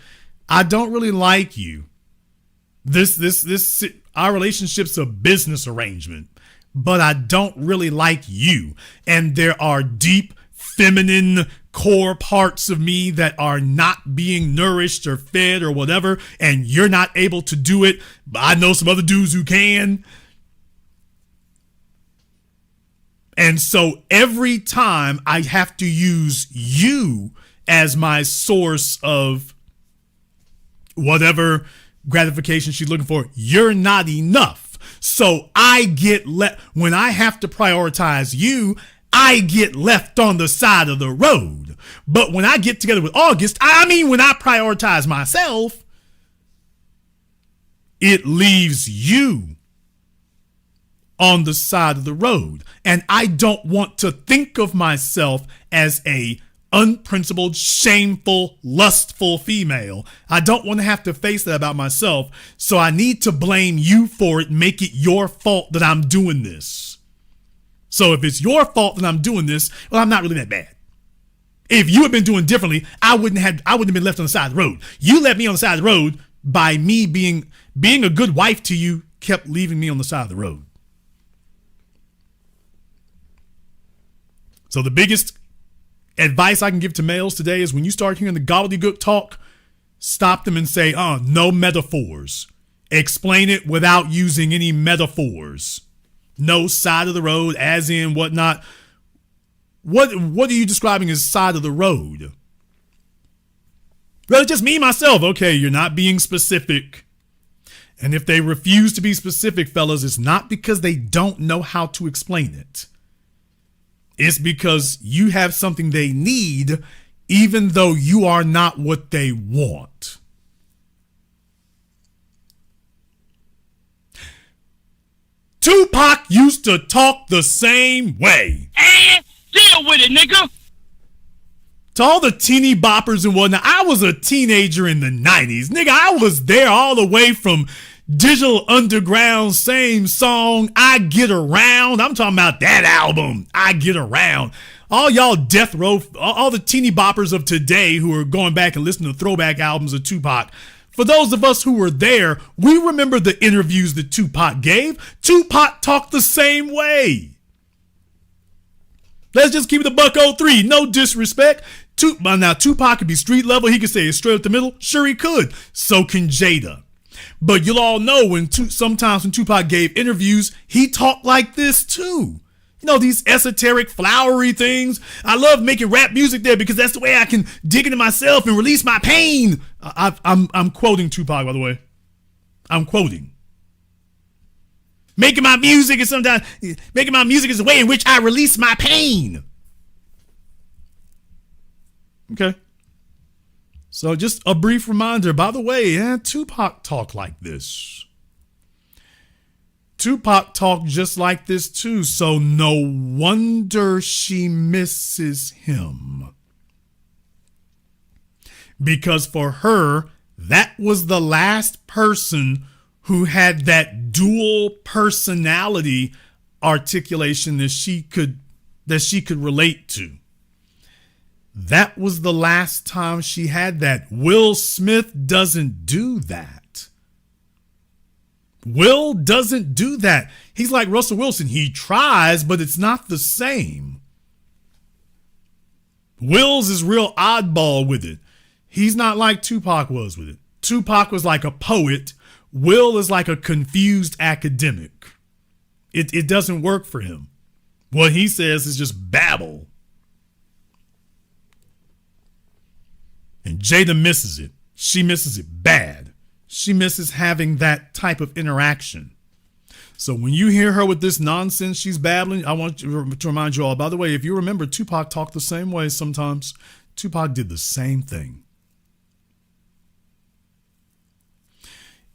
I don't really like you. Our relationship's a business arrangement, but I don't really like you. And there are deep, feminine core parts of me that are not being nourished or fed or whatever, and you're not able to do it, but I know some other dudes who can. And so every time I have to use you as my source of whatever gratification she's looking for, you're not enough. So when I have to prioritize you, I get left on the side of the road. But when I get together with August, when I prioritize myself, it leaves you on the side of the road. And I don't want to think of myself as a unprincipled, shameful, lustful female. I don't want to have to face that about myself. So I need to blame you for it, make it your fault that I'm doing this. So if it's your fault that I'm doing this, well, I'm not really that bad. If you had been doing differently, I wouldn't have been left on the side of the road. You left me on the side of the road by me being a good wife to you, kept leaving me on the side of the road. So the biggest advice I can give to males today is when you start hearing the gobbledygook talk, stop them and say, no metaphors. Explain it without using any metaphors. No side of the road, as in whatnot. What are you describing as side of the road? Well, it's just me, myself. Okay, you're not being specific. And if they refuse to be specific, fellas, it's not because they don't know how to explain it. It's because you have something they need, even though you are not what they want. Tupac used to talk the same way. And deal with it, nigga. To all the teeny boppers and whatnot, I was a teenager in the 90s. Nigga, I was there all the way from Digital Underground, same song, I Get Around. I'm talking about that album, I Get Around. All y'all death row, all the teeny boppers of today who are going back and listening to throwback albums of Tupac. For those of us who were there, we remember the interviews that Tupac gave. Tupac talked the same way. Let's just keep it a $103. No disrespect. Now, Tupac could be street level. He could say it straight up the middle. Sure, he could. So can Jada. But you'll all know sometimes when Tupac gave interviews, he talked like this too. You know, these esoteric, flowery things. I love making rap music there because that's the way I can dig into myself and release my pain. I'm quoting Tupac, by the way. I'm quoting. Making my music is a way in which I release my pain. Okay. So just a brief reminder, by the way, Tupac talked like this. Tupac talked just like this too, so no wonder she misses him. Because for her, that was the last person who had that dual personality articulation that she could relate to. That was the last time she had that. Will Smith doesn't do that. Will doesn't do that. He's like Russell Wilson. He tries, but it's not the same. Will's is real oddball with it. He's not like Tupac was with it. Tupac was like a poet. Will is like a confused academic. It doesn't work for him. What he says is just babble. And Jada misses it. She misses it bad. She misses having that type of interaction. So when you hear her with this nonsense she's babbling, I want to remind you all, by the way, if you remember, Tupac talked the same way sometimes. Tupac did the same thing.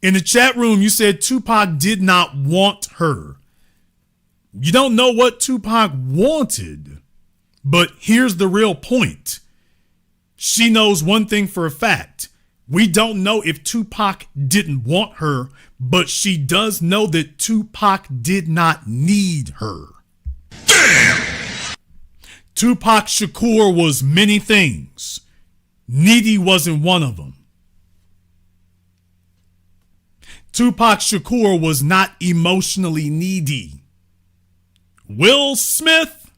In the chat room, you said Tupac did not want her. You don't know what Tupac wanted, but here's the real point. She knows one thing for a fact. We don't know if Tupac didn't want her, but she does know that Tupac did not need her. Damn! Tupac Shakur was many things. Needy wasn't one of them. Tupac Shakur was not emotionally needy. Will Smith?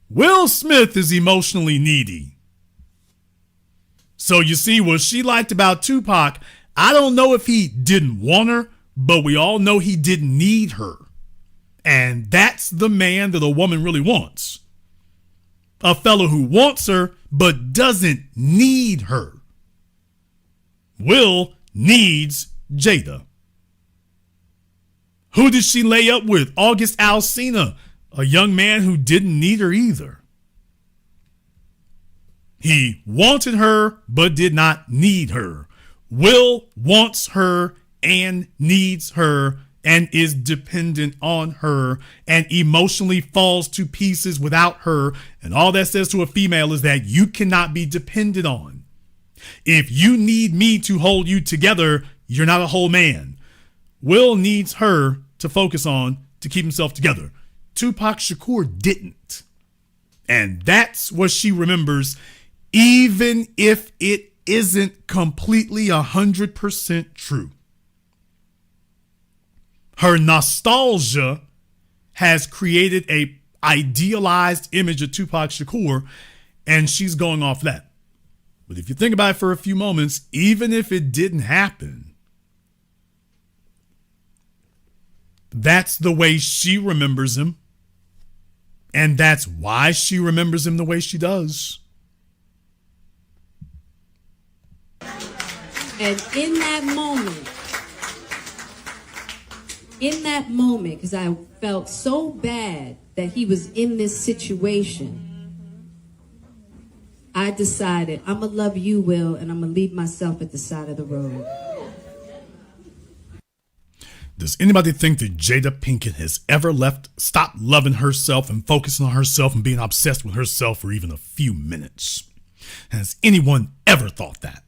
Will Smith is emotionally needy. So you see, what she liked about Tupac, I don't know if he didn't want her, but we all know he didn't need her. And that's the man that a woman really wants. A fellow who wants her, but doesn't need her. Will needs Jada. Who did she lay up with? August Alsina, a young man who didn't need her either. He wanted her, but did not need her. Will wants her and needs her and is dependent on her and emotionally falls to pieces without her. And all that says to a female is that you cannot be depended on. If you need me to hold you together, you're not a whole man. Will needs her to focus on to keep himself together. Tupac Shakur didn't. And that's what she remembers, even if it isn't completely 100% true. Her nostalgia has created a idealized image of Tupac Shakur, and she's going off that. But if you think about it for a few moments, even if it didn't happen, that's the way she remembers him. And that's why she remembers him the way she does. And in that moment, because I felt so bad that he was in this situation, I decided I'm going to love you, Will, and I'm going to leave myself at the side of the road. Does anybody think that Jada Pinkett has ever stopped loving herself and focusing on herself and being obsessed with herself for even a few minutes? Has anyone ever thought that?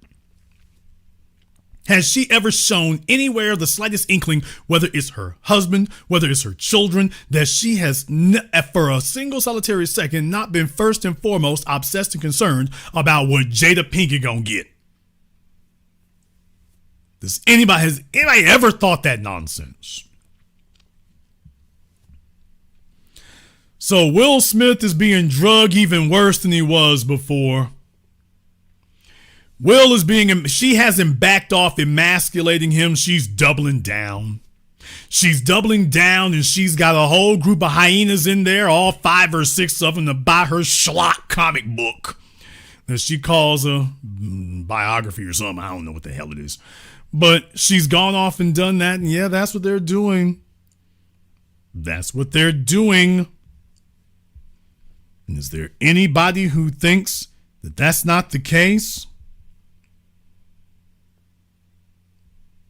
Has she ever shown anywhere the slightest inkling, whether it's her husband, whether it's her children, that she has, for a single solitary second, not been first and foremost obsessed and concerned about what Jada Pinkett gonna get? Has anybody ever thought that nonsense? So Will Smith is being drugged even worse than he was before. She hasn't backed off emasculating him. She's doubling down. She's doubling down, and she's got a whole group of hyenas in there, all 5 or 6 of them, to buy her schlock comic book that she calls a biography or something. I don't know what the hell it is. But she's gone off and done that, and yeah, that's what they're doing. That's what they're doing. And is there anybody who thinks that that's not the case?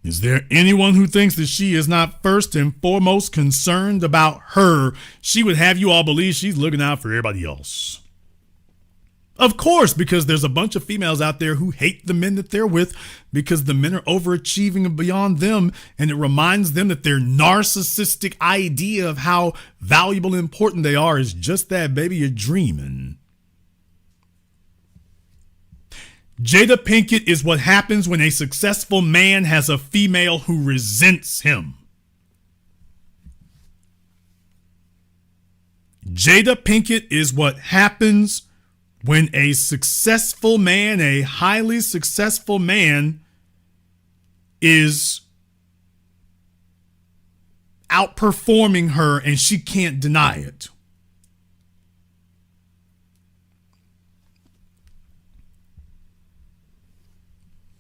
Is there anyone who thinks that she is not first and foremost concerned about her? She would have you all believe she's looking out for everybody else. Of course, because there's a bunch of females out there who hate the men that they're with because the men are overachieving and beyond them, and it reminds them that their narcissistic idea of how valuable and important they are is just that, baby, you're dreaming. Jada Pinkett is what happens when a successful man has a female who resents him. Jada Pinkett is what happens when a successful man, a highly successful man, is outperforming her and she can't deny it.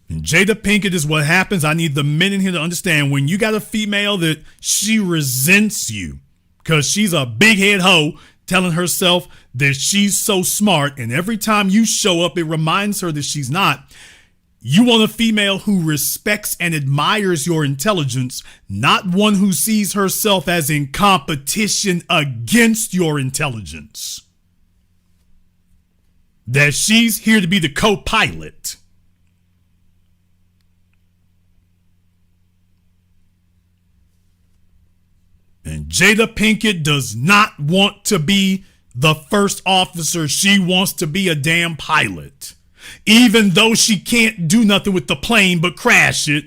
And Jada Pinkett is what happens. I need the men in here to understand when you got a female that she resents you because she's a big head hoe telling herself that she's so smart, and every time you show up, it reminds her that she's not. You want a female who respects and admires your intelligence, not one who sees herself as in competition against your intelligence. That she's here to be the co-pilot. And Jada Pinkett does not want to be the first officer. She wants to be a damn pilot. Even though she can't do nothing with the plane but crash it,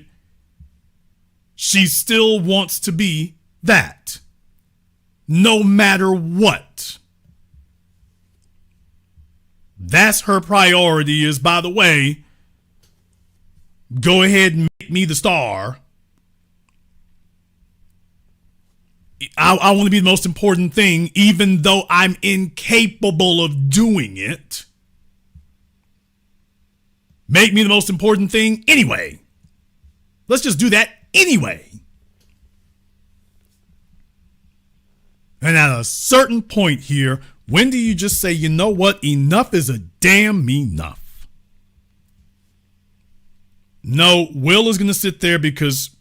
she still wants to be that. No matter what. That's her priority is, by the way, go ahead and make me the star. I want to be the most important thing, even though I'm incapable of doing it. Make me the most important thing anyway. Let's just do that anyway. And at a certain point here, when do you just say, you know what? Enough is a damn enough. No, Will is going to sit there because,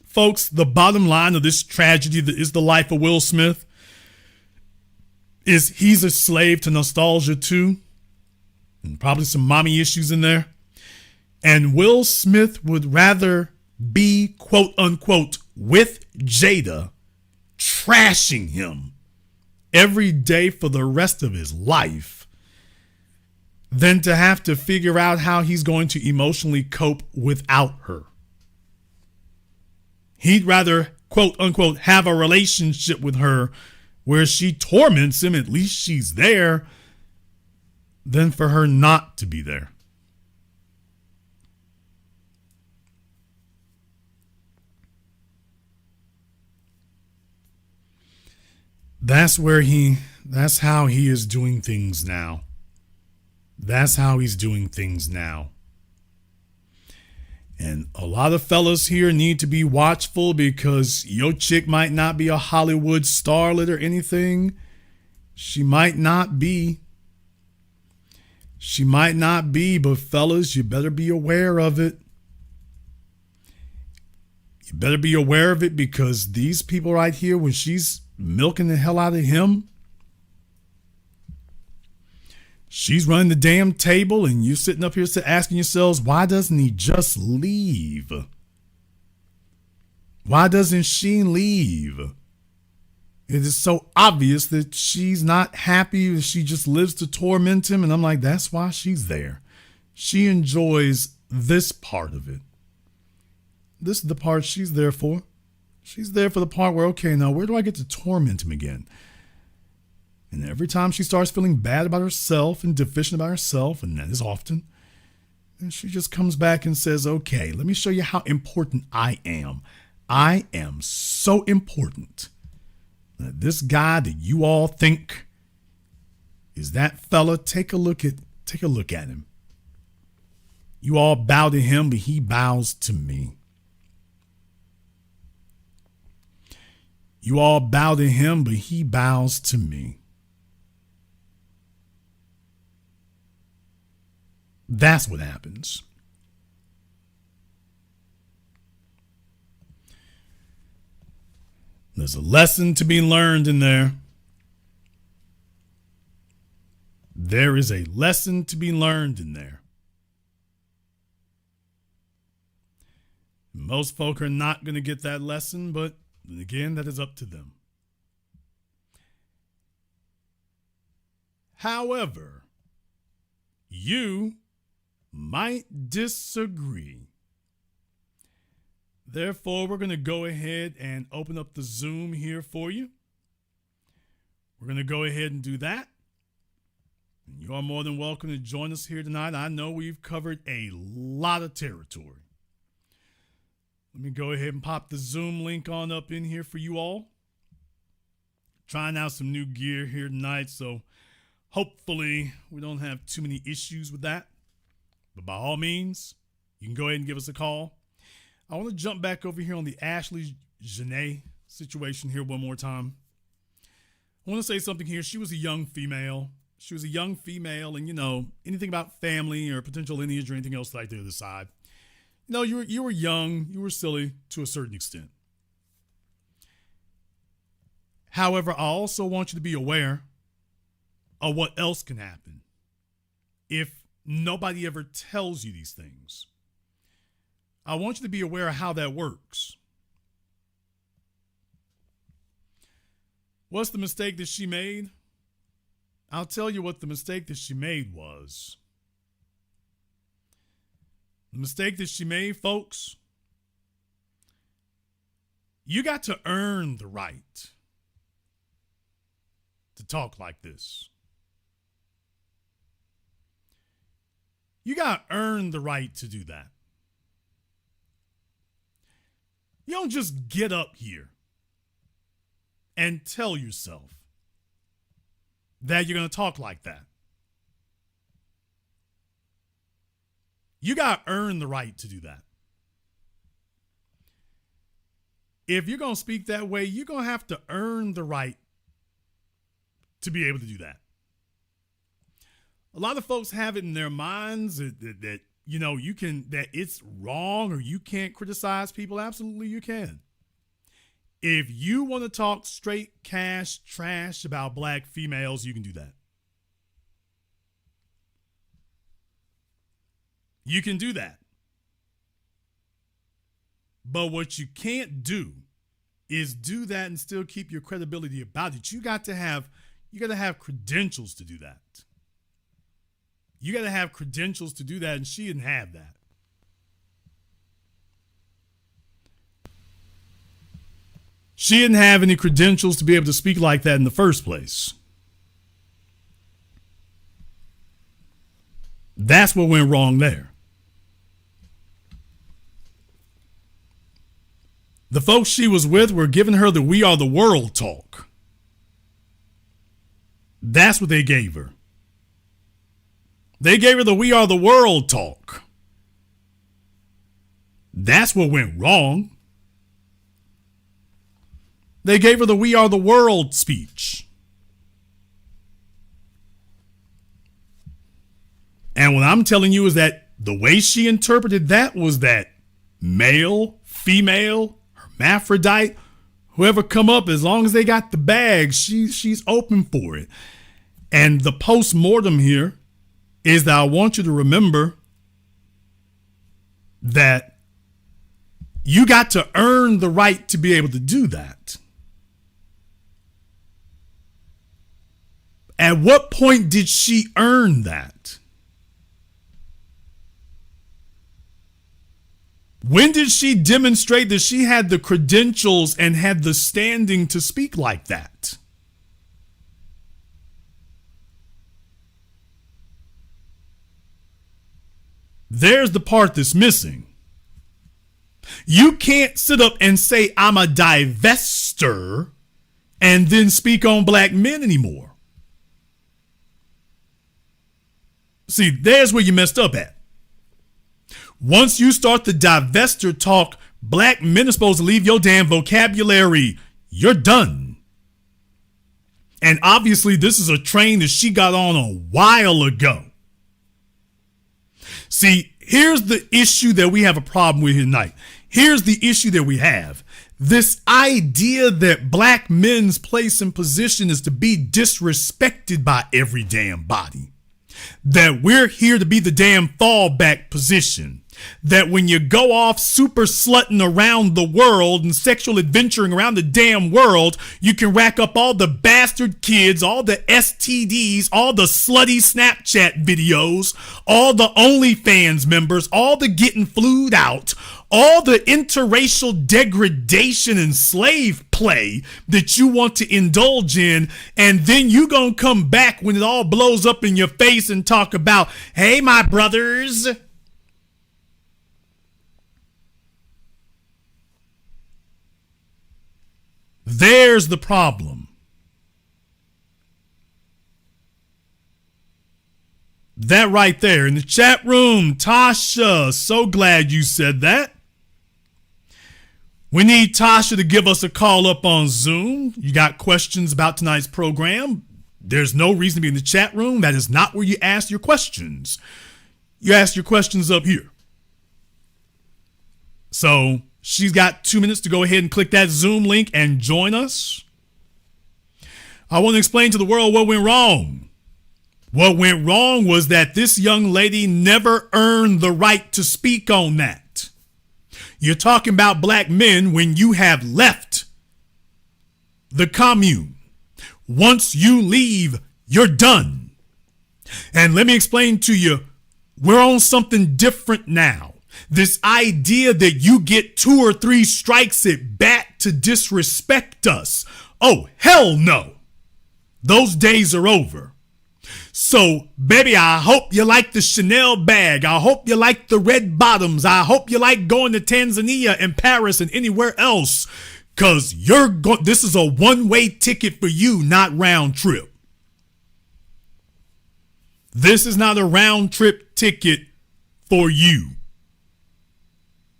folks, the bottom line of this tragedy that is the life of Will Smith is he's a slave to nostalgia too, and probably some mommy issues in there. And Will Smith would rather be, quote unquote, with Jada, trashing him every day for the rest of his life, than to have to figure out how he's going to emotionally cope without her. He'd rather, quote unquote, have a relationship with her where she torments him, at least she's there, than for her not to be there. That's how he is doing things now. That's how he's doing things now. And a lot of fellas here need to be watchful because your chick might not be a Hollywood starlet or anything. She might not be. She might not be, but fellas, you better be aware of it. You better be aware of it because these people right here, when she's milking the hell out of him, she's running the damn table and you sitting up here asking yourselves, why doesn't he just leave? Why doesn't she leave? It is so obvious that she's not happy. She just lives to torment him. And I'm like, that's why she's there. She enjoys this part of it. This is the part she's there for. She's there for the part where, okay, now where do I get to torment him again? And every time she starts feeling bad about herself and deficient about herself, and that is often, and she just comes back and says, okay, let me show you how important I am. I am so important that this guy that you all think is that fella, take a look at him. You all bow to him, but he bows to me. You all bow to him, but he bows to me. That's what happens. There's a lesson to be learned in there. There is a lesson to be learned in there. Most folk are not going to get that lesson, but again, that is up to them. However, you might disagree. Therefore, we're going to go ahead and open up the Zoom here for you. We're going to go ahead and do that. You are more than welcome to join us here tonight. I know we've covered a lot of territory. Let me go ahead and pop the Zoom link on up in here for you all. Trying out some new gear here tonight, so hopefully we don't have too many issues with that. But by all means, you can go ahead and give us a call. I want to jump back over here on the Ashlee Jenae situation here one more time. I want to say something here. She was a young female. And, you know, anything about family or potential lineage or anything else like that to the side. You know, you were young. You were silly to a certain extent. However, I also want you to be aware of what else can happen if nobody ever tells you these things. I want you to be aware of how that works. What's the mistake that she made? I'll tell you what the mistake that she made was. The mistake that she made, folks, you got to earn the right to talk like this. You got to earn the right to do that. You don't just get up here and tell yourself that you're going to talk like that. You got to earn the right to do that. If you're going to speak that way, you're going to have to earn the right to be able to do that. A lot of folks have it in their minds that you can, that it's wrong or you can't criticize people, absolutely you can. If you want to talk straight cash trash about black females, you can do that. You can do that. But what you can't do is do that and still keep your credibility about it. You got to have credentials to do that. You got to have credentials to do that, and she didn't have that. She didn't have any credentials to be able to speak like that in the first place. That's what went wrong there. The folks she was with were giving her the "we are the world" talk. That's what they gave her. They gave her the "we are the world" talk. That's what went wrong. They gave her the "we are the world" speech. And what I'm telling you is that the way she interpreted that was that male, female, hermaphrodite, whoever come up, as long as they got the bag, she's open for it. And the post-mortem here is that I want you to remember that you got to earn the right to be able to do that. At what point did she earn that? When did she demonstrate that she had the credentials and had the standing to speak like that? There's the part that's missing. You can't sit up and say, "I'm a divester," and then speak on black men anymore. See, there's where you messed up at. Once you start the divester talk, black men are supposed to leave your damn vocabulary. You're done. And obviously, this is a train that she got on a while ago. See, here's the issue that we have a problem with here tonight. Here's the issue that we have. This idea that black men's place and position is to be disrespected by every damn body. That we're here to be the damn fallback position. That when you go off super slutting around the world and sexual adventuring around the damn world, you can rack up all the bastard kids, all the STDs, all the slutty Snapchat videos, all the OnlyFans members, all the getting flued out, all the interracial degradation and slave play that you want to indulge in, and then you gonna come back when it all blows up in your face and talk about, "Hey, my brothers." There's the problem. That right there in the chat room, Tasha, so glad you said that. We need Tasha to give us a call up on Zoom. You got questions about tonight's program? There's no reason to be in the chat room. That is not where you ask your questions. You ask your questions up here. So she's got 2 minutes to go ahead and click that Zoom link and join us. I want to explain to the world what went wrong. What went wrong was that this young lady never earned the right to speak on that. You're talking about black men when you have left the commune. Once you leave, you're done. And let me explain to you, we're on something different now. This idea that you get 2 or 3 strikes at bat to disrespect us. Oh, hell no. Those days are over. So, baby, I hope you like the Chanel bag. I hope you like the red bottoms. I hope you like going to Tanzania and Paris and anywhere else. Because this is a one-way ticket for you, not round trip. This is not a round trip ticket for you.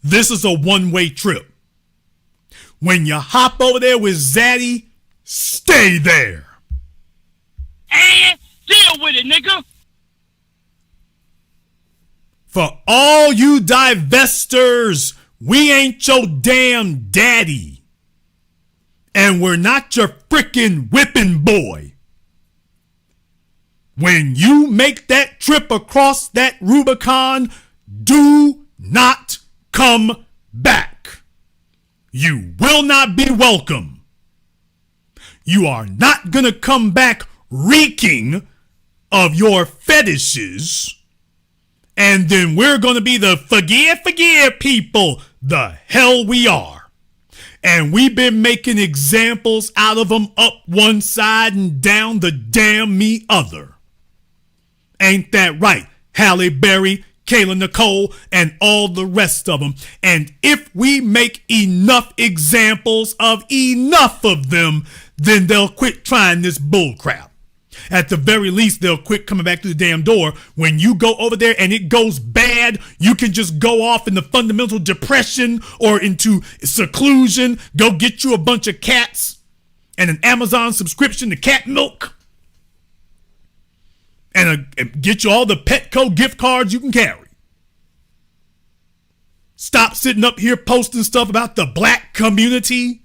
This is a one-way trip. When you hop over there with Zaddy, stay there. And deal with it, nigga. For all you divestors, we ain't your damn daddy. And we're not your frickin' whipping boy. When you make that trip across that Rubicon, do not come back. You will not be welcome. You are not gonna come back reeking of your fetishes, and then we're gonna be the forgive people. The hell we are. And we've been making examples out of them up one side and down the damn me other. Ain't that right, Halle Berry, Kayla Nicole, and all the rest of them? And if we make enough examples of enough of them, then they'll quit trying this bullcrap. At the very least, they'll quit coming back to the damn door. When you go over there and it goes bad, you can just go off into fundamental depression or into seclusion. Go get you a bunch of cats and an Amazon subscription to cat milk. And get you all the Petco gift cards you can carry. Stop sitting up here posting stuff about the black community.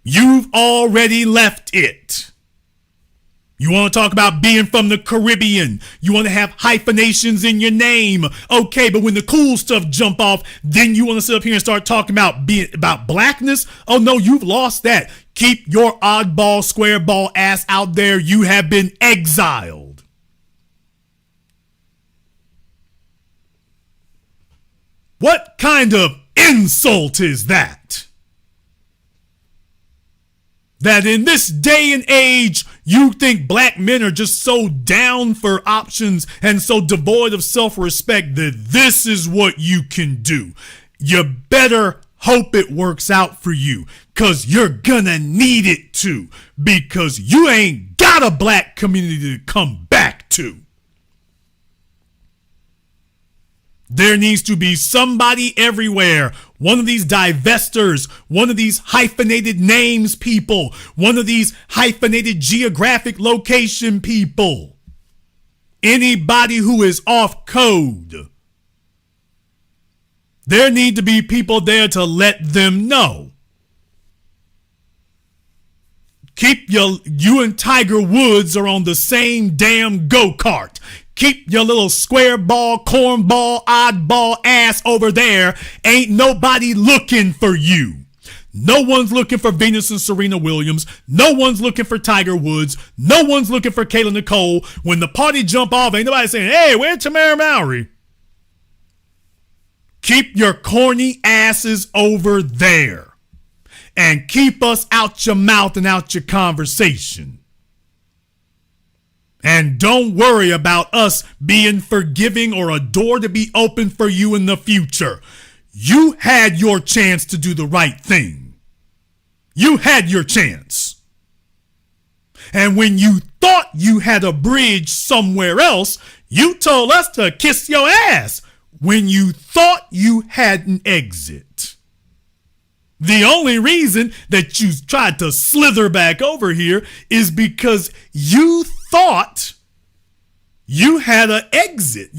You've already left it. You want to talk about being from the Caribbean. You want to have hyphenations in your name. Okay, but when the cool stuff jump off, then you want to sit up here and start talking about blackness? Oh no, you've lost that. Keep your oddball, squareball ass out there. You have been exiled. What kind of insult is that? That in this day and age, you think black men are just so down for options and so devoid of self-respect that this is what you can do. You better hope it works out for you, because you're gonna need it to, because you ain't got a black community to come back to. There needs to be somebody everywhere. One of these divestors, one of these hyphenated names people, one of these hyphenated geographic location people. Anybody who is off code. There need to be people there to let them know. You and Tiger Woods are on the same damn go-kart. Keep your little square ball, cornball, oddball ass over there. Ain't nobody looking for you. No one's looking for Venus and Serena Williams. No one's looking for Tiger Woods. No one's looking for Kayla Nicole. When the party jump off, ain't nobody saying, hey, where's Tamara Mowry? Keep your corny asses over there. And keep us out your mouth and out your conversation. And don't worry about us being forgiving or a door to be open for you in the future. You had your chance to do the right thing. You had your chance. And when you thought you had a bridge somewhere else, you told us to kiss your ass when you thought you had an exit. The only reason that you tried to slither back over here is because you thought you had an exit.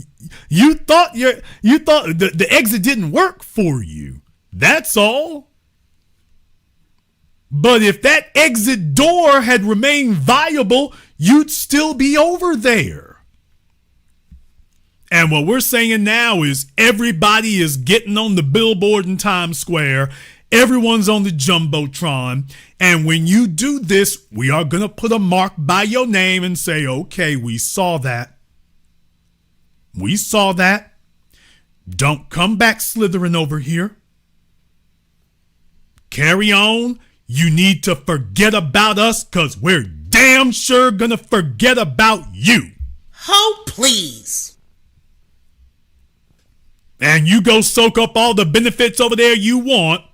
You thought the exit didn't work for you. That's all. But if that exit door had remained viable, you'd still be over there. And what we're saying now is everybody is getting on the billboard in Times Square. Everyone's on the Jumbotron. And when you do this, we are going to put a mark by your name and say, okay, we saw that. We saw that. Don't come back slithering over here. Carry on. You need to forget about us, because we're damn sure going to forget about you. Oh, please. And you go soak up all the benefits over there you want.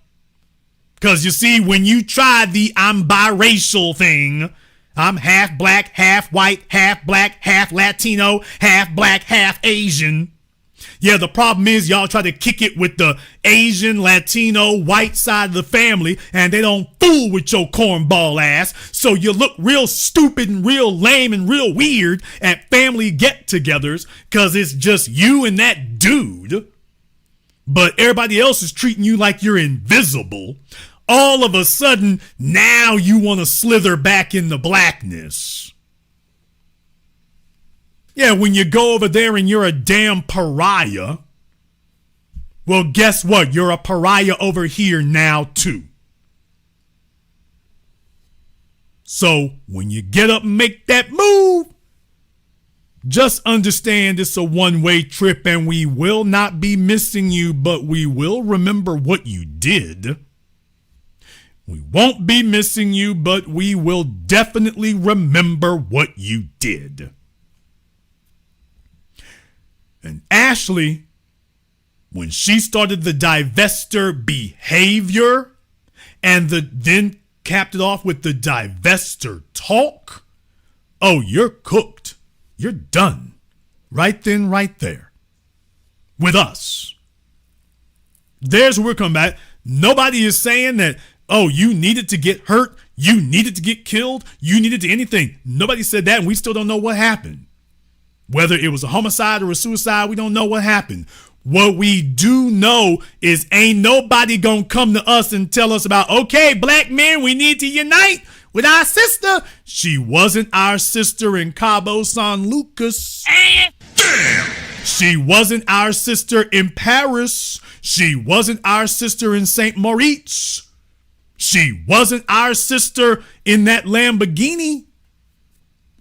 Because you see, when you try the I'm biracial thing, I'm half black, half white, half black, half Latino, half black, half Asian. Yeah, the problem is y'all try to kick it with the Asian, Latino, white side of the family, and they don't fool with your cornball ass. So you look real stupid and real lame and real weird at family get-togethers because it's just you and that dude. But everybody else is treating you like you're invisible. All of a sudden, now you want to slither back into blackness. Yeah, when you go over there and you're a damn pariah, well, guess what? You're a pariah over here now, too. So, when you get up and make that move, just understand it's a one-way trip and we will not be missing you, but we will remember what you did. We won't be missing you, but we will definitely remember what you did. And Ashlee, when she started the divester behavior and then capped it off with the divester talk, oh, you're cooked. You're done. Right then, right there. With us. There's where we're coming back. Nobody is saying that, oh, you needed to get hurt. You needed to get killed. You needed to anything. Nobody said that, and we still don't know what happened. Whether it was a homicide or a suicide, we don't know what happened. What we do know is ain't nobody gonna come to us and tell us about, okay, black men, we need to unite with our sister. She wasn't our sister in Cabo San Lucas. She wasn't our sister in Paris. She wasn't our sister in St. Moritz. She wasn't our sister in that Lamborghini.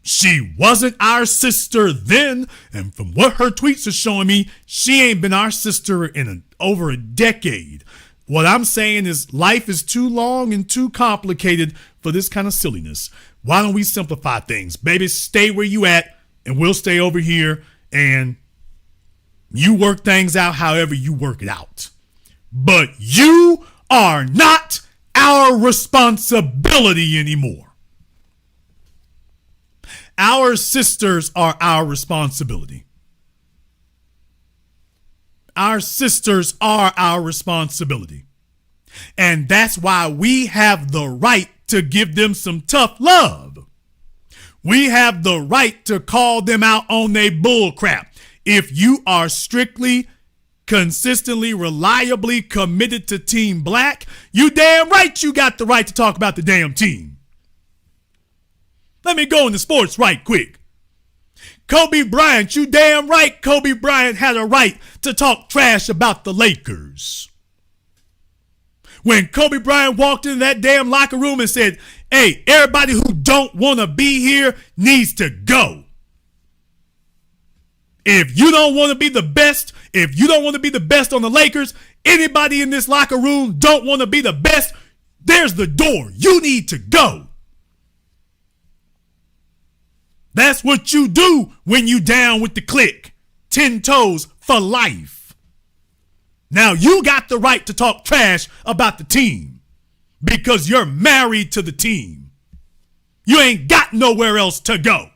She wasn't our sister then, and from what her tweets are showing me, she ain't been our sister in over a decade. What I'm saying is life is too long and too complicated for this kind of silliness. Why don't we simplify things? Baby, stay where you at, and we'll stay over here, and you work things out however you work it out. But you are not our responsibility anymore. Our sisters are our responsibility. Our sisters are our responsibility. And that's why we have the right to give them some tough love. We have the right to call them out on their bull crap. If you are strictly, consistently, reliably committed to Team Black, you damn right you got the right to talk about the damn team. Let me go into sports right quick. Kobe Bryant, you damn right Kobe Bryant had a right to talk trash about the Lakers. When Kobe Bryant walked into that damn locker room and said, hey, everybody who don't want to be here needs to go. If you don't want to be the best, if you don't want to be the best on the Lakers, anybody in this locker room don't want to be the best, there's the door. You need to go. That's what you do when you down with the clique. 10 toes for life. Now you got the right to talk trash about the team because you're married to the team. You ain't got nowhere else to go.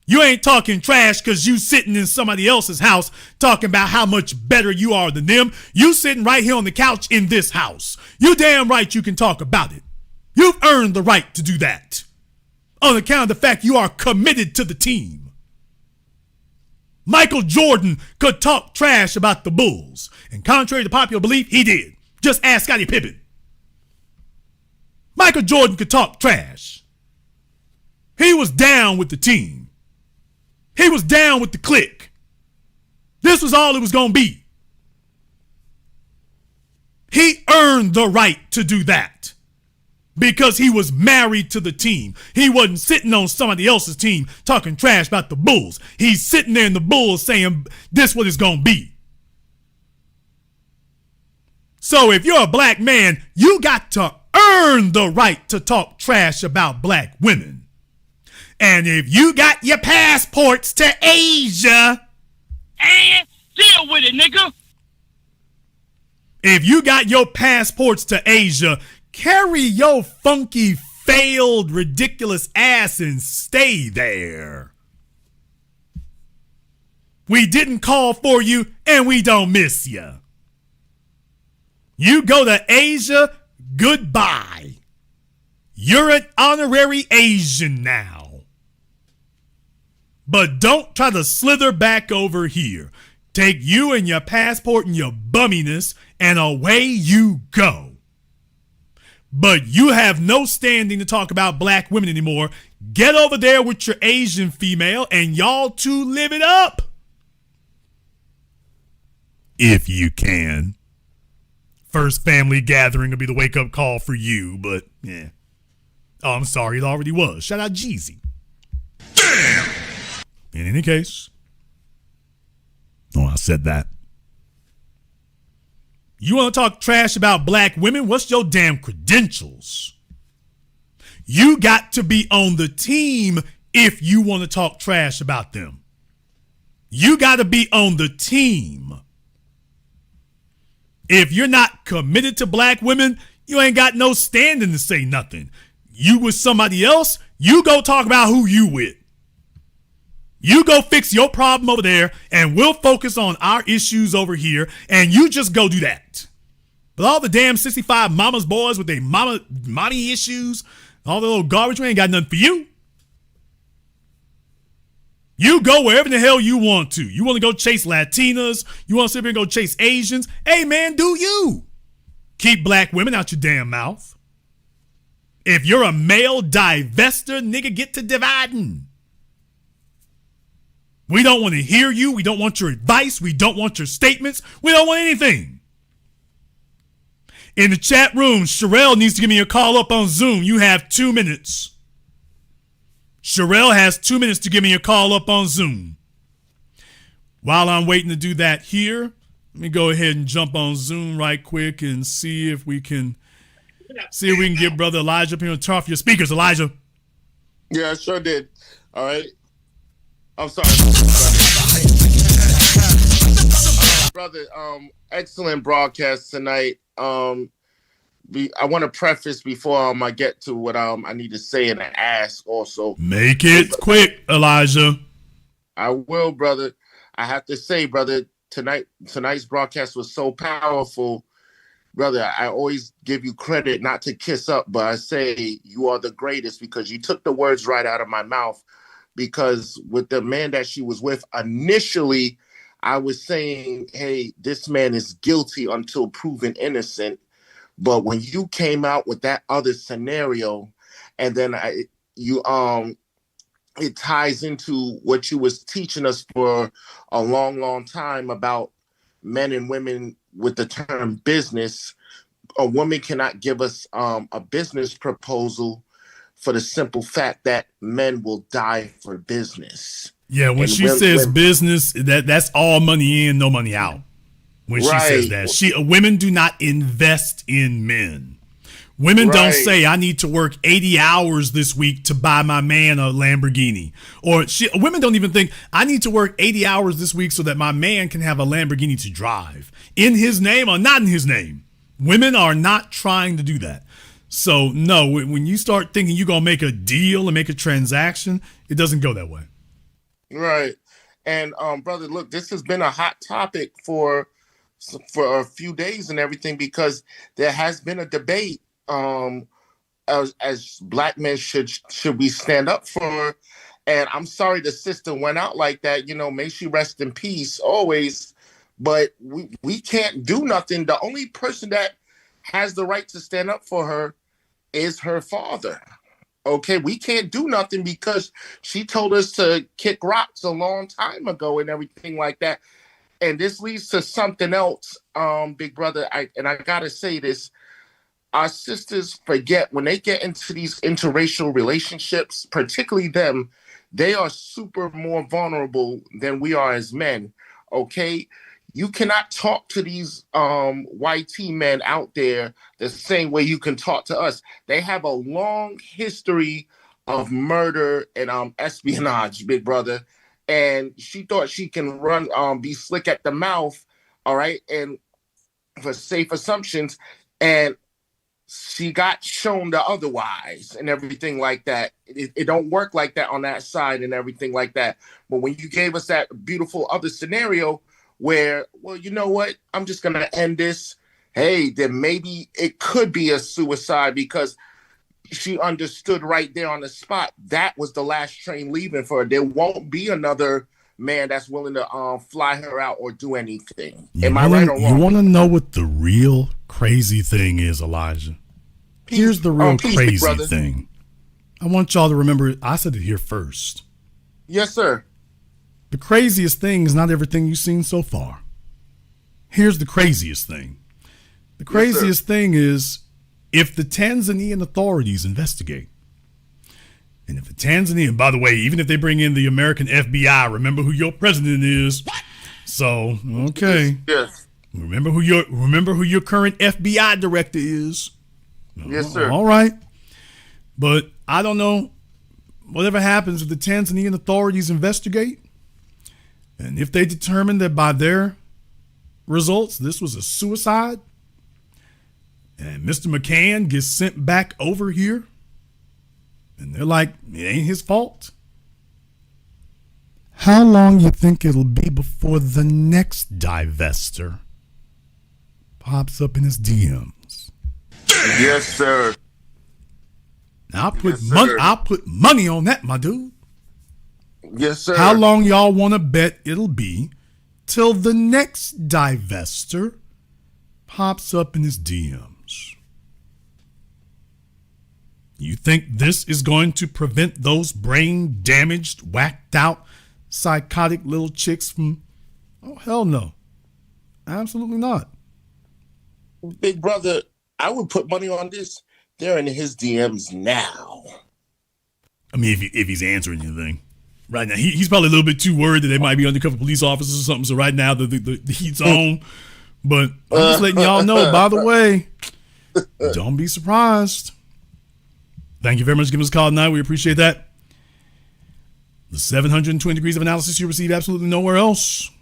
You ain't talking trash because you sitting in somebody else's house talking about how much better you are than them. You sitting right here on the couch in this house. You damn right you can talk about it. You've earned the right to do that. On account of the fact you are committed to the team. Michael Jordan could talk trash about the Bulls. And contrary to popular belief, he did. Just ask Scottie Pippen. Michael Jordan could talk trash. He was down with the team. He was down with the clique. This was all it was going to be. He earned the right to do that. Because he was married to the team. He wasn't sitting on somebody else's team talking trash about the Bulls. He's sitting there in the Bulls saying, this is what it's going to be. So if you're a black man, you got to earn the right to talk trash about black women. And if you got your passports to Asia, And deal with it, nigga. If you got your passports to Asia, carry your funky, failed, ridiculous ass and stay there. We didn't call for you, and we don't miss you. You go to Asia, goodbye. You're an honorary Asian now. But don't try to slither back over here. Take you and your passport and your bumminess, and away you go. But you have no standing to talk about black women anymore. Get over there with your Asian female, and y'all two live it up. If you can. First family gathering will be the wake-up call for you, but yeah. Oh, I'm sorry, it already was. Shout out Jeezy. Damn! In any case. Oh, I said that. You want to talk trash about black women? What's your damn credentials? You got to be on the team if you want to talk trash about them. You got to be on the team. If you're not committed to black women, you ain't got no standing to say nothing. You with somebody else, you go talk about who you with. You go fix your problem over there, and we'll focus on our issues over here, and you just go do that. But all the damn 65 mama's boys with their mommy issues, all the little garbage, we ain't got nothing for you. You go wherever the hell you want to. You want to go chase Latinas? You want to sit here and go chase Asians? Hey, man, do you. Keep black women out your damn mouth. If you're a male divester, nigga, get to dividing. We don't want to hear you. We don't want your advice. We don't want your statements. We don't want anything. In the chat room, Sherelle needs to give me a call up on Zoom. You have 2 minutes. Sherelle has 2 minutes to give me a call up on Zoom. While I'm waiting to do that here, let me go ahead and jump on Zoom right quick and see if we can get Brother Elijah up here and turn off your speakers, Elijah. Yeah, I sure did. All right. I'm sorry. Brother, excellent broadcast tonight. I want to preface before I get to what I need to say and ask also. Make it quick, Elijah. I will, brother. I have to say, brother, tonight's broadcast was so powerful. Brother, I always give you credit, not to kiss up, but I say you are the greatest because you took the words right out of my mouth. Because with the man that she was with, initially, I was saying, hey, this man is guilty until proven innocent. But when you came out with that other scenario, and then it ties into what you was teaching us for a long, long time about men and women with the term business. A woman cannot give us a business proposal for the simple fact that men will die for business. Yeah, when she says business, that's all money in, no money out. When she says that, women do not invest in men. Women don't say, I need to work 80 hours this week to buy my man a Lamborghini. Or women don't even think, I need to work 80 hours this week so that my man can have a Lamborghini to drive. In his name or not in his name. Women are not trying to do that. So, no, when you start thinking you're going to make a deal and make a transaction, it doesn't go that way. Right. And, brother, look, this has been a hot topic for a few days and everything because there has been a debate as black men should we stand up for her. And I'm sorry the sister went out like that. You know, may she rest in peace always. But we can't do nothing. The only person that has the right to stand up for her is her father. Okay, we can't do nothing because she told us to kick rocks a long time ago and everything like that. And this leads to something else, big brother. I gotta say this. Our sisters forget when they get into these interracial relationships, particularly them, they are super more vulnerable than we are as men. Okay. You cannot talk to these YT men out there the same way you can talk to us. They have a long history of murder and espionage, big brother. And she thought she can be slick at the mouth, all right, and for safe assumptions. And she got shown the otherwise and everything like that. It don't work like that on that side and everything like that. But when you gave us that beautiful other scenario where, well, you know what? I'm just going to end this. Hey, then maybe it could be a suicide because she understood right there on the spot. That was the last train leaving for her. There won't be another man that's willing to fly her out or do anything. Am I right or wrong? You want to know what the real crazy thing is, Elijah? Here's the real crazy thing. I want y'all to remember, I said it here first. Yes, sir. The craziest thing is not everything you've seen so far. Here's the craziest thing. The craziest thing is if the Tanzanian authorities investigate, and if the Tanzanian, by the way, even if they bring in the American FBI, remember who your president is. So, okay. Yes. Remember who your current FBI director is. Yes, sir. All right. But I don't know. Whatever happens if the Tanzanian authorities investigate, and if they determine that by their results this was a suicide, and Mr. McCann gets sent back over here, and they're like, it ain't his fault. How long you think it'll be before the next divester pops up in his DMs? Yes, sir. Now, I'll put money on that, my dude. Yes, sir. How long y'all want to bet it'll be till the next divester pops up in his DMs? You think this is going to prevent those brain damaged, whacked out, psychotic little chicks from... Oh, hell no. Absolutely not. Big brother, I would put money on this. They're in his DMs now. I mean, if he's answering anything. Right now, he's probably a little bit too worried that they might be undercover police officers or something. So right now, the heat's on. But I'm just letting y'all know, by the way, don't be surprised. Thank you very much for giving us a call tonight. We appreciate that. The 720 degrees of analysis you receive absolutely nowhere else.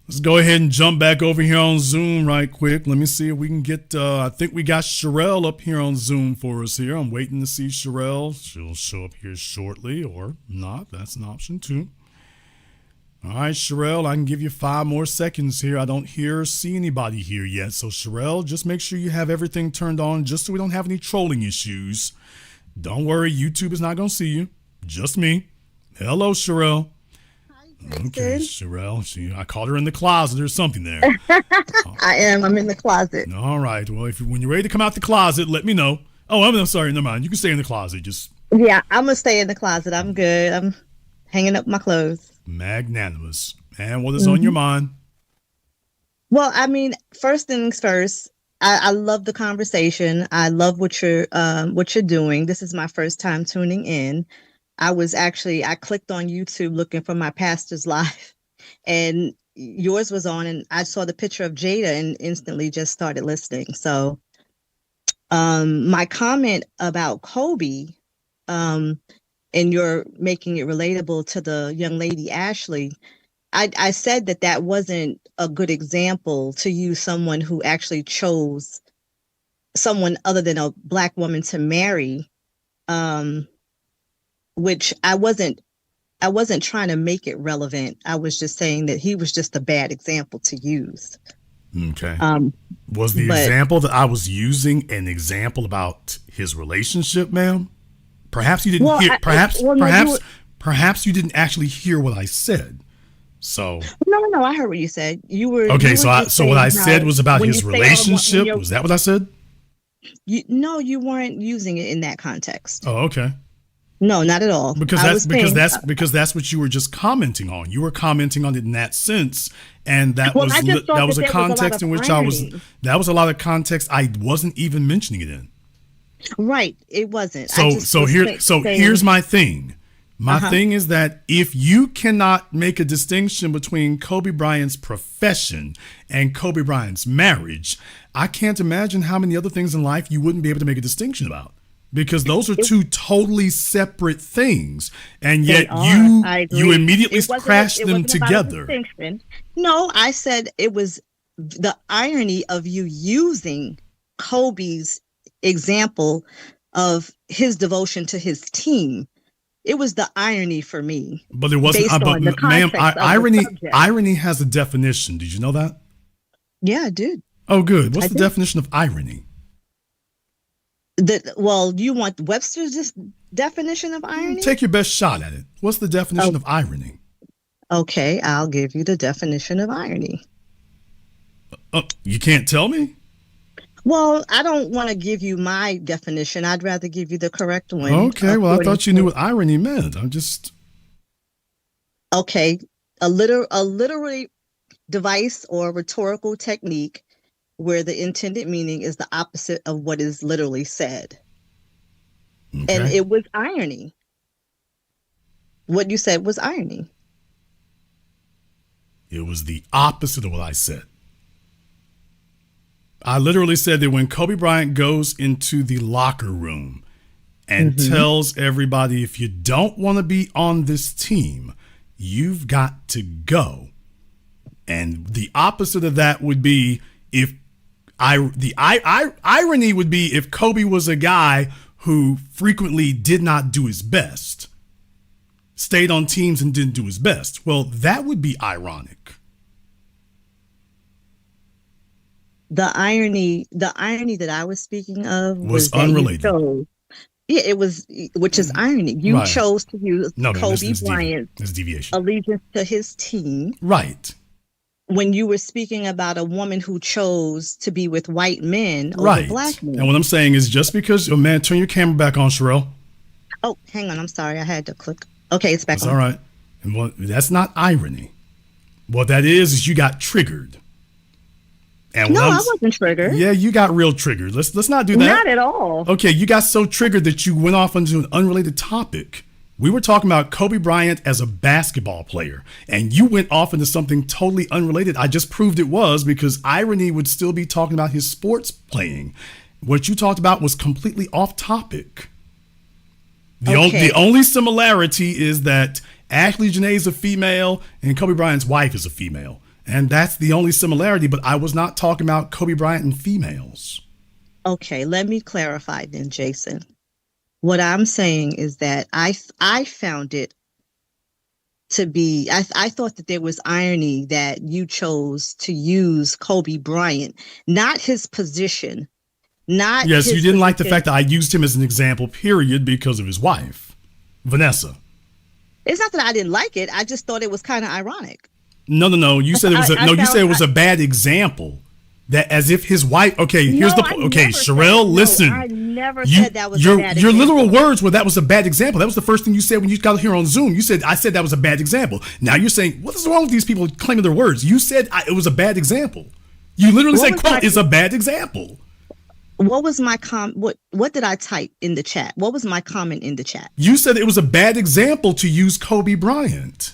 Let's go ahead and jump back over here on Zoom right quick. Let me see if we can get, I think we got Sherelle up here on Zoom for us here. I'm waiting to see Sherelle. She'll show up here shortly or not. That's an option too. All right, Sherelle, I can give you 5 more seconds here. I don't hear or see anybody here yet. So, Sherelle, just make sure you have everything turned on just so we don't have any trolling issues. Don't worry, YouTube is not going to see you. Just me. Hello, Sherelle. Okay, Sherelle. I caught her in the closet or something there. I am. I'm in the closet. All right. Well, when you're ready to come out the closet, let me know. Oh, I'm sorry. Never mind. You can stay in the closet. Yeah, I'm going to stay in the closet. I'm good. I'm hanging up my clothes. Magnanimous. And what is on your mind? Well, I mean, first things first, I love the conversation. I love what you're doing. This is my first time tuning in. I clicked on YouTube looking for my pastor's live, and yours was on, and I saw the picture of Jada and instantly just started listening. So my comment about Kobe, and you're making it relatable to the young lady, Ashlee, I said that wasn't a good example to use someone who actually chose someone other than a Black woman to marry, which I wasn't trying to make it relevant. I was just saying that he was just a bad example to use. Okay. Was the example that I was using an example about his relationship, ma'am? Perhaps you didn't hear. Perhaps you didn't actually hear what I said. So no, I heard what you said. You were okay. So what I said was about his relationship. Was that what I said? You weren't using it in that context. Oh, okay. No, not at all. Because that's what you were just commenting on. You were commenting on it in that sense, and that was a context in which that was a lot of context I wasn't even mentioning it in. Right, it wasn't. Here's my thing. My thing is that if you cannot make a distinction between Kobe Bryant's profession and Kobe Bryant's marriage, I can't imagine how many other things in life you wouldn't be able to make a distinction about. Because those are two totally separate things, and yet you immediately crashed them together. No, I said it was the irony of you using Kobe's example of his devotion to his team. It was the irony for me. But it wasn't. Based on the Ma'am, context of the irony. subject. Irony has a definition. Did you know that? Yeah, I did. Oh, good. What's I the did. definition of irony? Well, you want Webster's definition of irony? Take your best shot at it. What's the definition of irony? Okay, I'll give you the definition of irony. You can't tell me? Well, I don't want to give you my definition. I'd rather give you the correct one. Okay, well, I thought you knew what irony meant. I'm just... Okay, a literary device or rhetorical technique where the intended meaning is the opposite of what is literally said. Okay. And it was irony. What you said was irony. It was the opposite of what I said. I literally said that when Kobe Bryant goes into the locker room and tells everybody, if you don't want to be on this team, you've got to go. And the opposite of that would be irony would be if Kobe was a guy who frequently did not do his best, stayed on teams and didn't do his best. Well, that would be ironic. The irony that I was speaking of was unrelated. Yeah, it was, which is irony. You chose to use Kobe Bryant's allegiance to his team. Right. When you were speaking about a woman who chose to be with white men over black men. And what I'm saying is just because, oh man, turn your camera back on, Sherelle. Oh, hang on. I'm sorry. I had to click. Okay, it's back on. That's all right. And that's not irony. What that is you got triggered. And no, I wasn't triggered. Yeah, you got real triggered. Let's not do that. Not at all. Okay, you got so triggered that you went off into an unrelated topic. We were talking about Kobe Bryant as a basketball player, and you went off into something totally unrelated. I just proved it was, because irony would still be talking about his sports playing. What you talked about was completely off topic. The only similarity is that Ashlee Jenae is a female and Kobe Bryant's wife is a female. And that's the only similarity, but I was not talking about Kobe Bryant and females. Okay, let me clarify then, Jason. What I'm saying is that I found it to be, I thought that there was irony that you chose to use Kobe Bryant, not his position, not Yes, his you didn't like the position. fact that I used him as an example, period, because of his wife, Vanessa. It's not that I didn't like it. I just thought it was kind of ironic. No. You said it was you said it was a bad example. That as if his wife. Okay, here's the point. Okay, Sherelle, listen. I never said that was a bad your example. literal words were that was a bad example. That was the first thing you said when you got here on Zoom. You said I said that was a bad example. Now you're saying what is wrong with these people claiming their words? You said it was a bad example. You literally said quote is a bad example. What was my what did I type in the chat? What was my comment in the chat? You said it was a bad example to use Kobe Bryant.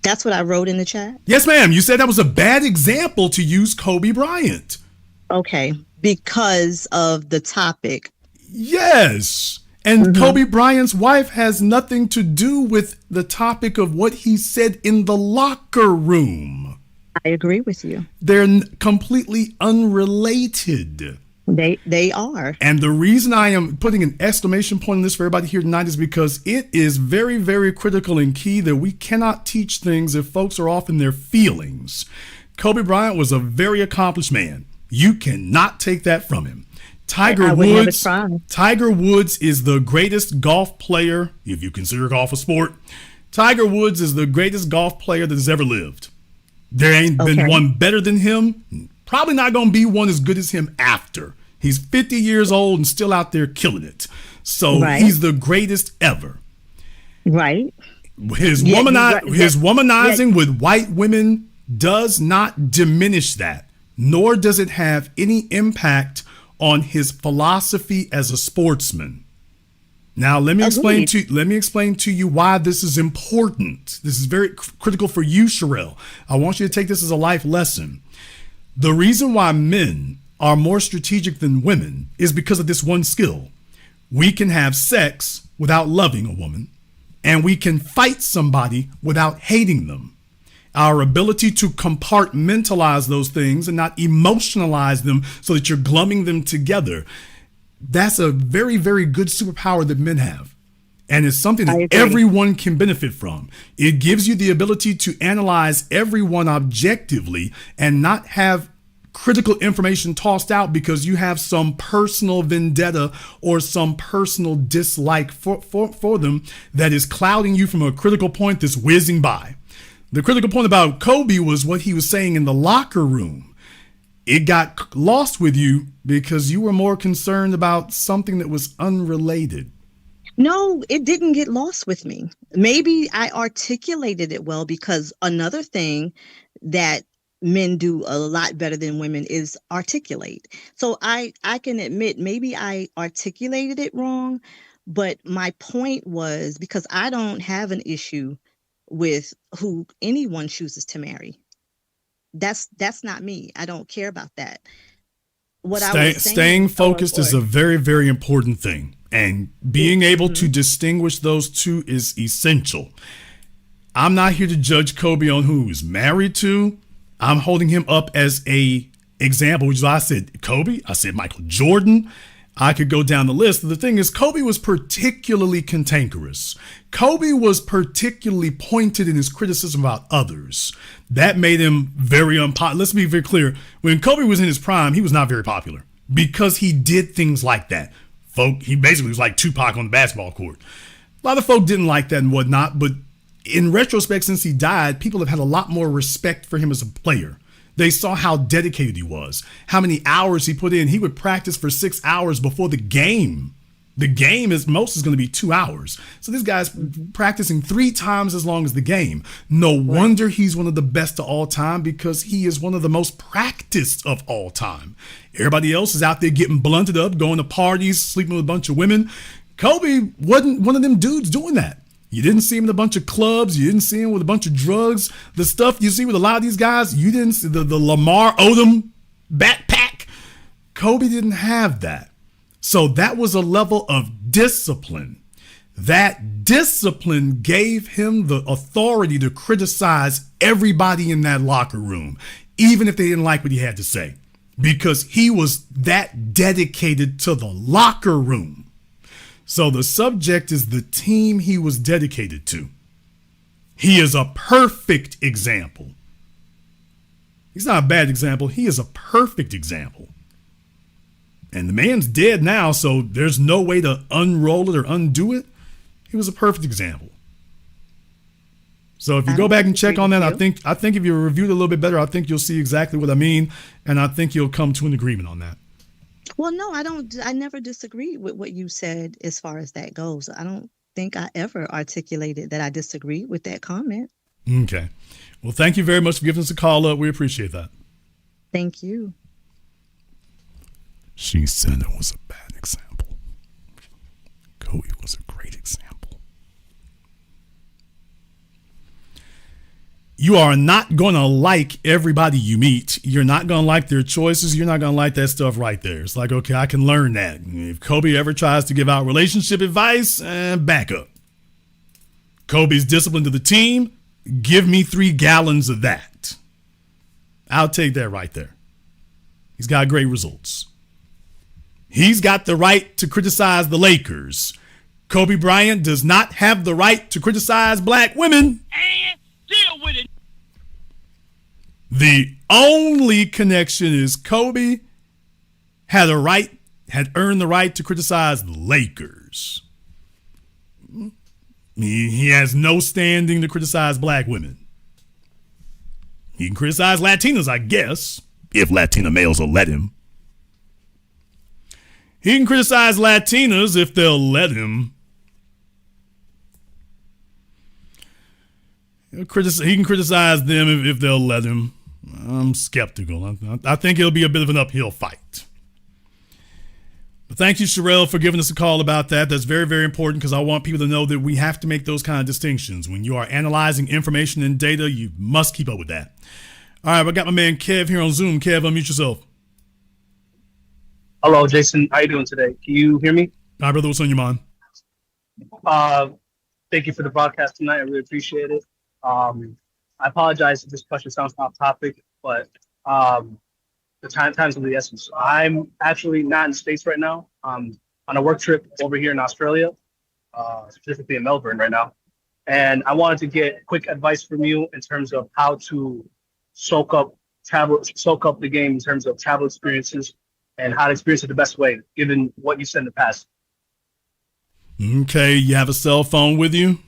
That's what I wrote in the chat? Yes, ma'am. You said that was a bad example to use Kobe Bryant. Okay. Because of the topic. Yes. And Kobe Bryant's wife has nothing to do with the topic of what he said in the locker room. I agree with you. They're completely unrelated. They are. And the reason I am putting an exclamation point on this for everybody here tonight is because it is very, very critical and key that we cannot teach things if folks are off in their feelings. Kobe Bryant was a very accomplished man. You cannot take that from him. Tiger Woods is the greatest golf player, if you consider golf a sport. Tiger Woods is the greatest golf player that has ever lived. There ain't been one better than him. Probably not going to be one as good as him after. He's 50 years old and still out there killing it. So he's the greatest ever. Right. His womanizing with white women does not diminish that, nor does it have any impact on his philosophy as a sportsman. Now, let me explain to you why this is important. This is very critical for you, Sherelle. I want you to take this as a life lesson. The reason why men are more strategic than women is because of this one skill. We can have sex without loving a woman, and we can fight somebody without hating them. Our ability to compartmentalize those things and not emotionalize them so that you're glumming them together. That's a very, very good superpower that men have. And it's something that everyone can benefit from. It gives you the ability to analyze everyone objectively and not have critical information tossed out because you have some personal vendetta or some personal dislike for them that is clouding you from a critical point that's whizzing by. The critical point about Kobe was what he was saying in the locker room. It got lost with you because you were more concerned about something that was unrelated. No, it didn't get lost with me. Maybe I articulated it well, because another thing that men do a lot better than women is articulate. So I can admit maybe I articulated it wrong, but my point was, because I don't have an issue with who anyone chooses to marry. That's not me. I don't care about that. Staying focused is a very, very important thing. And being able to distinguish those two is essential. I'm not here to judge Kobe on who he's married to. I'm holding him up as a example, which is why I said Kobe. I said Michael Jordan. I could go down the list. The thing is, Kobe was particularly cantankerous. Kobe was particularly pointed in his criticism about others. That made him very unpopular. Let's be very clear. When Kobe was in his prime, he was not very popular because he did things like that. He basically was like Tupac on the basketball court. A lot of folk didn't like that and whatnot, but in retrospect, since he died, people have had a lot more respect for him as a player. They saw how dedicated he was, how many hours he put in. He would practice for 6 hours before the game. The game is going to be 2 hours. So this guy's practicing 3 times as long as the game. No wonder he's one of the best of all time, because he is one of the most practiced of all time. Everybody else is out there getting blunted up, going to parties, sleeping with a bunch of women. Kobe wasn't one of them dudes doing that. You didn't see him in a bunch of clubs. You didn't see him with a bunch of drugs. The stuff you see with a lot of these guys, you didn't see the Lamar Odom backpack. Kobe didn't have that. So that was a level of discipline. That discipline gave him the authority to criticize everybody in that locker room, even if they didn't like what he had to say, because he was that dedicated to the locker room. So the subject is the team he was dedicated to. He is a perfect example. He's not a bad example. He is a perfect example. And the man's dead now, so there's no way to unroll it or undo it. He was a perfect example. So if you go back and check on that, I think if you review it a little bit better, I think you'll see exactly what I mean, and I think you'll come to an agreement on that. Well, no, I never disagree with what you said as far as that goes. I don't think I ever articulated that I disagree with that comment. Okay. Well, thank you very much for giving us a call up. We appreciate that. Thank you. She said it was a bad example. Kobe was a great example. You are not going to like everybody you meet. You're not going to like their choices. You're not going to like that stuff right there. It's like, okay, I can learn that. If Kobe ever tries to give out relationship advice, back up. Kobe's discipline to the team, give me 3 gallons of that. I'll take that right there. He's got great results. He's got the right to criticize the Lakers. Kobe Bryant does not have the right to criticize black women. And deal with it. The only connection is Kobe had earned the right to criticize the Lakers. He has no standing to criticize black women. He can criticize Latinas, I guess, if Latina males will let him. He can criticize Latinas if they'll let him. He can criticize them if they'll let him. I'm skeptical. I think it'll be a bit of an uphill fight. But thank you, Sherelle, for giving us a call about that. That's very, very important, because I want people to know that we have to make those kind of distinctions. When you are analyzing information and data, you must keep up with that. All right, I got my man Kev here on Zoom. Kev, unmute yourself. Hello, Jason. How you doing today? Can you hear me? Hi, brother. What's on your mind? Thank you for the broadcast tonight. I really appreciate it. I I apologize if this question sounds off topic, but the time's of the essence. I'm actually not in the States right now. I'm on a work trip over here in Australia, specifically in Melbourne right now. And I wanted to get quick advice from you in terms of how to soak up the game in terms of travel experiences and how to experience it the best way, given what you said in the past. Okay, you have a cell phone with you?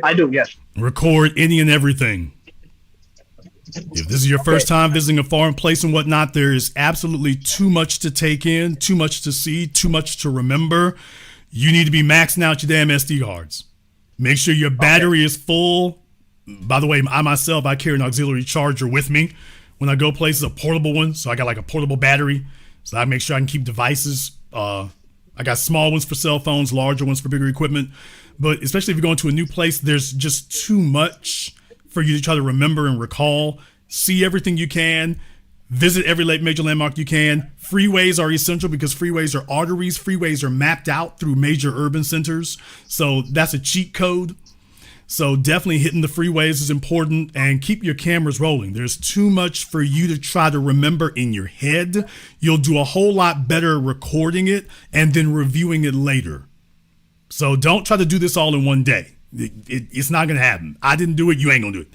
I do, yes. Record any and everything. If this is your first time visiting a foreign place and whatnot, there is absolutely too much to take in, too much to see, too much to remember. You need to be maxing out your damn SD cards. Make sure your battery is full. By the way, I carry an auxiliary charger with me when I go places, a portable one. So I got like a portable battery. So I make sure I can keep devices. I got small ones for cell phones, larger ones for bigger equipment. But especially if you're going to a new place, there's just too much for you to try to remember and recall. See everything you can. Visit every major landmark you can. Freeways are essential because freeways are arteries. Freeways are mapped out through major urban centers. So that's a cheat code. So definitely hitting the freeways is important, and keep your cameras rolling. There's too much for you to try to remember in your head. You'll do a whole lot better recording it and then reviewing it later. So don't try to do this all in one day. It's not going to happen. I didn't do it. You ain't going to do it.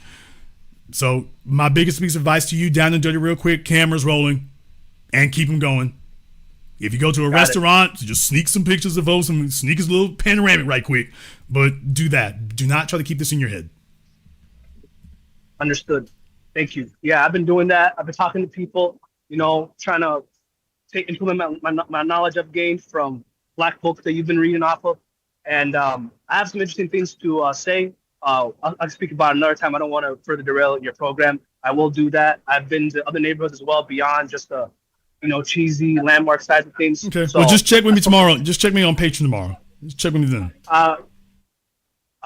So my biggest piece of advice to you, down and dirty real quick, cameras rolling, and keep them going. If you go to a restaurant, just sneak some pictures of those, sneak a little panoramic right quick, but do that. Do not try to keep this in your head. Understood. Thank you. Yeah, I've been doing that. I've been talking to people, trying to implement my knowledge I've gained from Black books that you've been reading off of. And I have some interesting things to say. I'll speak about it another time. I don't want to further derail your program. I will do that. I've been to other neighborhoods as well beyond just the, cheesy landmark side of things. Okay. So, well, just check with me tomorrow. Just check me on Patreon tomorrow. Just check with me then. I'll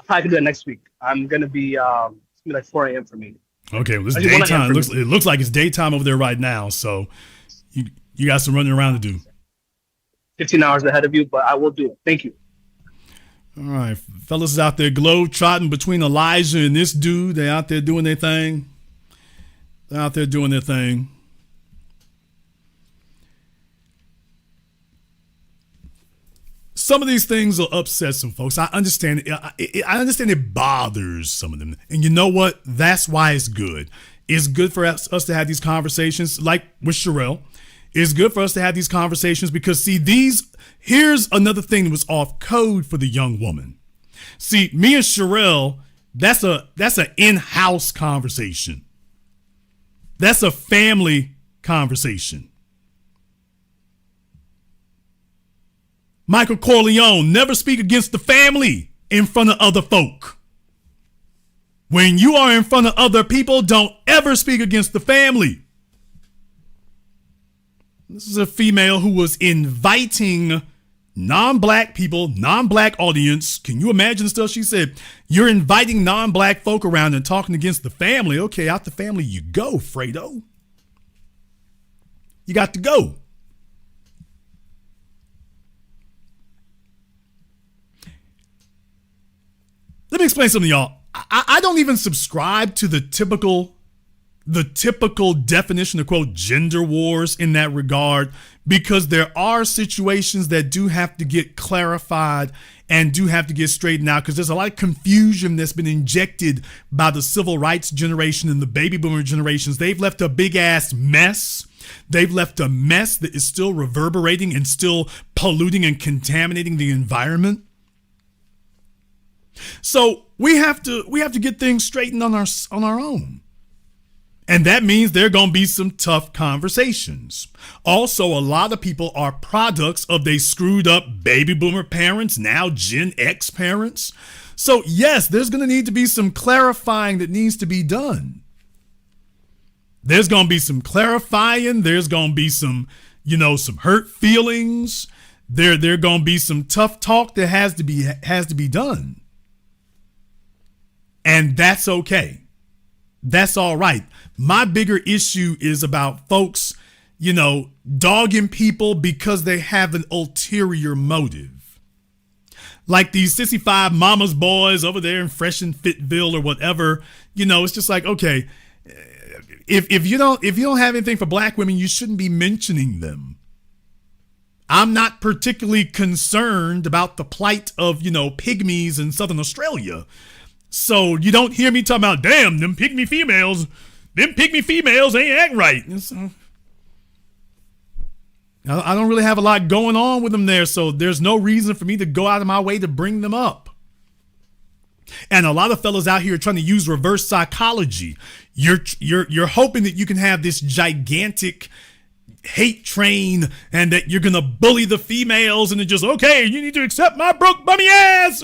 probably do that next week. I'm going to be, it's going to be like 4 a.m. for me. Okay. Well, it's daytime. It looks like it's daytime over there right now. So you got some running around to do. 15 hours ahead of you, but I will do it. Thank you. All right. Fellas out there globe trotting between Elijah and this dude. They're out there doing their thing. Some of these things will upset some folks. I understand. I understand it bothers some of them. And you know what? That's why it's good. It's good for us to have these conversations, like with Sherelle. It's good for us to have these conversations because, see, here's another thing that was off code for the young woman. See, me and Sherelle, that's an in-house conversation. That's a family conversation. Michael Corleone, never speak against the family in front of other folk. When you are in front of other people, don't ever speak against the family. This is a female who was inviting non-black people, non-black audience. Can you imagine the stuff she said? You're inviting non-black folk around and talking against the family. Okay, out the family you go, Fredo. You got to go. Let me explain something to y'all. I don't even subscribe to the typical definition of, quote, gender wars in that regard, because there are situations that do have to get clarified and do have to get straightened out, because there's a lot of confusion that's been injected by the civil rights generation and the baby boomer generations. They've left a big ass mess. They've left a mess that is still reverberating and still polluting and contaminating the environment. So we have to get things straightened on our own. And that means there are going to be some tough conversations. Also, a lot of people are products of they screwed up baby boomer parents, now Gen X parents. So yes, there's going to need to be some clarifying that needs to be done. There's going to be some clarifying. There's going to be some hurt feelings. There going to be some tough talk that has to be done. And that's okay. That's all right. My bigger issue is about folks, dogging people because they have an ulterior motive. like these sissy five mama's boys over there in Fresh and Fitville or whatever. You know, it's just like, okay, if you don't have anything for black women, you shouldn't be mentioning them. I'm not particularly concerned about the plight of, pygmies in Southern Australia. So you don't hear me talking about, damn, them pygmy females ain't acting right. I don't really have a lot going on with them there, so there's no reason for me to go out of my way to bring them up. And a lot of fellas out here are trying to use reverse psychology. You're hoping that you can have this gigantic hate train and that you're gonna bully the females and then just, okay, you need to accept my broke bummy ass.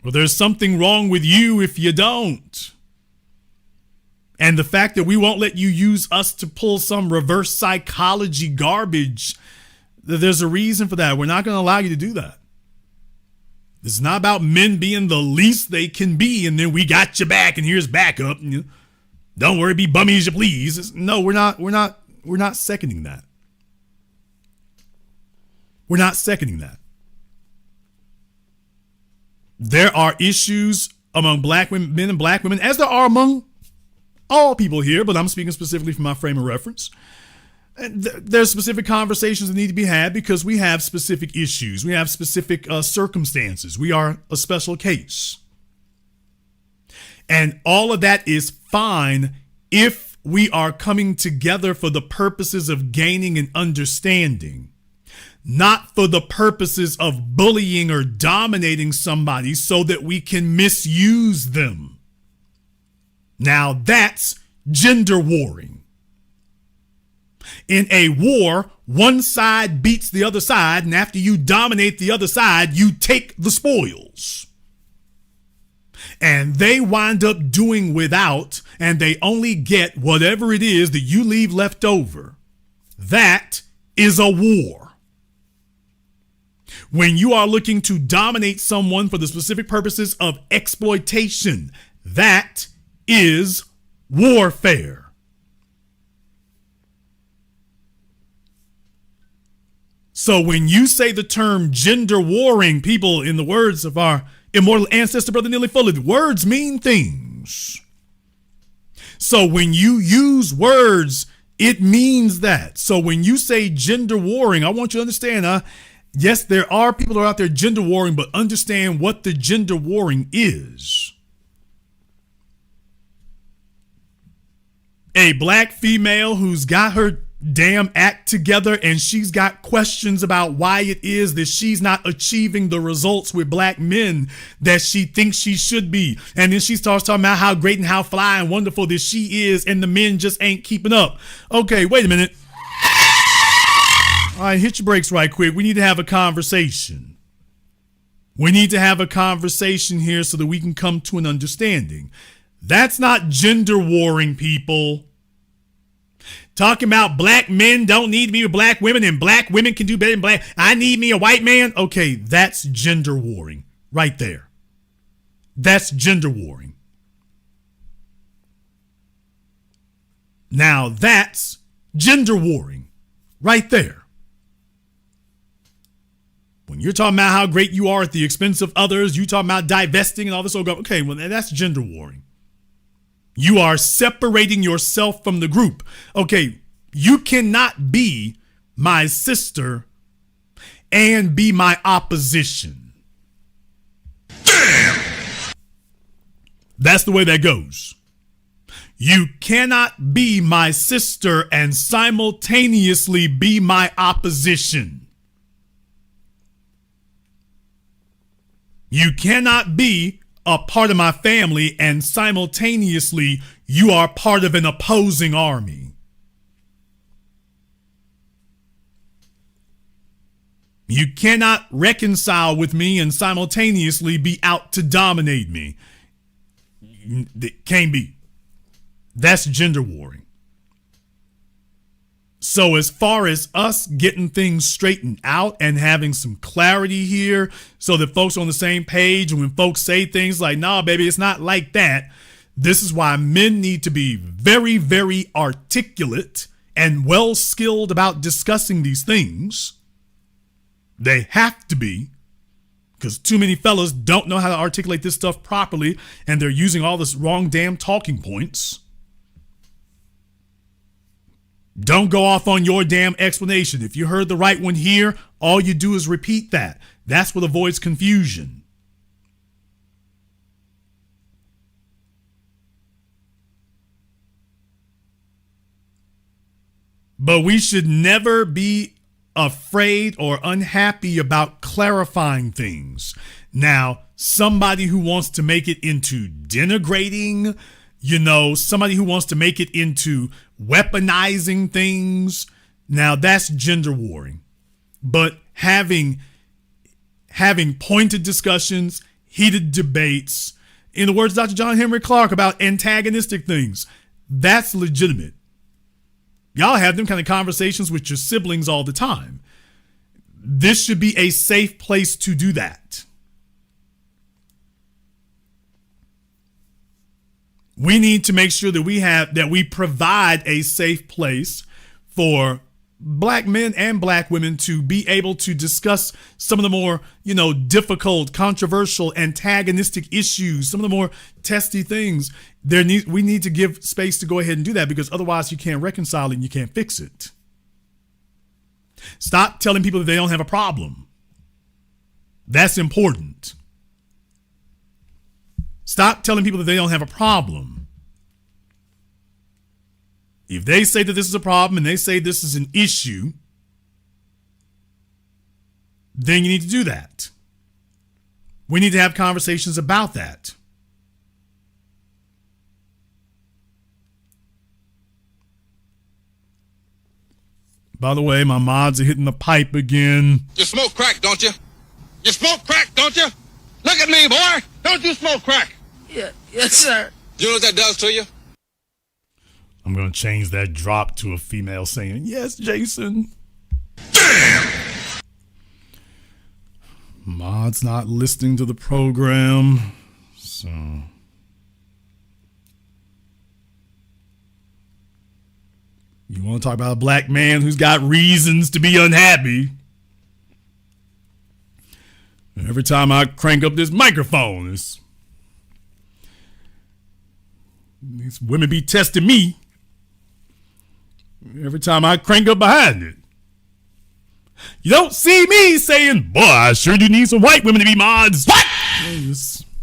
Well, there's something wrong with you if you don't. And the fact that we won't let you use us to pull some reverse psychology garbage, there's a reason for that. We're not going to allow you to do that. This is not about men being the least they can be, and then we got your back, and here's backup. Don't worry, be bummy as you please. No, we're not seconding that. We're not seconding that. There are issues among black women, men and black women, as there are among all people here, but I'm speaking specifically from my frame of reference. There's specific conversations that need to be had because we have specific issues. We have specific circumstances. We are a special case. And all of that is fine if we are coming together for the purposes of gaining an understanding, not for the purposes of bullying or dominating somebody so that we can misuse them. Now that's gender warring. In a war, one side beats the other side, and after you dominate the other side, you take the spoils. And they wind up doing without, and they only get whatever it is that you leave left over. That is a war. When you are looking to dominate someone for the specific purposes of exploitation, that is warfare. So when you say the term gender warring, people, in the words of our immortal ancestor, Brother Neely Fuller, words mean things. So when you use words, it means that. So when you say gender warring, I want you to understand, yes, there are people that are out there gender warring, but understand what the gender warring is. A black female who's got her damn act together and she's got questions about why it is that she's not achieving the results with black men that she thinks she should be. And then she starts talking about how great and how fly and wonderful that she is and the men just ain't keeping up. Okay, wait a minute. All right, hit your brakes right quick. We need to have a conversation. We need to have a conversation here so that we can come to an understanding. That's not gender warring, people. Talking about black men don't need to be with black women and black women can do better than black. I need me a white man. Okay, that's gender warring right there. That's gender warring. Now that's gender warring right there. When you're talking about how great you are at the expense of others, you talking about divesting and all this. Okay, well, that's gender warring. You are separating yourself from the group. Okay, you cannot be my sister and be my opposition. Damn! That's the way that goes. You cannot be my sister and simultaneously be my opposition. You cannot be a part of my family and simultaneously you are part of an opposing army. You cannot reconcile with me and simultaneously be out to dominate me. It can't be. That's gender warring. So as far as us getting things straightened out and having some clarity here so that folks are on the same page, and when folks say things like, nah, baby, it's not like that, this is why men need to be very, very articulate and well-skilled about discussing these things. They have to be, because too many fellas don't know how to articulate this stuff properly, and they're using all this wrong damn talking points. Don't go off on your damn explanation. If you heard the right one here, all you do is repeat that. That's what avoids confusion. But we should never be afraid or unhappy about clarifying things. Now, somebody who wants to make it into denigrating, somebody who wants to make it into weaponizing things, now that's gender warring. But having pointed discussions, heated debates, in the words of Dr. John Henry Clark, about antagonistic things, that's legitimate. Y'all have them kind of conversations with your siblings all the time. This should be a safe place to do that. We need to make sure that we provide a safe place for Black men and Black women to be able to discuss some of the more, difficult, controversial, antagonistic issues, some of the more testy things. We need to give space to go ahead and do that, because otherwise you can't reconcile it and you can't fix it. Stop telling people that they don't have a problem. That's important. Stop telling people that they don't have a problem. If they say that this is a problem and they say this is an issue, then you need to do that. We need to have conversations about that. By the way, my mods are hitting the pipe again. You smoke crack, don't you? You smoke crack, don't you? Look at me, boy. Don't you smoke crack? Yeah, yes, sir. You know what that does to you? I'm going to change that drop to a female saying, yes, Jason. Damn! Mod's not listening to the program, so... You want to talk about a Black man who's got reasons to be unhappy? Every time I crank up this microphone, these women be testing me. Every time I crank up behind it. You don't see me saying, boy, I sure do need some white women to be mods. What?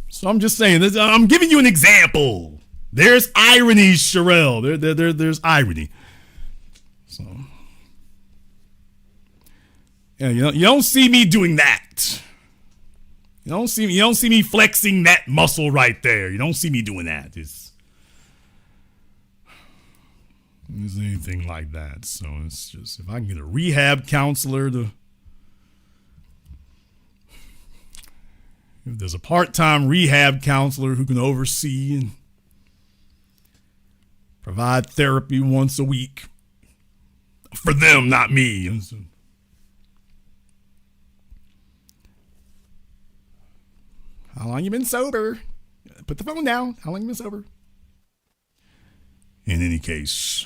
So I'm just saying, I'm giving you an example. There's irony, Sherelle. There's irony. So, yeah, you don't see me doing that. You don't see me flexing that muscle right there. You don't see me doing that. It's anything like that. So it's just, if I can get a rehab counselor if there's a part-time rehab counselor who can oversee and provide therapy once a week for them, not me. How long you been sober? Put the phone down. How long you been sober? In any case.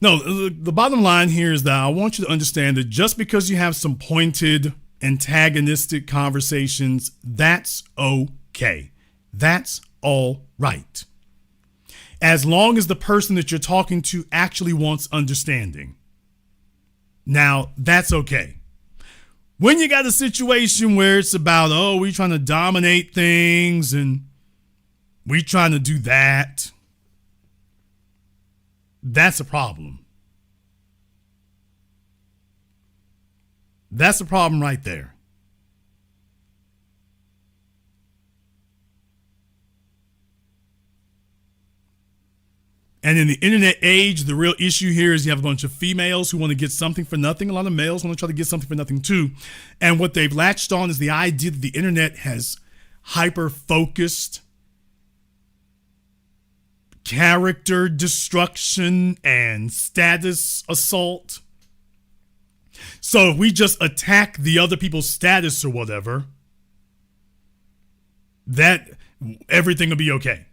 No, the bottom line here is that I want you to understand that just because you have some pointed, antagonistic conversations, that's okay. That's all right. As long as the person that you're talking to actually wants understanding. Now, that's okay. When you got a situation where it's about, we trying to dominate things and we trying to do that, that's a problem. That's a problem right there. And in the internet age, the real issue here is you have a bunch of females who want to get something for nothing. A lot of males want to try to get something for nothing too. And what they've latched on is the idea that the internet has hyper-focused character destruction and status assault. So if we just attack the other people's status or whatever, that everything will be okay.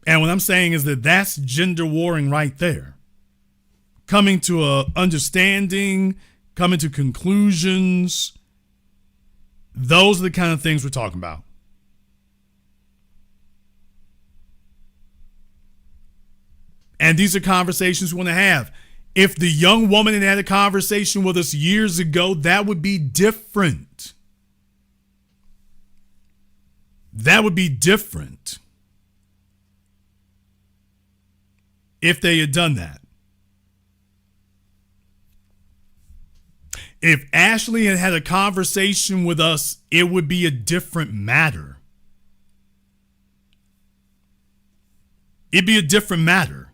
And what I'm saying is that that's gender warring right there. Coming to a understanding, coming to conclusions. Those are the kind of things we're talking about. And these are conversations we want to have. If the young woman had had a conversation with us years ago, that would be different. That would be different if they had done that. If Ashlee had had a conversation with us, it would be a different matter. It'd be a different matter.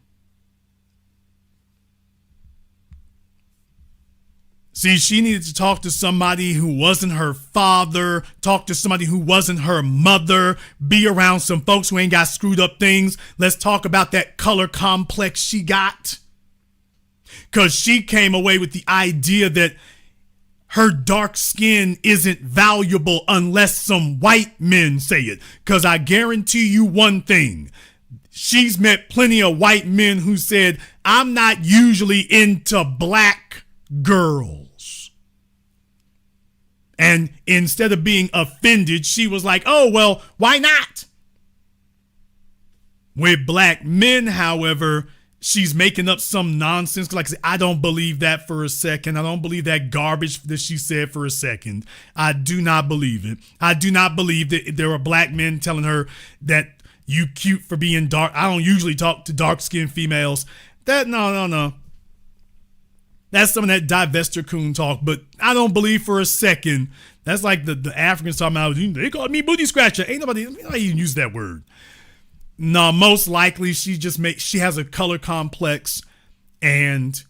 See, she needed to talk to somebody who wasn't her father, talk to somebody who wasn't her mother, be around some folks who ain't got screwed up things. Let's talk about that color complex she got. Because she came away with the idea that her dark skin isn't valuable unless some white men say it. Because I guarantee you one thing. She's met plenty of white men who said, I'm not usually into black girls. And instead of being offended, she was like, oh, well, why not? With black men, however, she's making up some nonsense. Like I said, I don't believe that for a second. I don't believe that garbage that she said for a second. I do not believe it. I do not believe that there are black men telling her that you cute for being dark. I don't usually talk to dark-skinned females. No. That's some of that divester coon talk, but I don't believe for a second. That's like the Africans talking about, they called me booty scratcher. Ain't nobody even use that word. No, most likely she has a color complex. And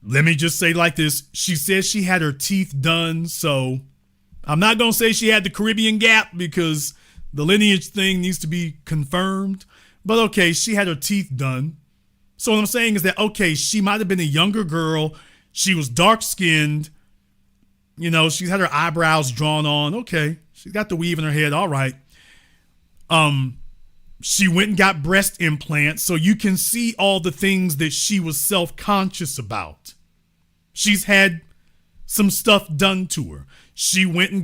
let me just say like this. She says she had her teeth done. So I'm not going to say she had the Caribbean gap because the lineage thing needs to be confirmed. But okay, she had her teeth done. So what I'm saying is that, okay, she might have been a younger girl. She was dark-skinned. You know, she's had her eyebrows drawn on. Okay. She's got the weave in her head. All right. She went and got breast implants. So you can see all the things that she was self-conscious about. She's had some stuff done to her. She went and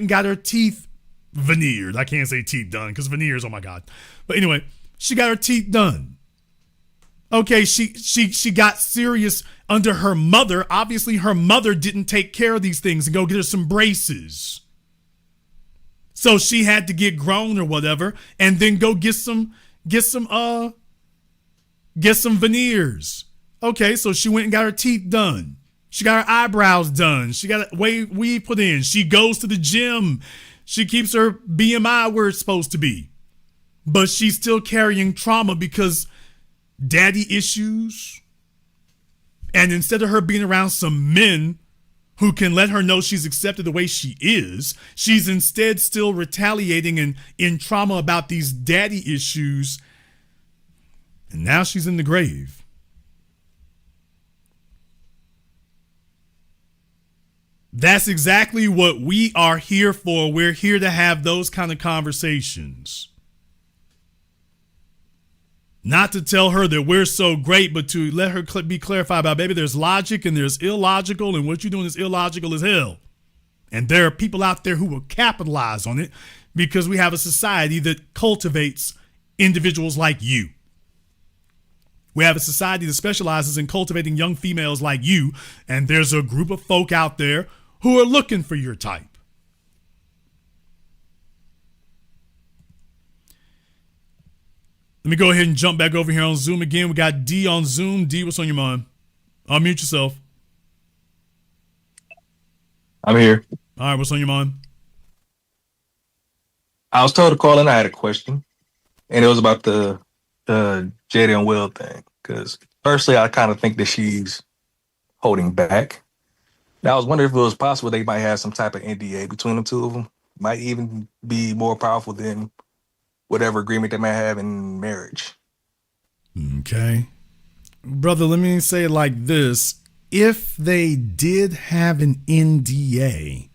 got her teeth veneered. I can't say teeth done because veneers, oh my God. But anyway, she got her teeth done. Okay, she got serious under her mother. Obviously, her mother didn't take care of these things and go get her some braces. So she had to get grown or whatever and then go get some veneers. Okay, so she went and got her teeth done. She got her eyebrows done. She got a weave put in. She goes to the gym. She keeps her BMI where it's supposed to be. But she's still carrying trauma because daddy issues. And instead of her being around some men who can let her know she's accepted the way she is, she's instead still retaliating and in trauma about these daddy issues. And now she's in the grave. That's exactly what we are here for. We're here to have those kind of conversations. Not to tell her that we're so great, but to let her be clarified about, baby, there's logic and there's illogical, and what you're doing is illogical as hell. And there are people out there who will capitalize on it because we have a society that cultivates individuals like you. We have a society that specializes in cultivating young females like you, and there's a group of folk out there who are looking for your type. Let me go ahead and jump back over here on Zoom again. We got D on Zoom. D, what's on your mind? Unmute yourself. I'm here. All right, what's on your mind? I was told to call in. I had a question, and it was about the Jada and Will thing. Because firstly, I kind of think that she's holding back. Now, I was wondering if it was possible they might have some type of NDA between the two of them. Might even be more powerful than whatever agreement they might have in marriage. Okay. Brother, let me say it like this. If they did have an NDA,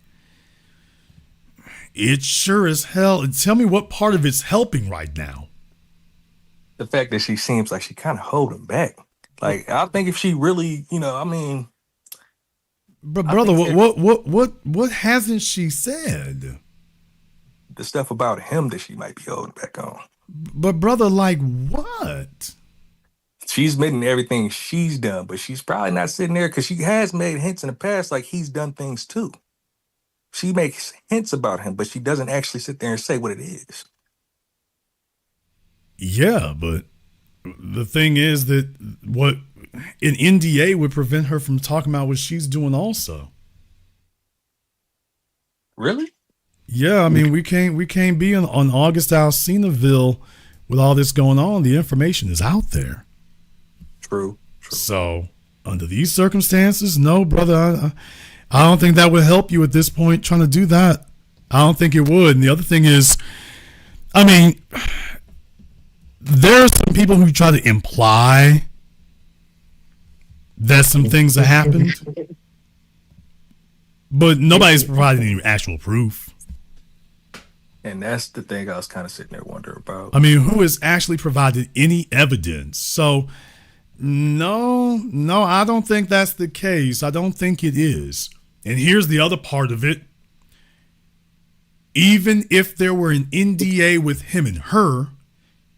it sure as hell, tell me what part of it's helping right now. the fact that she seems like she kind of holding back. Like, I think if she really, I mean, but brother, what hasn't she said? The stuff about him that she might be holding back on. But brother, like what? She's admitting everything she's done, but she's probably not sitting there because she has made hints in the past like he's done things too. She makes hints about him, but she doesn't actually sit there and say what it is. Yeah, but the thing is that what an NDA would prevent her from talking about what she's doing also. Really? Yeah, I mean, we can't be on August Alcinaville with all this going on. The information is out there. True. So, under these circumstances, no, brother, I don't think that would help you at this point trying to do that. I don't think it would. And the other thing is, I mean, there are some people who try to imply that some things have happened, but nobody's providing any actual proof. And that's the thing I was kind of sitting there wondering about. I mean, who has actually provided any evidence? So, no, I don't think that's the case. I don't think it is. And here's the other part of it. Even if there were an NDA with him and her,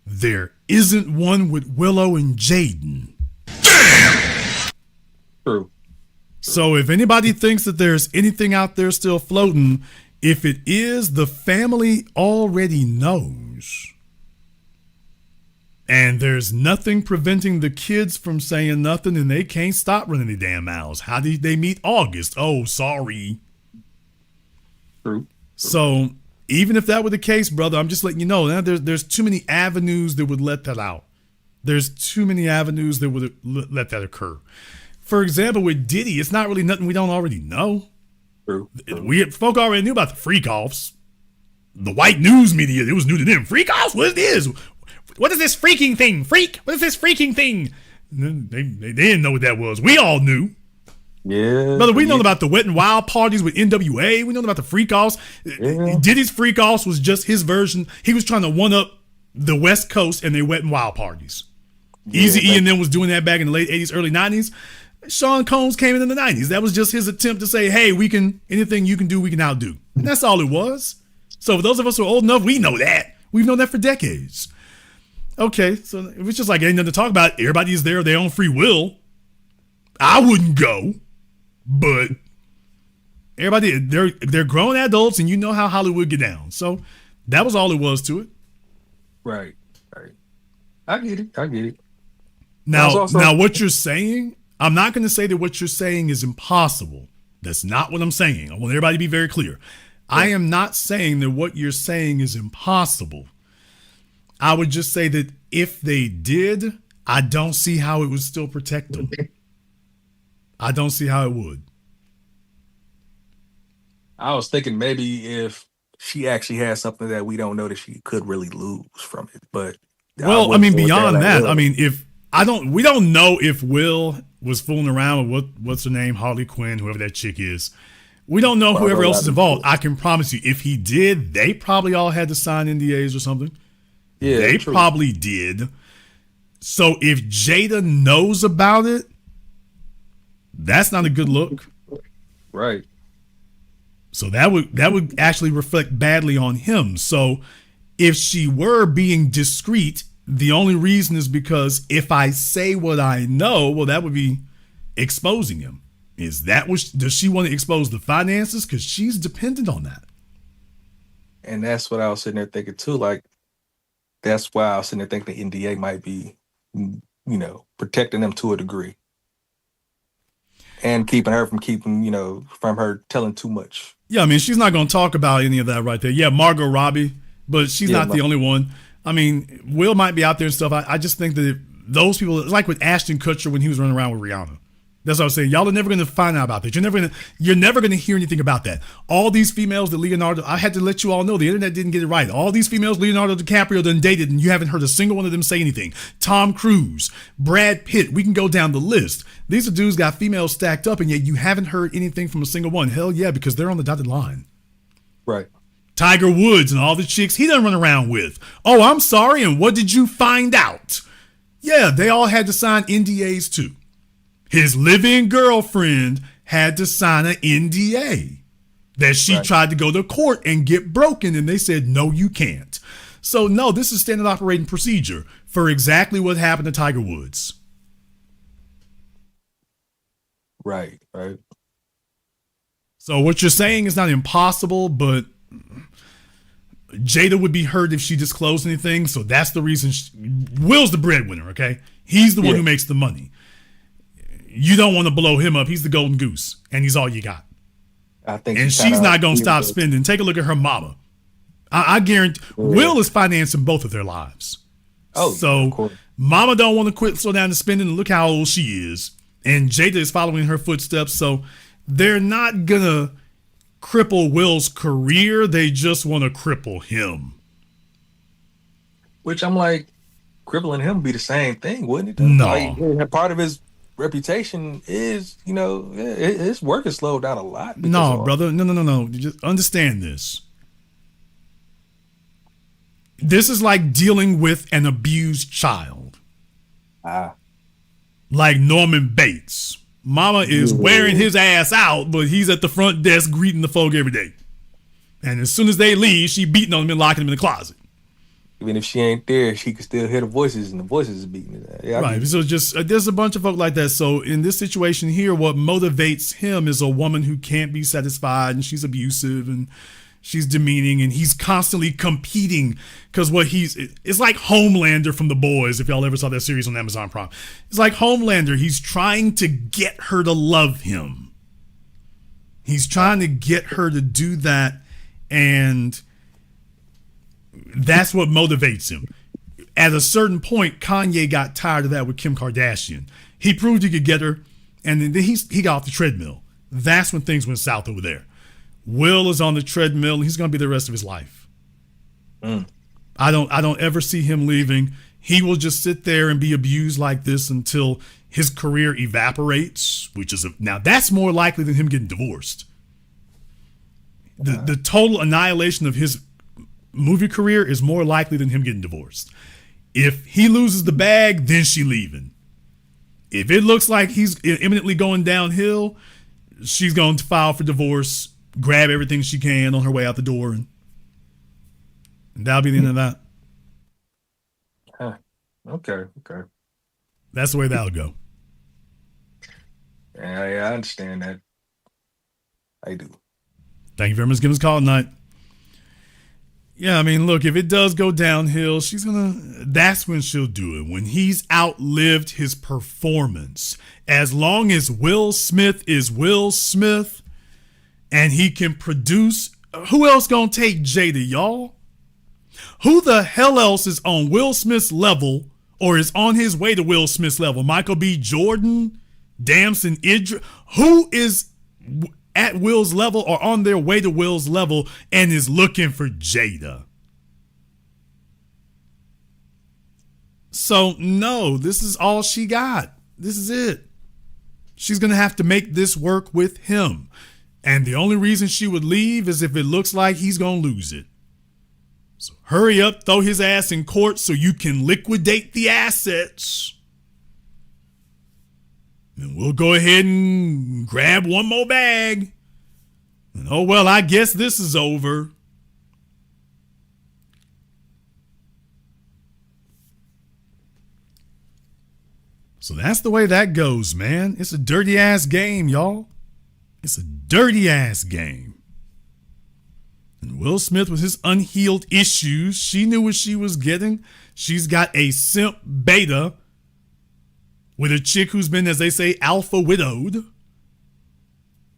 there isn't one with Willow and Jaden. Damn! True. So if anybody thinks that there's anything out there still floating, if it is, the family already knows. And there's nothing preventing the kids from saying nothing, and they can't stop running their damn mouths. How did they meet August? Oh, sorry. True. So even if that were the case, brother, I'm just letting you know, there's too many avenues that would let that out. There's too many avenues that would let that occur. For example, with Diddy, it's not really nothing we don't already know. True. Folk already knew about the freak-offs. The white news media, it was new to them. Freak-offs? What it is? What is this freaking thing? Freak? What is this freaking thing? They didn't know what that was. We all knew. Yeah. Brother, we know about the Wet and Wild parties with NWA. We know about the freak-offs. Yeah. Diddy's freak-offs was just his version. He was trying to one-up the West Coast and their Wet and Wild parties. Yeah, Eazy-E and them was doing that back in the late 80s, early 90s. Sean Combs came in the 90s. That was just his attempt to say, hey, we can, anything you can do, we can outdo. And that's all it was. So for those of us who are old enough, we know that. We've known that for decades. Okay, so it was just like ain't nothing to talk about. Everybody is there of their own free will. I wouldn't go, but everybody, they're grown adults, and you know how Hollywood get down. So that was all it was to it. Right. I get it. Now, what you're saying, I'm not going to say that what you're saying is impossible. That's not what I'm saying. I want everybody to be very clear. Yeah. I am not saying that what you're saying is impossible. I would just say that if they did, I don't see how it would still protect them. I don't see how it would. I was thinking maybe if she actually has something that we don't know that she could really lose from it. But well, I mean, beyond that, I mean, we don't know if Will was fooling around with what's her name, Harley Quinn, whoever that chick is. We don't know whoever else is involved. I can promise you, if he did, they probably all had to sign NDAs or something. Yeah, they probably did. So if Jada knows about it, that's not a good look. Right. So that would actually reflect badly on him. So if she were being discreet, the only reason is because if I say what I know, well, that would be exposing him. Is that what does she want to expose the finances? Because she's dependent on that. And that's what I was sitting there thinking too. Like, that's why I was sitting there thinking the NDA might be, protecting them to a degree. And keeping her from her telling too much. Yeah, I mean, she's not going to talk about any of that right there. Yeah, Margot Robbie, but she's not the only one. I mean, Will might be out there and stuff. I just think that those people, it's like with Ashton Kutcher when he was running around with Rihanna. That's what I was saying. Y'all are never going to find out about that. You're never going to hear anything about that. All these females that Leonardo, I had to let you all know, the internet didn't get it right. All these females Leonardo DiCaprio done dated, and you haven't heard a single one of them say anything. Tom Cruise, Brad Pitt, we can go down the list. These are dudes got females stacked up, and yet you haven't heard anything from a single one. Hell yeah, because they're on the dotted line. Right. Tiger Woods and all the chicks he done run around with. Oh, I'm sorry, and what did you find out? Yeah, they all had to sign NDAs too. His live-in girlfriend had to sign an NDA that she tried to go to court and get broken, and they said, no, you can't. So, no, this is standard operating procedure for exactly what happened to Tiger Woods. Right, right. So what you're saying is not impossible, but Jada would be hurt if she disclosed anything, so that's the reason. Will's the breadwinner, okay? He's the one who makes the money. You don't want to blow him up. He's the golden goose, and he's all you got. I think, and she's not going to stop spending. Take a look at her mama. I guarantee Will is financing both of their lives. Oh, so mama don't want to quit, slow down the spending, and look how old she is. And Jada is following her footsteps, so they're not going to cripple Will's career. They just want to cripple him. Which I'm like, crippling him be the same thing, wouldn't it? No. Like, part of his reputation is, his work is slowed down a lot. No, brother. No. You just understand this. This is like dealing with an abused child. Like Norman Bates. Mama is wearing his ass out, but he's at the front desk greeting the folk every day. And as soon as they leave, she beating on them and locking them in the closet. Even if she ain't there, she can still hear the voices, and the voices are beating it. Yeah, right. So just there's a bunch of folk like that. So in this situation here, what motivates him is a woman who can't be satisfied, and she's abusive, and she's demeaning, and he's constantly competing because it's like Homelander from The Boys, if y'all ever saw that series on Amazon Prime. It's like Homelander. He's trying to get her to love him. He's trying to get her to do that, and that's what motivates him. At a certain point, Kanye got tired of that with Kim Kardashian. He proved he could get her, and then he got off the treadmill. That's when things went south over there. Will is on the treadmill, and he's going to be the rest of his life. I don't ever see him leaving. He will just sit there and be abused like this until his career evaporates, now that's more likely than him getting divorced. The total annihilation of his movie career is more likely than him getting divorced. If he loses the bag, then she leaving. If it looks like he's imminently going downhill, she's going to file for divorce, grab everything she can on her way out the door, and that'll be the end of that. Okay. That's the way that'll go. Yeah, I understand that. I do. Thank you very much for giving us a call tonight. Yeah, I mean, look, if it does go downhill, that's when she'll do it. When he's outlived his performance. As long as Will Smith is Will Smith and he can produce, who else gonna take Jada, y'all? Who the hell else is on Will Smith's level or is on his way to Will Smith's level? Michael B. Jordan, Damson Idris. Who is at Will's level or on their way to Will's level and is looking for Jada? So no, this is all she got. This is it. She's going to have to make this work with him. And the only reason she would leave is if it looks like he's going to lose it. So hurry up, throw his ass in court so you can liquidate the assets. And we'll go ahead and grab one more bag. And oh, well, I guess this is over. So that's the way that goes, man. It's a dirty ass game, y'all. It's a dirty ass game. And Will Smith with his unhealed issues, she knew what she was getting. She's got a simp beta with a chick who's been, as they say, alpha widowed.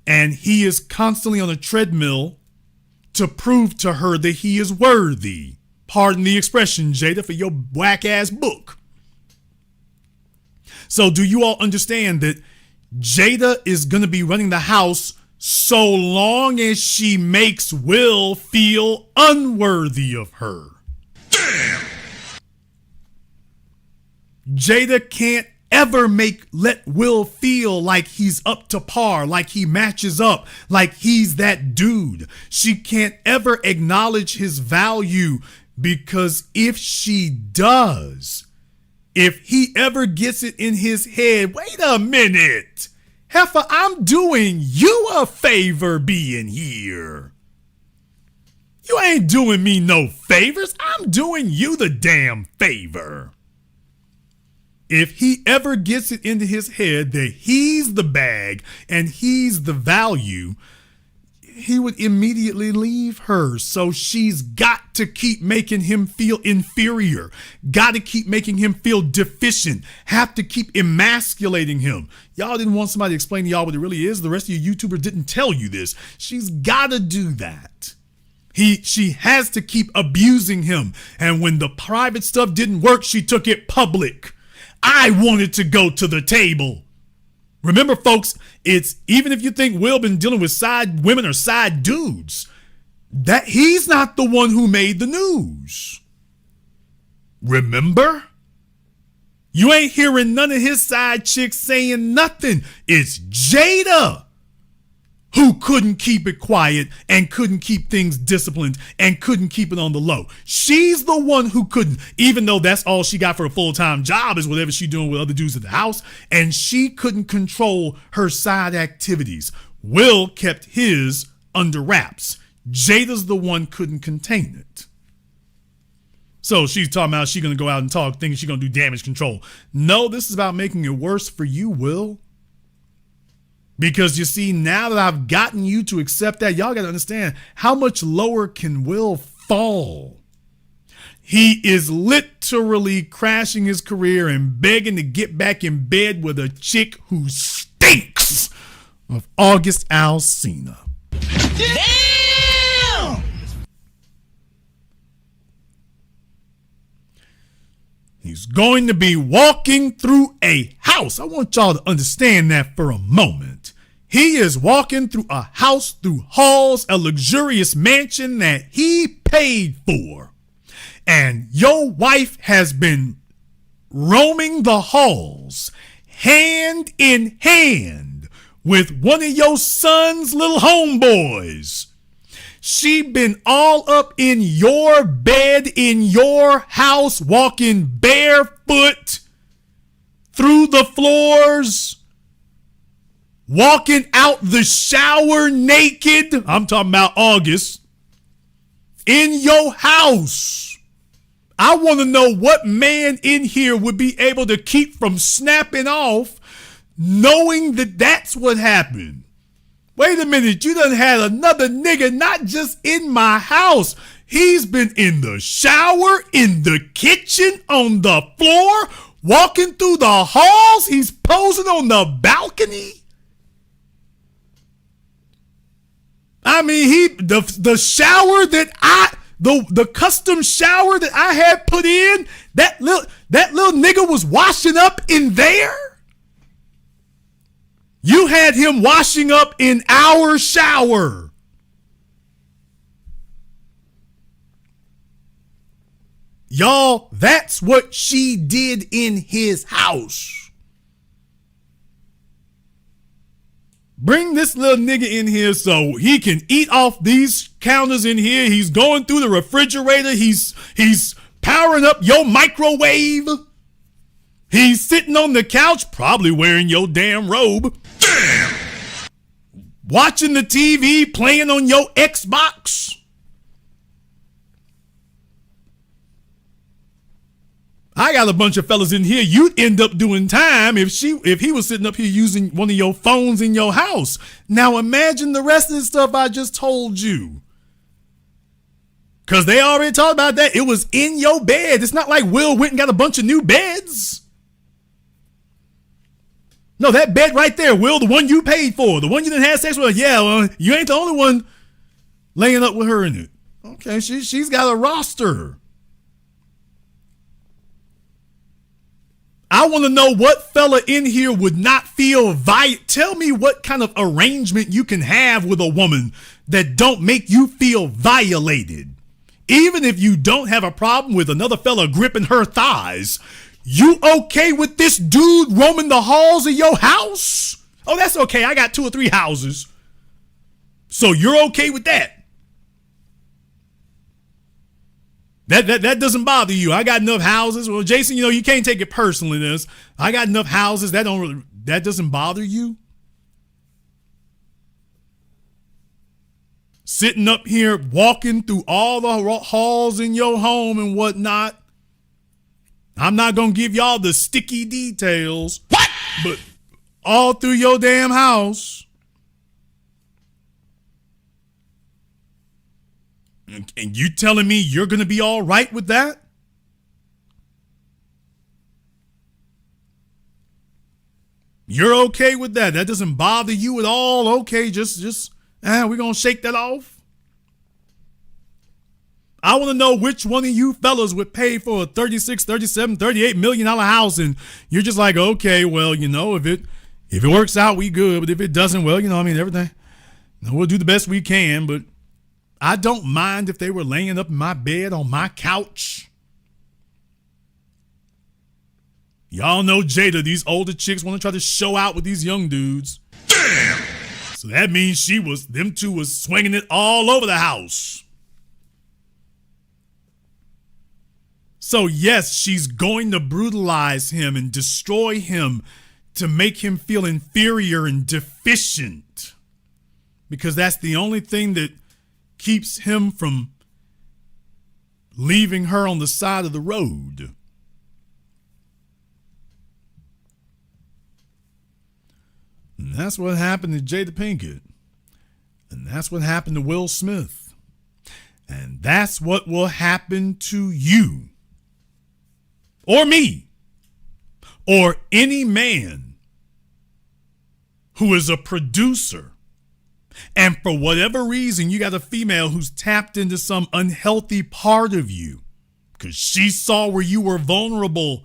And he is constantly on a treadmill to prove to her that he is worthy. Pardon the expression, Jada, for your whack ass book. So do you all understand that Jada is going to be running the house so long as she makes Will feel unworthy of her? Damn! Jada can't ever let Will feel like he's up to par, like he matches up, like he's that dude. She can't ever acknowledge his value, because if she does, if he ever gets it in his head, wait a minute, heifer, I'm doing you a favor being here. You ain't doing me no favors. I'm doing you the damn favor. If he ever gets it into his head that he's the bag and he's the value, he would immediately leave her. So she's got to keep making him feel inferior, got to keep making him feel deficient, have to keep emasculating him. Y'all didn't want somebody to explain to y'all what it really is. The rest of you YouTubers didn't tell you this. She's got to do that. She has to keep abusing him. And when the private stuff didn't work, she took it public. I wanted to go to the table. Remember, folks, it's even if you think Will been dealing with side women or side dudes, that he's not the one who made the news. Remember? You ain't hearing none of his side chicks saying nothing. It's Jada who couldn't keep it quiet and couldn't keep things disciplined and couldn't keep it on the low. She's the one who couldn't, even though that's all she got for a full-time job is whatever she's doing with other dudes at the house, and she couldn't control her side activities. Will kept his under wraps. Jada's the one couldn't contain it. So she's talking about she's going to go out and talk, thinking she's going to do damage control. No, this is about making it worse for you, Will. Because you see, now that I've gotten you to accept that, y'all got to understand how much lower can Will fall. He is literally crashing his career and begging to get back in bed with a chick who stinks of August Alsina. Damn! He's going to be walking through a house. I want y'all to understand that for a moment. He is walking through a house, through halls, a luxurious mansion that he paid for. And your wife has been roaming the halls, hand in hand, with one of your son's little homeboys. She been all up in your bed, in your house, walking barefoot through the floors, walking out the shower naked. I'm talking about August. In your house. I want to know what man in here would be able to keep from snapping off knowing that that's what happened. Wait a minute, you done had another nigga not just in my house. He's been in the shower, in the kitchen, on the floor, walking through the halls. He's posing on the balcony. I mean, the shower that the custom shower that I had put in, that little nigga was washing up in there. You had him washing up in our shower. Y'all, that's what she did in his house. Bring this little nigga in here so he can eat off these counters in here. He's going through the refrigerator. He's powering up your microwave. He's sitting on the couch, probably wearing your damn robe. Damn! Watching the TV, playing on your Xbox. I got a bunch of fellas in here. You'd end up doing time if he was sitting up here using one of your phones in your house. Now imagine the rest of the stuff I just told you. Because they already talked about that. It was in your bed. It's not like Will went and got a bunch of new beds. No, that bed right there, Will, the one you paid for, the one you didn't have sex with. Yeah, well, you ain't the only one laying up with her in it. Okay, she's got a roster. I want to know what fella in here would not feel Tell me what kind of arrangement you can have with a woman that don't make you feel violated. Even if you don't have a problem with another fella gripping her thighs, You okay with this dude roaming the halls of your house? Oh, that's okay. I got 2 or 3 houses. So you're okay with that? That doesn't bother you. I got enough houses. Well, Jason, you can't take it personally. This, I got enough houses. That doesn't bother you. Sitting up here, walking through all the halls in your home and whatnot. I'm not gonna give y'all the sticky details. What? But all through your damn house. And you telling me you're going to be all right with that? You're okay with that? That doesn't bother you at all? Okay, we're going to shake that off. I want to know which one of you fellas would pay for a 36, 37, $38 million house, and you're just like, okay, well, if it works out, we good. But if it doesn't, well, everything, we'll do the best we can, but I don't mind if they were laying up in my bed on my couch. Y'all know Jada, these older chicks want to try to show out with these young dudes. Damn! So that means them two was swinging it all over the house. So yes, she's going to brutalize him and destroy him to make him feel inferior and deficient. Because that's the only thing that keeps him from leaving her on the side of the road. And that's what happened to Jada Pinkett. And that's what happened to Will Smith. And that's what will happen to you. Or me. Or any man who is a producer. And for whatever reason, you got a female who's tapped into some unhealthy part of you because she saw where you were vulnerable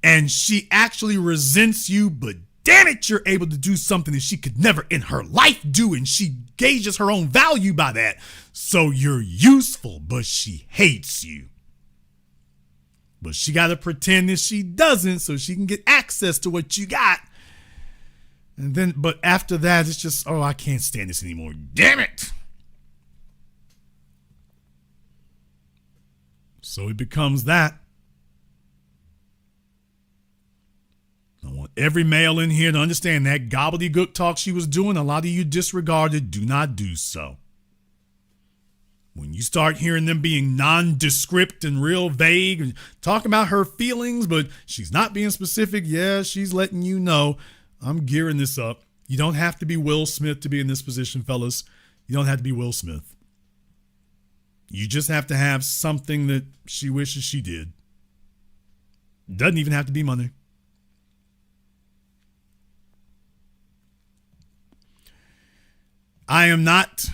and she actually resents you, but damn it, you're able to do something that she could never in her life do, and she gauges her own value by that. So you're useful, but she hates you. But she got to pretend that she doesn't so she can get access to what you got. And then, but after that, it's just, I can't stand this anymore. Damn it. So it becomes that. I want every male in here to understand that gobbledygook talk she was doing, a lot of you disregarded. Do not do so. When you start hearing them being nondescript and real vague and talking about her feelings, but she's not being specific, yeah, she's letting you know. I'm gearing this up. You don't have to be Will Smith to be in this position, fellas. You don't have to be Will Smith. You just have to have something that she wishes she did. Doesn't even have to be money. I am not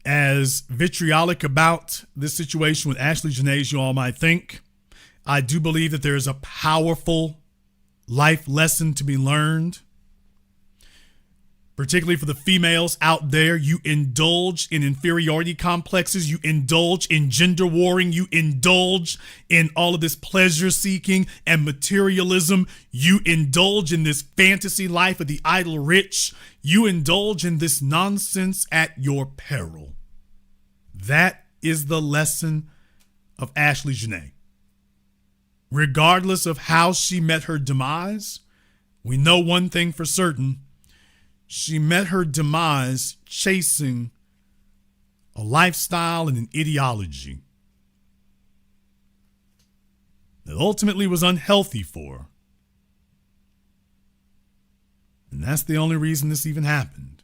as vitriolic about this situation with Ashlee Jenae as you all might think. I do believe that there is a powerful life lesson to be learned. Particularly for the females out there, you indulge in inferiority complexes, you indulge in gender warring, you indulge in all of this pleasure seeking and materialism, you indulge in this fantasy life of the idle rich, you indulge in this nonsense at your peril. That is the lesson of Ashlee Jenae. Regardless of how she met her demise, we know one thing for certain. She met her demise chasing a lifestyle and an ideology that ultimately was unhealthy for her. And that's the only reason this even happened.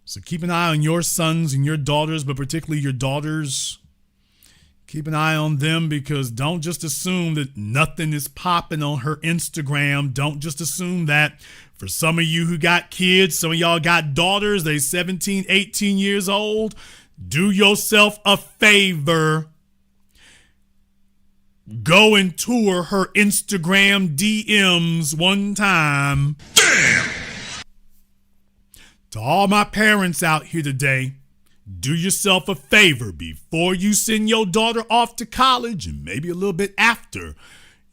So keep an eye on your sons and your daughters, but particularly your daughters. Keep an eye on them, because don't just assume that nothing is popping on her Instagram. Don't just assume that. For some of you who got kids, some of y'all got daughters, they 17, 18 years old. Do yourself a favor. Go and tour her Instagram DMs one time. Damn! To all my parents out here today, do yourself a favor before you send your daughter off to college, and maybe a little bit after.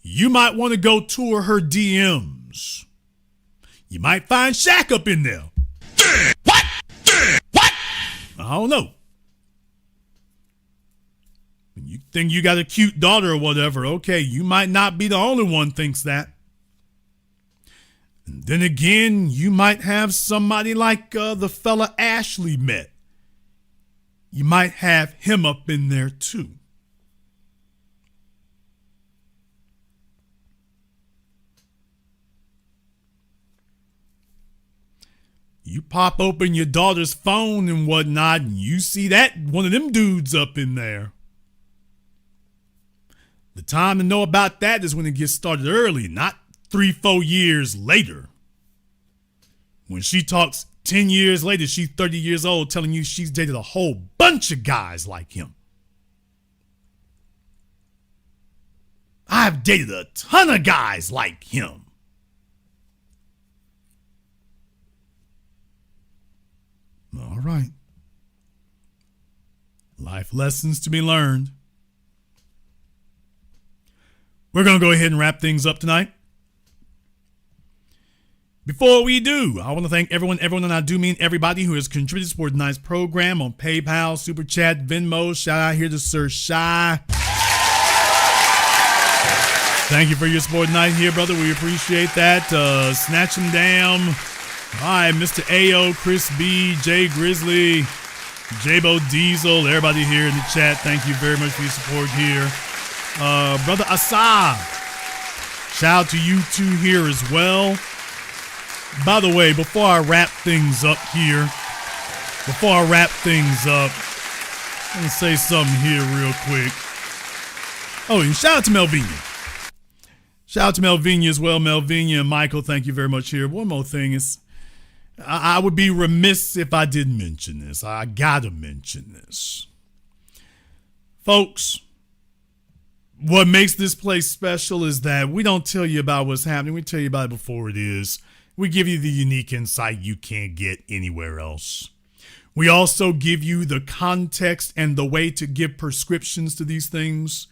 You might want to go tour her DMs. You might find Shaq up in there. What? I don't know. You think you got a cute daughter or whatever. Okay, you might not be the only one thinks that. And then again, you might have somebody like the fella Ashlee met. You might have him up in there too. You pop open your daughter's phone and whatnot, and you see that one of them dudes up in there. The time to know about that is when it gets started early, not 3-4 years later. When she talks 10 years later, she's 30 years old telling you she's dated a whole bunch of guys like him. I've dated a ton of guys like him. All right. Life lessons to be learned. We're going to go ahead and wrap things up tonight. Before we do, I want to thank everyone, and I do mean everybody who has contributed to tonight's program on PayPal, Super Chat, Venmo. Shout out here to Sir Shy. Thank you for your support tonight here, brother. We appreciate that. Snatch 'em down. All right, Mr. Ayo, Chris B, Jay Grizzly, J-Bo Diesel, everybody here in the chat. Thank you very much for your support here. Brother Asad, shout out to you two here as well. By the way, before I wrap things up here, I'm going to say something here real quick. Oh, and shout out to Melvina. Shout out to Melvina as well. Melvina and Michael, thank you very much here. One more thing is, I would be remiss if I didn't mention this. I gotta mention this. Folks, what makes this place special is that we don't tell you about what's happening. We tell you about it before it is. We give you the unique insight you can't get anywhere else. We also give you the context and the way to give prescriptions to these things.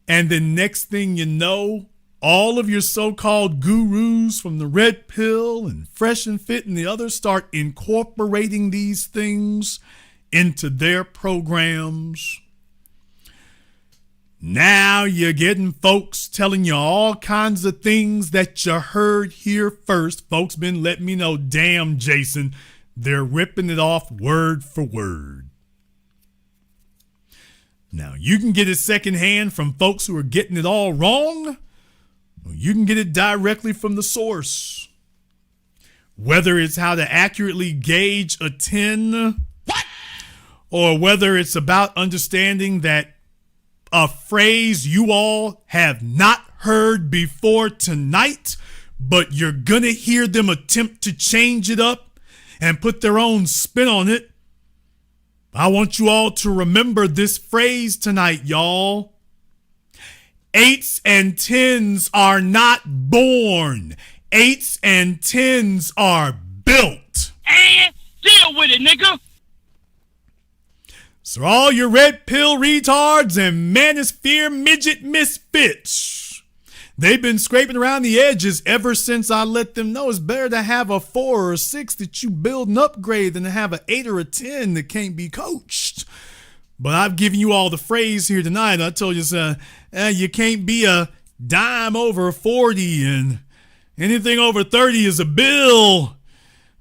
And the next thing you know, all of your so-called gurus from the Red Pill and Fresh and Fit and the others start incorporating these things into their programs. Now you're getting folks telling you all kinds of things that you heard here first. Folks been letting me know, damn, Jason, they're ripping it off word for word. Now, you can get it secondhand from folks who are getting it all wrong, or you can get it directly from the source. Whether it's how to accurately gauge a 10, or whether it's about understanding that a phrase you all have not heard before tonight, but you're gonna hear them attempt to change it up and put their own spin on it. I want you all to remember this phrase tonight, y'all. 8s and 10s are not born. 8s and 10s are built. And deal with it, nigga. So all your red pill retards and manosphere midget misfits, they've been scraping around the edges ever since I let them know it's better to have a 4 or a 6 that you build and upgrade than to have an 8 or a 10 that can't be coached. But I've given you all the phrase here tonight. I told you, you can't be a dime over 40 and anything over 30 is a bill.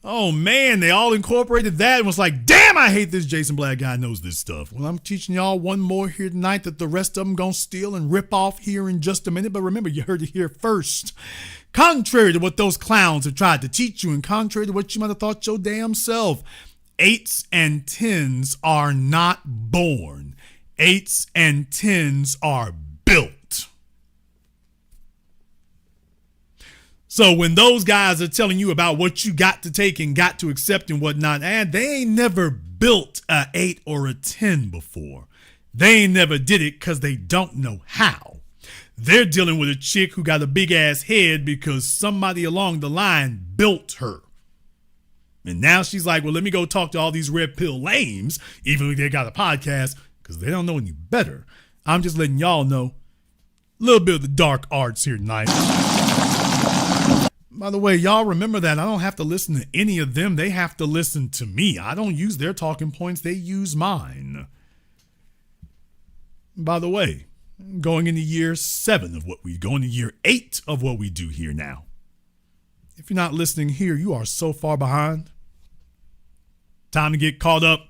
Oh man, they all incorporated that and was like, damn, I hate this Jason Black guy knows this stuff. Well, I'm teaching y'all one more here tonight that the rest of them gonna steal and rip off here in just a minute. But remember, you heard it here first. Contrary to what those clowns have tried to teach you and contrary to what you might have thought your damn self, 8s and 10s are not born. 8s and 10s are built. So when those guys are telling you about what you got to take and got to accept and whatnot, and they ain't never built a 8 or a 10 before. They ain't never did it because they don't know how. They're dealing with a chick who got a big ass head because somebody along the line built her. And now she's like, well, let me go talk to all these red pill lames, even if they got a podcast, because they don't know any better. I'm just letting y'all know a little bit of the dark arts here tonight. By the way, y'all remember that I don't have to listen to any of them. They have to listen to me. I don't use their talking points. They use mine. By the way, going into year 7 of what we go into year 8 of what we do here now. If you're not listening here, you are so far behind. Time to get caught up.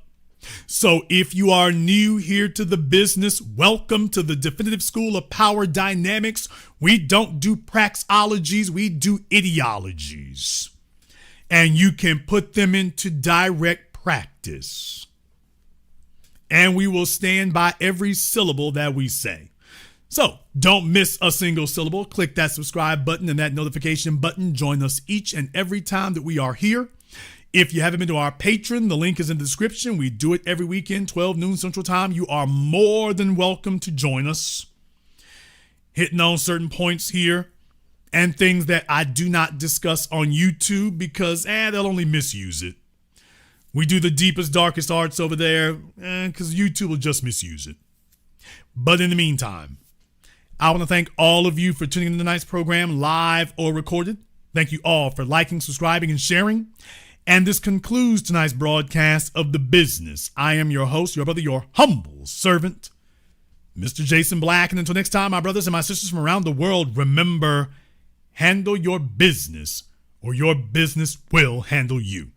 So if you are new here to the business, welcome to the definitive school of power dynamics. We don't do praxeologies, we do ideologies. And you can put them into direct practice. And we will stand by every syllable that we say. So don't miss a single syllable. Click that subscribe button and that notification button. Join us each and every time that we are here. If you haven't been to our Patreon, the link is in the description. We do it every weekend, 12 noon Central Time. You are more than welcome to join us. Hitting on certain points here and things that I do not discuss on YouTube because they'll only misuse it. We do the deepest, darkest arts over there because YouTube will just misuse it. But in the meantime, I want to thank all of you for tuning in to tonight's program, live or recorded. Thank you all for liking, subscribing, and sharing. And this concludes tonight's broadcast of The Business. I am your host, your brother, your humble servant, Mr. Jason Black. And until next time, my brothers and my sisters from around the world, remember, handle your business or your business will handle you.